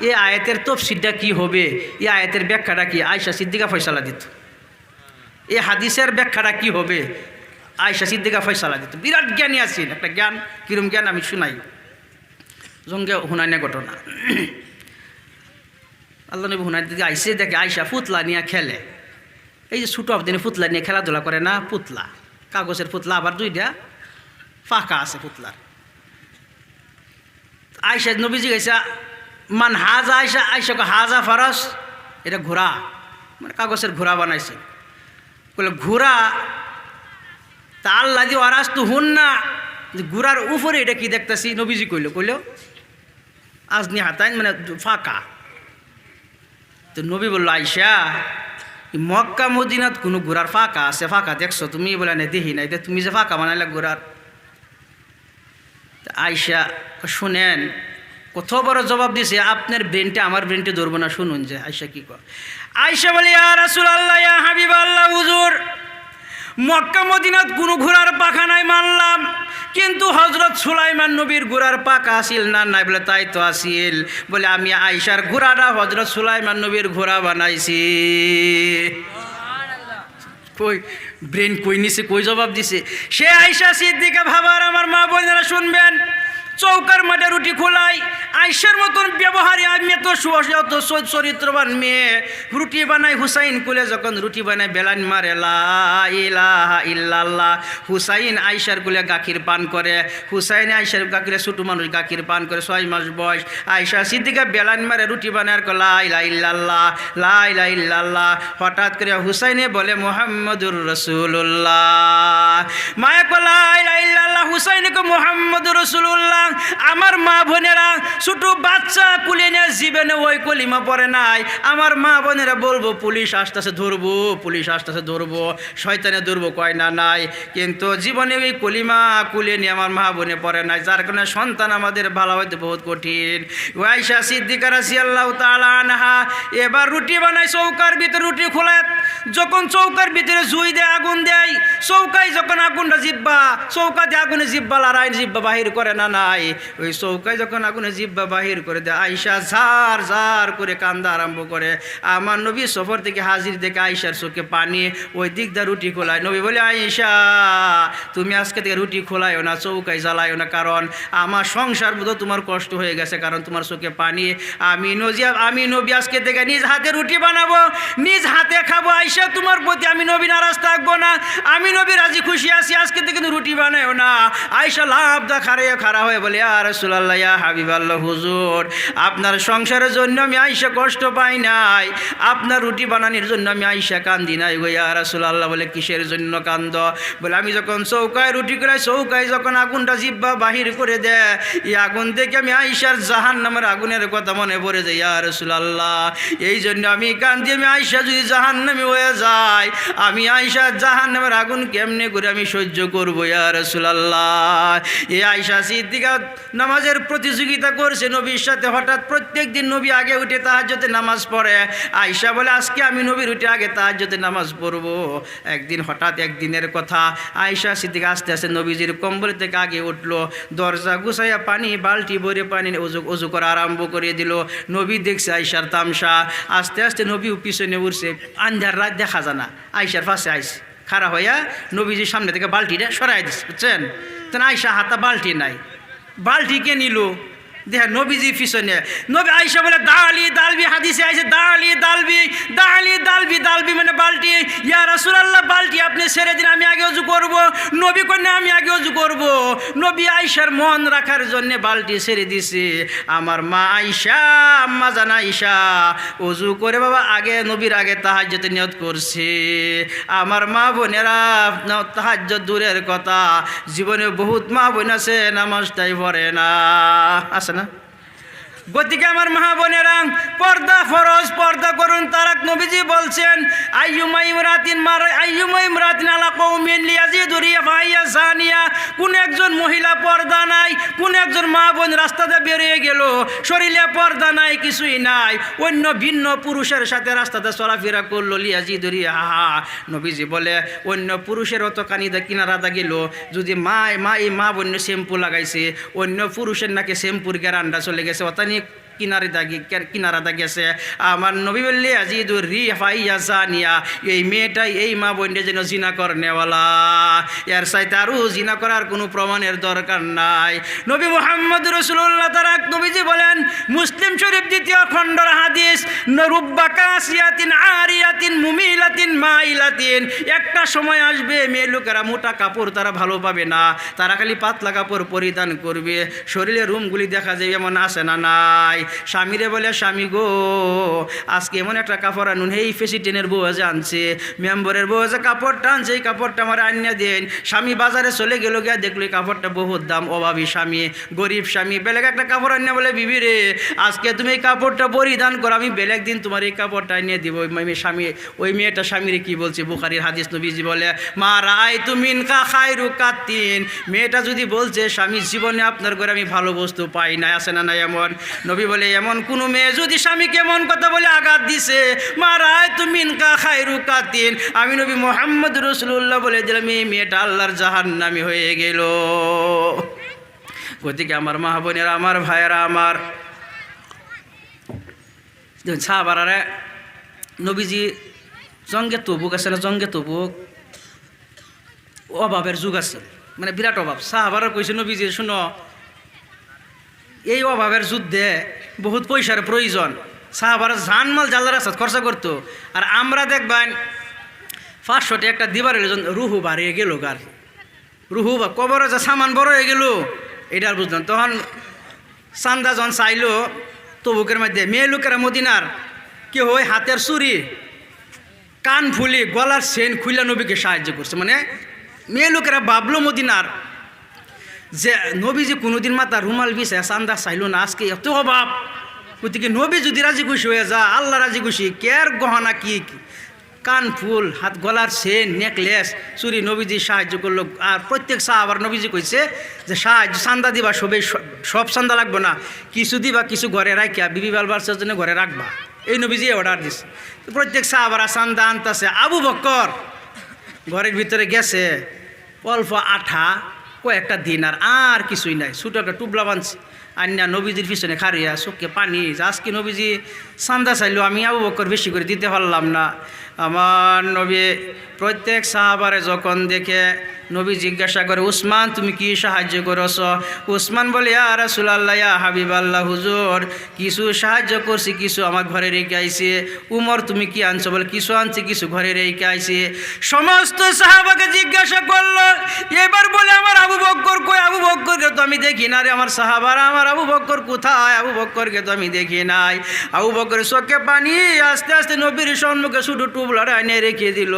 এই আয়াতের তফসিরটা কি হবে, এই আয়াতের ব্যাখ্যাটা কি? আয়েশা সিদ্দিকা ফয়সালা দিত। এই হাদিসের ব্যাখ্যাটা কি হবে, আয়েশা সিদ্দিকা ফয়সালা দিত। বিরাট জ্ঞানী আছেন, একটা জ্ঞান, কিরম জ্ঞান আমি শুনাই। জঙ্গে হুনাইনের ঘটনা। আল্লাহ নবী হুনাইন দিকে আইসে, দেখে আয়েশা পুতলা নিয়ে খেলে। এই যে ছোটো দিনে পুতলা নিয়ে খেলাধুলা করে না, পুতলা, কাগজের পুতলা, আবার 2টা ফাঁকা আছে পুতলার। আয়েশা নবীজি গেছে মান হাজা, আয়েশা, আয়েশাকে হাজা ফারস, এটা ঘোড়া, মানে কাগজের ঘোড়া বানাইছে। বলে ঘোড়া তা আল্লাহ দিয়ে আরাস তো হুন না, ঘোড়ার উপরে এটা কি দেখতেছি? নবীজি কইল আজনি হাতাইন, মানে ফাঁকা। তো নবী বললো আয়েশা মক্কা মদিনাত কোনো ঘোড়ার ফাঁকা আছে, ফাঁকা দেখছো তুমি? বলে না দেখি নাই। তুমি যে ফাঁকা বানাইলে ঘোড়ার। আয়েশা শুনেন কত বড় জবাব দিছে, আপনার ব্রেনটা আমার ব্রেনটা ধরবো না। শুনুন যে আয়েশা কি কর। আয়েশা বলে ইয়া রাসূলুল্লাহ ইয়া হাবিবাল্লাহ হুজুর, মক্কা মদিনাত কোনো ঘোড়ার পাখা নাই মানলাম, কিন্তু হযরত সুলাইমান নবীর ঘোড়ার পাখা আসিল না? নাই। বলে তাই তো আসিল। বলে আমি আয়েশার ঘোড়াটা হযরত সুলাইমান নবীর ঘোড়া বানাইছি। কই ব্রেন কই নিছে, কই জবাব দিছে? সে আয়েশা সিদ্দিকা ভাবার আমার মা বোনেরা শুনবেন, চৌকার মাঠে রুটি খোলাই আয়েশার মতন ব্যবহারী, আমি এত সুয়ত চরিত্রবান মেয়ে রুটি বানাই। হুসাইন কুলে যখন রুটি বানায় বেলান মারে লা ইলাহা ইল্লাল্লাহ। হুসাইন আয়েশার কুলে গাখির পান করে, হুসাইন আয়েশার গাখিরে ছোটো মানুষ গাখির পান করে, 6 মাস বয়স। আয়েশা সিদ্দিকা বেলান মারে রুটি বানায় লা ইলাহা ইল্লাল্লাহ, লা ইলাহা ইল্লাল্লাহ। হঠাৎ করে হুসাইনে বলে মুহাম্মদুর রাসূলুল্লাহ। মায়া কো লা ইলাহা ইল্লাল্লাহ, হুসাইনে কো মুহাম্মদুর রাসূলুল্লাহ। আমার মা বোনেরা ছোট বাচ্চা কুলে নিয়ে জীবনে ওই কলিমা পড়ে নাই। আমার মা বোনেরা বলবো পুলিশ আসতেছে ধরবো, পুলিশ আসতেছে ধরবো, শয়তানে ধরবো, কয় না নাই। কিন্তু জীবনে ওই কলিমা কুলে নিয়ে আমার মা বোনে পড়ে নাই, যার কারণে সন্তান আমাদের ভালো হইতে বহুত কঠিন। আয়েশা সিদ্দিকা রাদিয়াল্লাহু তাআলা আনহা এবার রুটি বানায়, চৌকার ভিতরে রুটি খোলায়। যখন চৌকার ভিতরে জুই দেয়, আগুন দেয়, চৌকায় যখন আগুনটা জিব্বা, চৌকাতে আগুনে জিব্বা লড়াই, জিব্বা বাহির করে না নাই। ওই চৌকায় যখন আগুনে জিব্বা বাহির করে দেয়, আয়েশা ঝার ঝার করে কান্দা আরম্ভ করে। আমার নবী সফর থেকে হাজির দেখে আয়েশার চোখে পানি, ওই দিক দা রুটি খোলায়। নবী বলে আয়েশা তুমি আজকে থেকে রুটি খোলায়ও না, চৌকায় জ্বালায়ও না, কারণ আমার সংসার বোধ তোমার কষ্ট হয়ে গেছে, কারণ তোমার চোখে পানি। আমি নবী আজকে থেকে নিজ হাতে রুটি বানাবো, নিজ হাতে খাবো। আয়েশা তোমার প্রতি আমি নবী নারাজ থাকবো না, আমি নবী রাজি খুশি আছি, আজকে থেকে কিন্তু রুটি বানায়ও না। আয়েশা লাভ দা খাড়া হয়ে বলে ইয়া রাসূলুল্লাহ ইয়া হাবিবাল্লাহ হুজুর, আপনার সংসারের জন্য আমি আয়েশা কষ্ট পাই নাই, আপনার রুটি বানানোর জন্য আমি আয়েশা কান্দি নাই গো ইয়া রাসূলুল্লাহ। বলে কিসের জন্য কান্দ? বলে আমি যখন চৌকায় রুটি করে, চৌকায় যখন আগুনটা জিব্বা বাহির করে দেয়, এই আগুন দেখে আমি আয়েশার জাহান্নামের আগুনের কথা মনে পড়ে যায় ইয়া রাসূলুল্লাহ। এই জন্য আমি কান্দি, আমি আয়েশা যদি জাহান্নামে হয়ে যায়, আমি আয়েশা জাহান্নামের আগুন কেমনে করে আমি সহ্য করবো ইয়া রাসূলুল্লাহ। এই আয়েশা সিদ্দিকা নামাজের প্রতিযোগিতা করছে নবীর সাথে। হঠাৎ প্রত্যেক দিন নবী আগে উঠে তাহাজ্জুদে নামাজ পড়ে। আয়েশা বলে আজকে আমি নবীর উঠে আগে তাহাজ্জুদে নামাজ পড়বো। একদিন হঠাৎ একদিনের কথা, আয়েশা সিদ্দিকা আস্তে আস্তে নবীজির কম্বল থেকে আগে উঠলো, দরজা গুছাইয়া পানি বালতি ভরে পানি অজু করা আরম্ভ করে দিল। নবী দেখছে আয়েশার তামসা, আস্তে আস্তে নবী পিছনে উঠছে, আন্ধার রাত দেখা যায় না, আয়েশার পাশে আইসে খাড়া হইয়া নবীজির সামনে থেকে বালতিটা সরাই দিচ্ছে, বুঝছেন? তখন আয়েশা হাতা বালতি নাই, বালতি কে নিল দেখে নবীজির পিছনে। নবী আয়েশা বলে দালি দালবি, হাদিসে আইছে দালি দালবি, দালি দালবি, দালবি মানে বালতি। ইয়া রাসূলুল্লাহ বালতি আপনি ছেড়ে দিন, আমি আগে অজু করব। নবী কন্যা আমি আগে অজু করব। নবী আয়েশার মন রাখার জন্য বালতি ছেড়ে দিছে। আমার মা আয়েশা, আম্মা জান আয়েশা অজু করে বাবা আগে নবীর আগে তাহাজ্জুদে নিয়ত করছে। আমার মা বোনেরা তাহাজ্জুদ দূরের কথা, জীবনে বহুত মা বোন আছে নামাজটাই পড়ে না, আছে না? গতিকে আমার মা বোনেরা পর্দা ফরজ, পর্দা করুন। তারাক নবীজি বলছেন আইয়ুমা ইমরাতিন আলা কওমিন লিয়াজিদু রিফাইয়া জানিয়া, কোন একজন মহিলা পর্দা নাই, কোন একজন মা বোন রাস্তাতে বেরিয়ে গেল, শরীরে পর্দা নাই, কিছুই নাই, অন্য ভিন্ন পুরুষের সাথে রাস্তাতে চলাফেরা করলো, লিয়াজিদু রিহা, নবীজি বলে অন্য পুরুষের অত কানিদা কিনারাদা গেল, যদি এই মা বোন শ্যাম্পু লাগাইছে, অন্য পুরুষের নাকি শ্যাম্পুর গ্যারান্ডা চলে গেছে, অতানি কিনারাদা গেছে। আমার নবী বললে আজিদুর রিফাইয়া জানিয়া, এই মেয়েটাই এই মা বোনটা যেন জিনা করনেওয়ালা, এর সাথে আরও জিনা করার কোনো প্রমাণের দরকার নাই। নবী মুহাম্মদ রাসূলুল্লাহ তারাক নবীজি বলেন, মুসলিম শরীফ 2য় খণ্ডর হাদিস, রুব্বা কাসিয়াতিন আরিয়াতিন মুমিলাতিন মাইলাতিন, একটা সময় আসবে মেয়ে লোকেরা মোটা কাপড় তারা ভালো পাবে না, তারা খালি পাতলা কাপড় পরিধান করবে, শরীরের রুমগুলি দেখা যায় এমন আছে না নাই। স্বামীরে বলে স্বামী গো আজকে এমন একটা কাপড় আনুন, এই প্রেসিডেন্টের বউ যে আনছে, মেম্বরের বউ যে কাপড়টা আনছে, এই কাপড়টা আমার আনিয়ে দেন। স্বামী বাজারে চলে গেল, গিয়া দেখলো এই কাপড়টা বহুত দাম, অভাবী স্বামী, গরিব স্বামী, বেলেগ একটা কাপড় আনিয়ে বলে বিবি রে আজকে তুমি এই কাপড়টা পরিধান করো, আমি বেলেগ দিন তোমার এই কাপড়টা আনিয়ে দিব। স্বামী, ওই মেয়েটা স্বামীরে কি বলছে, বুখারীর হাদিস, নবীজি বলে মা রাআইতু মিনকা খায়রু কাতিন, মেয়েটা যদি বলছে স্বামী জীবনে আপনার ঘরে আমি ভালো বস্তু পাই না, আছে না নাই এমন? নবী বলে এমন কোন মেয়ে যদি স্বামীকে এমন কথা বলে আঘাত দিছে, মা রাআইতু মিনকা খায়রু কাতিন, আমি নবী মুহাম্মদ রাসূলুল্লাহ বলে দিলাম এই মেয়েটা আল্লাহর জাহান্নামী হয়ে গেল। গতিকে আমার মা বোনেরা, আমার ভাইয়েরা, আমার সাহাবারা, নবীজি জঙ্গে তবুক আছে না, জঙ্গে তবুক অভাবের যুগ আছে, মানে বিরাট অভাব। সাহাবারা কইছে নবীজি শুনো এই অভাবের যুদ্ধে বহুত পয়সার প্রয়োজন, সাহাবারা জানমাল জাল্লার রাস্তা খরচা করতো, আর আমরা দেখবেন 500 টাকা একটা দিবার রুহু বাড়িয়ে গেল, গার রুহু বা কবরে যা সামান বড় হয়ে গেল, এটা আর বুঝলাম। তখন চান্দা যখন চাইলো তবুকের মধ্যে, মেয়ে লোকেরা মদিনার কেউ ওই হাতের চুরি, কান ফুলি, গলার চেন খুইলা নবীকে সাহায্য করছে। মানে মেয়ে লোকেরা ভাবলো মদিনার যে নবী যে কোনোদিন মাথা রুমাল বিছে চান্দা চাইল না, আজকে এত অভাব, গতিকে নবী যদি রাজি খুশি হয়ে যা, আল্লাহ রাজি খুশি, কের গহনা কি কান ফুল, হাত গলার চেন, নেকলেস, চুরি নবীজি সাহায্য করলো। আর প্রত্যেক সাহাবার নবীজি কইছে যে সাহায্য চান্দা দিবা, সব চান্দা লাগবে না, কিছু দিবা, কিছু ঘরে রাখিয়া বিবি বালবাচ্চার জন্য ঘরে রাখবা, এই নবীজি অর্ডার দিছে। প্রত্যেক সাহাবারা চান্দা আনতেছে। আবু বকর ঘরের ভিতরে গেছে, অল্প আঠা, কয়েকটা দিন, আর কিছুই নাই, ছোটো একটা টুবলা বানছে, আন্যা নবীজির পিছনে খারিয়া চোখে পানি, আজকে নবীজি চান্দা চাইলো, আমি আবু বকর বেশি করে দিতে পারলাম না। আমার নবী প্রত্যেক সাহাবারে যখন দেখে নবী জিজ্ঞাসা করে, উসমান তুমি কি সাহায্য করছ? উসমান বলে ইয়া রাসূলুল্লাহ, ইয়া হাবিবাল্লাহ, হুজুর কিছু সাহায্য করছি, কিছু আমার ঘরে রেখে আইছে। উমর তুমি কি আনছো? বলে কিছু আনছি, কিছু ঘরে রেখে আইছে। সমস্ত সাহাবাকে জিজ্ঞাসা করলো, এবার বলে আমার আবু বকর কই? আবু বকরকে তো আমি দেখি না রে, আমার সাহাবারা, আমার আবু বকর কোথায়? আবু বকরকে তো আমি দেখি নাই। আবু বকরের চোখে পানি, আস্তে আস্তে নবীর সম্মুখে শুধু টুবলাটা এনে রেখে দিল।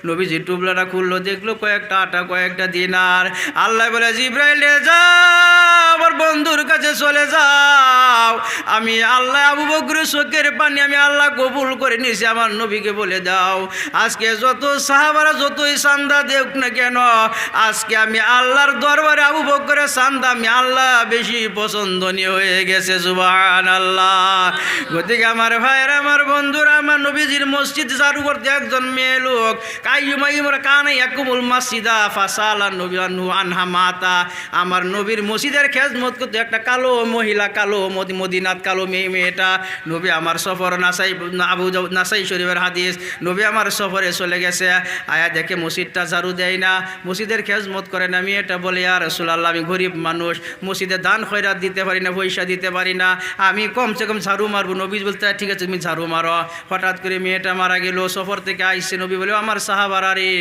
নবীজি টুবলাটা খুললো, দেখলো কয়েকটা আটা, কয়েকটা দিনার। আল্লাহ বলে, জিব্রাইলে যাও আমার বন্ধুর কাছে চলে যাও, আমি আল্লাহ আবু বকরের চোখের পানি আমি আল্লাহ কবুল করে নিয়েছি, আমার নবীকে বলে দাও আজকে যত সাহাবারা যতই চান্দা দেখ না কেন, আজকে আমি আল্লাহর দরবারে আবু বকরের চান্দা আমি আল্লাহ বেশি পছন্দনীয় হয়ে গেছে। সুবহানাল্লাহ। গতিকে আমার ভাইয়েরা, আমার বন্ধুরা, আমার নবীজির মসজিদ ঝাড়ু করতে একজন মেয়ে লোক কাইয়ুমাইমরা কানে ইয়াকুমুল মাসজিদা ফাসালা নবী আনহা মাতা, আমার নবীর মসজিদের খেজমত করতে একটা কালো মহিলা, কালো মদিনাত কালো মেয়েটা। নবী আমার সফর নাসাই শরীফের হাদিস, নবী আমার সফরে চলে গেছে, আয়া দেখে মসজিদটা ঝাড়ু দেয় না, মসজিদের খেজমত করে না। মেয়েটা বলে, ইয়া রাসূলুল্লাহ আমি গরিব মানুষ, মসজিদে দান খয়রাত দিতে পারি না, পয়সা দিতে পারি না, আমি কমসে কম ঝাড়ু মারবো। নবী বলতে ঠিক আছে তুমি ঝাড়ু মারো। হঠাৎ করে মেয়েটা মারা গেল, সফর থেকে আইসে। নবী বলে, আমার সাহাবারা রে,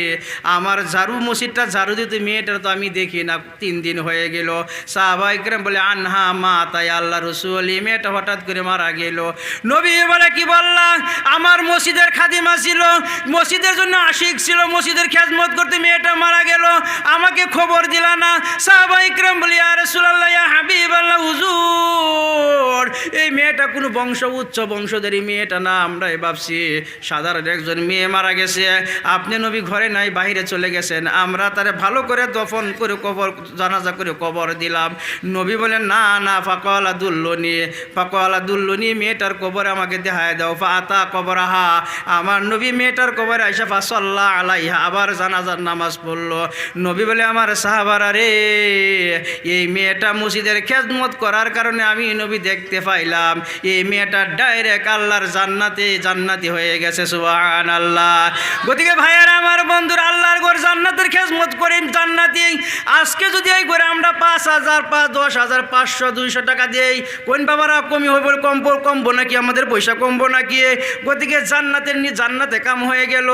আমার ঝাড়ু মসজিদটা ঝাড়ু দিতে মেয়েটার তো আমি দেখি না, 3 দিন হয়ে গেল। সাহাবা ইকরাম বলে, আনহা মা, তাই আল্লাহ রসুল এই মেয়েটা হঠাৎ করে মারা গেল। নবী বলে, কি বললাম, আমার মসজিদের খাদিমা ছিল, মসজিদের জন্য আশিক ছিল, মসজিদের খেজমত করতে মেয়েটা মারা গেল, আমাকে খবর দিলা না? সাহাবা ইকরাম বলে, ইয়া রাসূলুল্লাহ ইয়া হাবিবাল্লাহ হুজুর, এই মেয়েটা কোনো উচ্চ বংশধরী মেয়েটা না, আমরাই ভাবছি সাধারণ একজন মেয়ে মারা গেছে, আপনি নবী ঘরে নাই বাইরে চলে গেছেন, আমরা তারে ভালো করে দফন করে কবর জানাজা করে কবর দিলাম। নবী বলেন, না না, ফাকালা দুল্লুনি, মেয়েটার কবর আমাকে দেখায় দাও। ফাতা কবরাহা, আমার নবী মেয়েটার কবরে আইসা ফাসাল্লাহ আলাইহা, আবার জানাজার নামাজ পড়লো। নবী বলে, আমার সাহাবারা রে, এই মেয়েটা মসজিদের খেদমত করার কারণে আমি নবী দেখতে পাইলাম এই মেয়েটা ডাইরেক্ট আল্লাহর জান্নাতি হয়ে গেছে। সুবহানাল্লাহ। গতিকে ভাইয়ারা, আমার বন্ধুরা, আল্লাহর ঘর জান্নাতের খেদমত করে জান্নাতি। আজকে যদি এই করে আমরা 5,000 10,000 500 200 টাকা দিই, কোন বাবারা কমি হইব, কমবো নাকি, আমাদের পয়সা কমবো নাকি? গতিকে জান্নাতে কাম হয়ে গেল।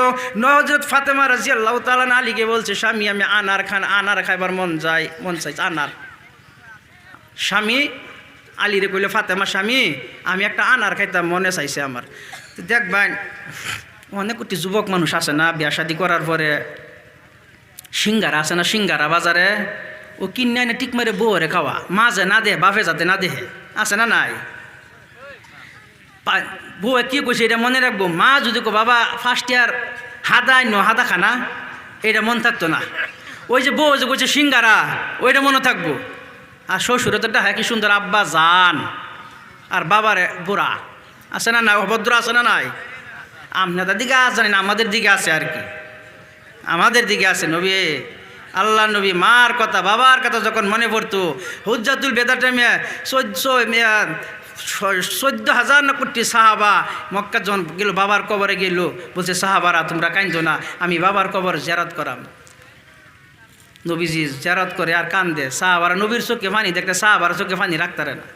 হযরত ফাতেমা রাদিয়াল্লাহু তাআলা আলীকে বলছে, স্বামী আমি আনার খাইবার মন চাইছে আনার। স্বামী আলীরে কইলে, ফাতেমা স্বামী আমি একটা আনার খাইতাম মনে চাইছে আমার। তো দেখবেন অনেক কোটি যুবক মানুষ আছে না, বিয়া শাদি করার পরে সিঙ্গারা আছে না, সিঙ্গারা বাজারে ও কিনে না টিক মারে বউরে খাওয়া, মাঝে না দে, বাপে যাতে না দেহে, আছে না নাই? বউয়ে কি কইছে এটা মনে রাখবো। মা যদি কো বাবা ফার্স্ট ইয়ার হাদা খানা, এটা মন থাকতো না। ওই যে বউ যে কইছে সিঙ্গারা, ওইটা মনে থাকবো। আর শ্বশুরে তো হ্যাঁ কি সুন্দর আব্বা জান, আর বাবারে বুড়া, আছে না নাই? অভদ্র আছে না নাই? আপনাদের দিকে জানি না, আমাদের দিকে আছে আর কি, আমাদের দিকে আছে। নবী আল্লাহ নবী মার কথা বাবার কথা যখন মনে পড়তো, হুজ্জাতুল বেদাটা 14,000 না কোটি সাহাবা মক্কা যখন গেল, বাবার কবরে গেল, বলছে সাহাবারা তোমরা কাঁদো না, আমি বাবার কবর জিয়ারত করাম। নবীজি জিয়ারত করে আর কান্দে। সাহাবারা নবীর চোখে পানি দেখতে, সাহাবারা চোখে পানি রাখতারে না।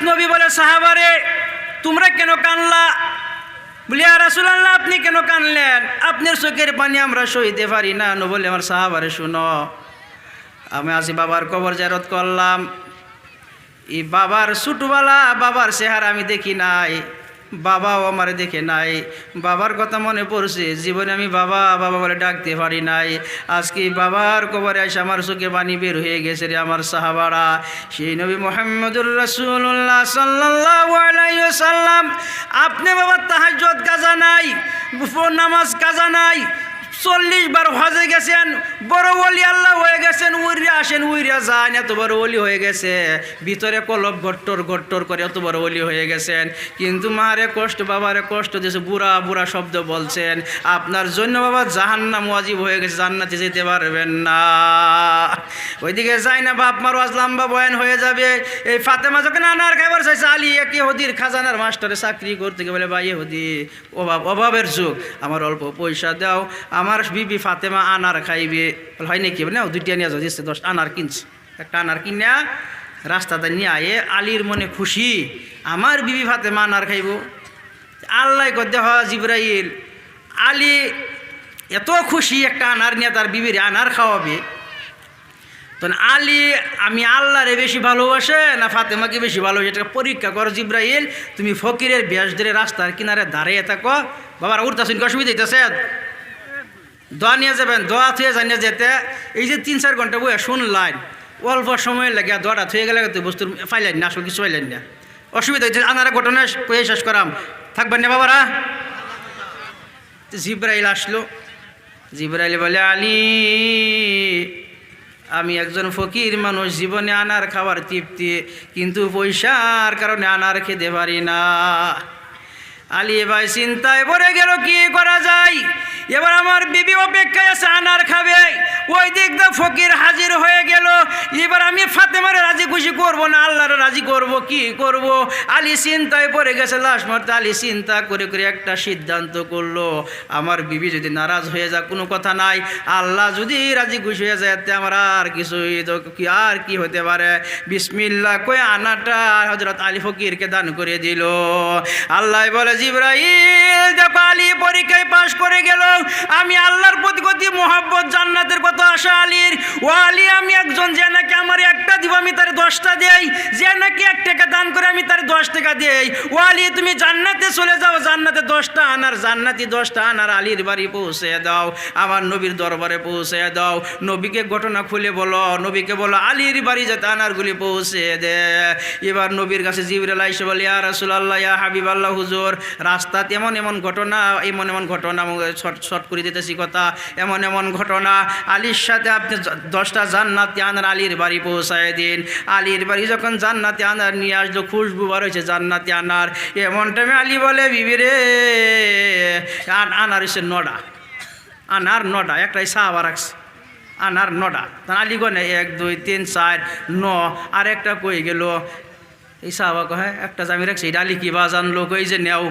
নবী বলে, সাহাবারে তোমরা কেন কানলা? বলি, ইয়া রাসূলুল্লাহ আপনি কেন কানলেন? আপনার চোখের পানি আমরা সইতে পারি না। নবী বলে, আমার সাহাবারে শুনো, আমি আজ বাবার কবর জিয়ারত করলাম, এই বাবার ছোটবেলা বাবার চেহারা আমি দেখি নাই, বাবাও আমার দেখে নাই, বাবার কথা মনে পড়ছে, জীবনে আমি বাবা বাবা বলে ডাকতে পারি নাই। আজকে বাবার কবরে এসে আমার চোখে পানি বের হয়ে গেছে রে আমার সাহাবারা। সেই নবী মুহাম্মদুর রাসূলুল্লাহ সাল্লাল্লাহু আলাইহি ওয়াসাল্লাম, আপনি বাবা তাহাজ্জুদ কাজা নাই, নামাজ কাজা নাই, 40 বার হজে গেছেন, বড় ওলি আল্লাহ হয়ে গেছেন, উইরা আসেন উইরা যান, এত বড় ওলি হয়ে গেছে, ভিতরে কলব গট্টর করে এত বড় ওলি হয়ে গেছেন, কিন্তু মারে কষ্ট বাবারে কষ্ট দিয়েছে, বুড়া শব্দ বলছেন, আপনার জন্য বাবা জাহান্নাম ওয়াজিব হয়ে গেছে, জান্নাতে যেতে পারবেন না। ওইদিকে যাই না, বাপ মার ওয়াজ লম্বা বয়ান হয়ে যাবে। এই ফাতেমা যখন আনার খাইবার চাইছে, আলী এক ইহুদির খাজানার মাস্টারে চাকরি করতে গিয়ে বলে, ভাই ইহুদি অভাবের যুগ, আমার অল্প পয়সা দাও, আমার বিবি ফাতেমা আনার খাইবে। হয় নাকি? না, 2টা নিয়ে যাও, 10 আনার কিনছে, একটা আনার কিনা রাস্তাতে নিয়ে আয়ে আলীর মনে খুশি, আমার বিবি ফাতেমা আনার খাইব। আল্লাহ কদ্দে হ জিবরাইল, আলী এত খুশি একটা আনার নিয়ে তার বিবির আনার খাওয়াবে। তখন আলী আমি আল্লাহরে বেশি ভালোবাসে না ফাতেমাকে বেশি ভালোবাসে এটা পরীক্ষা করো জিব্রাইল। তুমি ফকিরের বেশ ধরে রাস্তার কিনারে দাঁড়িয়ে থাকো। বাবার উঠতেছেন কি অসুবিধা হইতেছে? দোয়া নিয়ে যাবেন, দোয়া থুয়ে জানিয়ে যেতে এই যে 3-4 ঘন্টা বইয়া শুনলাইন, অল্প সময় লাগে দোয়াটা থুয়ে গেলে তো বস্তুর ফাইলেন না, আসল কিছু ফাইলেন না। অসুবিধা হয়েছে আনারা ঘটনা কয়ে শেষ করাম, থাকবেন না বাবারা? জিব্রাইল আসলো, জিব্রাইল বলে আলী আমি একজন ফকির মানুষ, জীবনে আনার খাবার তৃপ্তি, কিন্তু পয়সার কারণে আনার খেতে পারি না। আলী ভাই চিন্তায় পড়ে গেল কি করা যায়। এবার আমার বিবি অপেক্ষায় আছে আনার খাবে, ওই দিক দিয়ে ফকির হাজির হয়ে গেল। এবার আমি ফাতেমারে রাজি খুশি করবো না আল্লাহরে রাজি করব, কি করব? আলী চিন্তায় পড়ে গেছে। লাশ মারতে আলী চিন্তা করে করে একটা সিদ্ধান্ত করলো, আমার বিবি যদি নারাজ হয়ে যায় কোনো কথা নাই, আল্লাহ যদি রাজি খুশি হয়ে যায় এতে আমার আর কিছুই তো কি আর কি হতে পারে। বিসমিল্লাহ কয়ে আনাটা হযরত আলী ফকিরকে দান করে দিল। আল্লাহ বলে জিবরাইল দেখো আলী পরীক্ষায় পাশ করে গেল, আমি আল্লাহর প্রতি কত মোহাব্বত, জান্নাতের কত আশা আলীর। ও আলী আমি একজন যে নাকি আমার একটা দিব আমি তার 10টা দেই, যে নাকি 1 টাকা দান করে আমি তার 10 টাকা দেই। ও আলী তুমি জান্নাতে চলে যাও, জান্নাতে 10টা আনার, জান্নাতি 10টা আনার আলীর বাড়ি পৌঁছে দাও, আমার নবীর দরবারে পৌঁছে দাও। নবীকে ঘটনা খুলে বলো, নবীকে বলো আলীর বাড়ি যাতে আনারগুলি পৌঁছে দে। এবার নবীর কাছে জিবরাইল এসে বলে ইয়া রাসূলুল্লাহ ইয়া হাবিবাল্লাহ হুজুর, রাস্তাতে এমন এমন ঘটনা, এমন এমন ঘটনা, শর্ট করে দিতেছি কথা, এমন এমন ঘটনা, আলীর সাথে আপনি 10টা জান্নাতি আনার আলীর বাড়ি পৌঁছায় দিন। আলীর বাড়ি যখন জান্নাতি আনার নিয়ে আসলো, খুশবু বার হয়েছে জান্নাতি আনার, এমন টাইমে আলী বলে বিবি রে আনার হচ্ছে 9টা, আনার 9টা, একটাই সাহাবা রাখছে, আনার 9টা। তা আলী গনে 1 2 3 4 9, আর একটা কই গেল? এই সাহাবা কয় একটা জামি রাখছে, এটা আলী কি বাজান লোক, এই যে নেও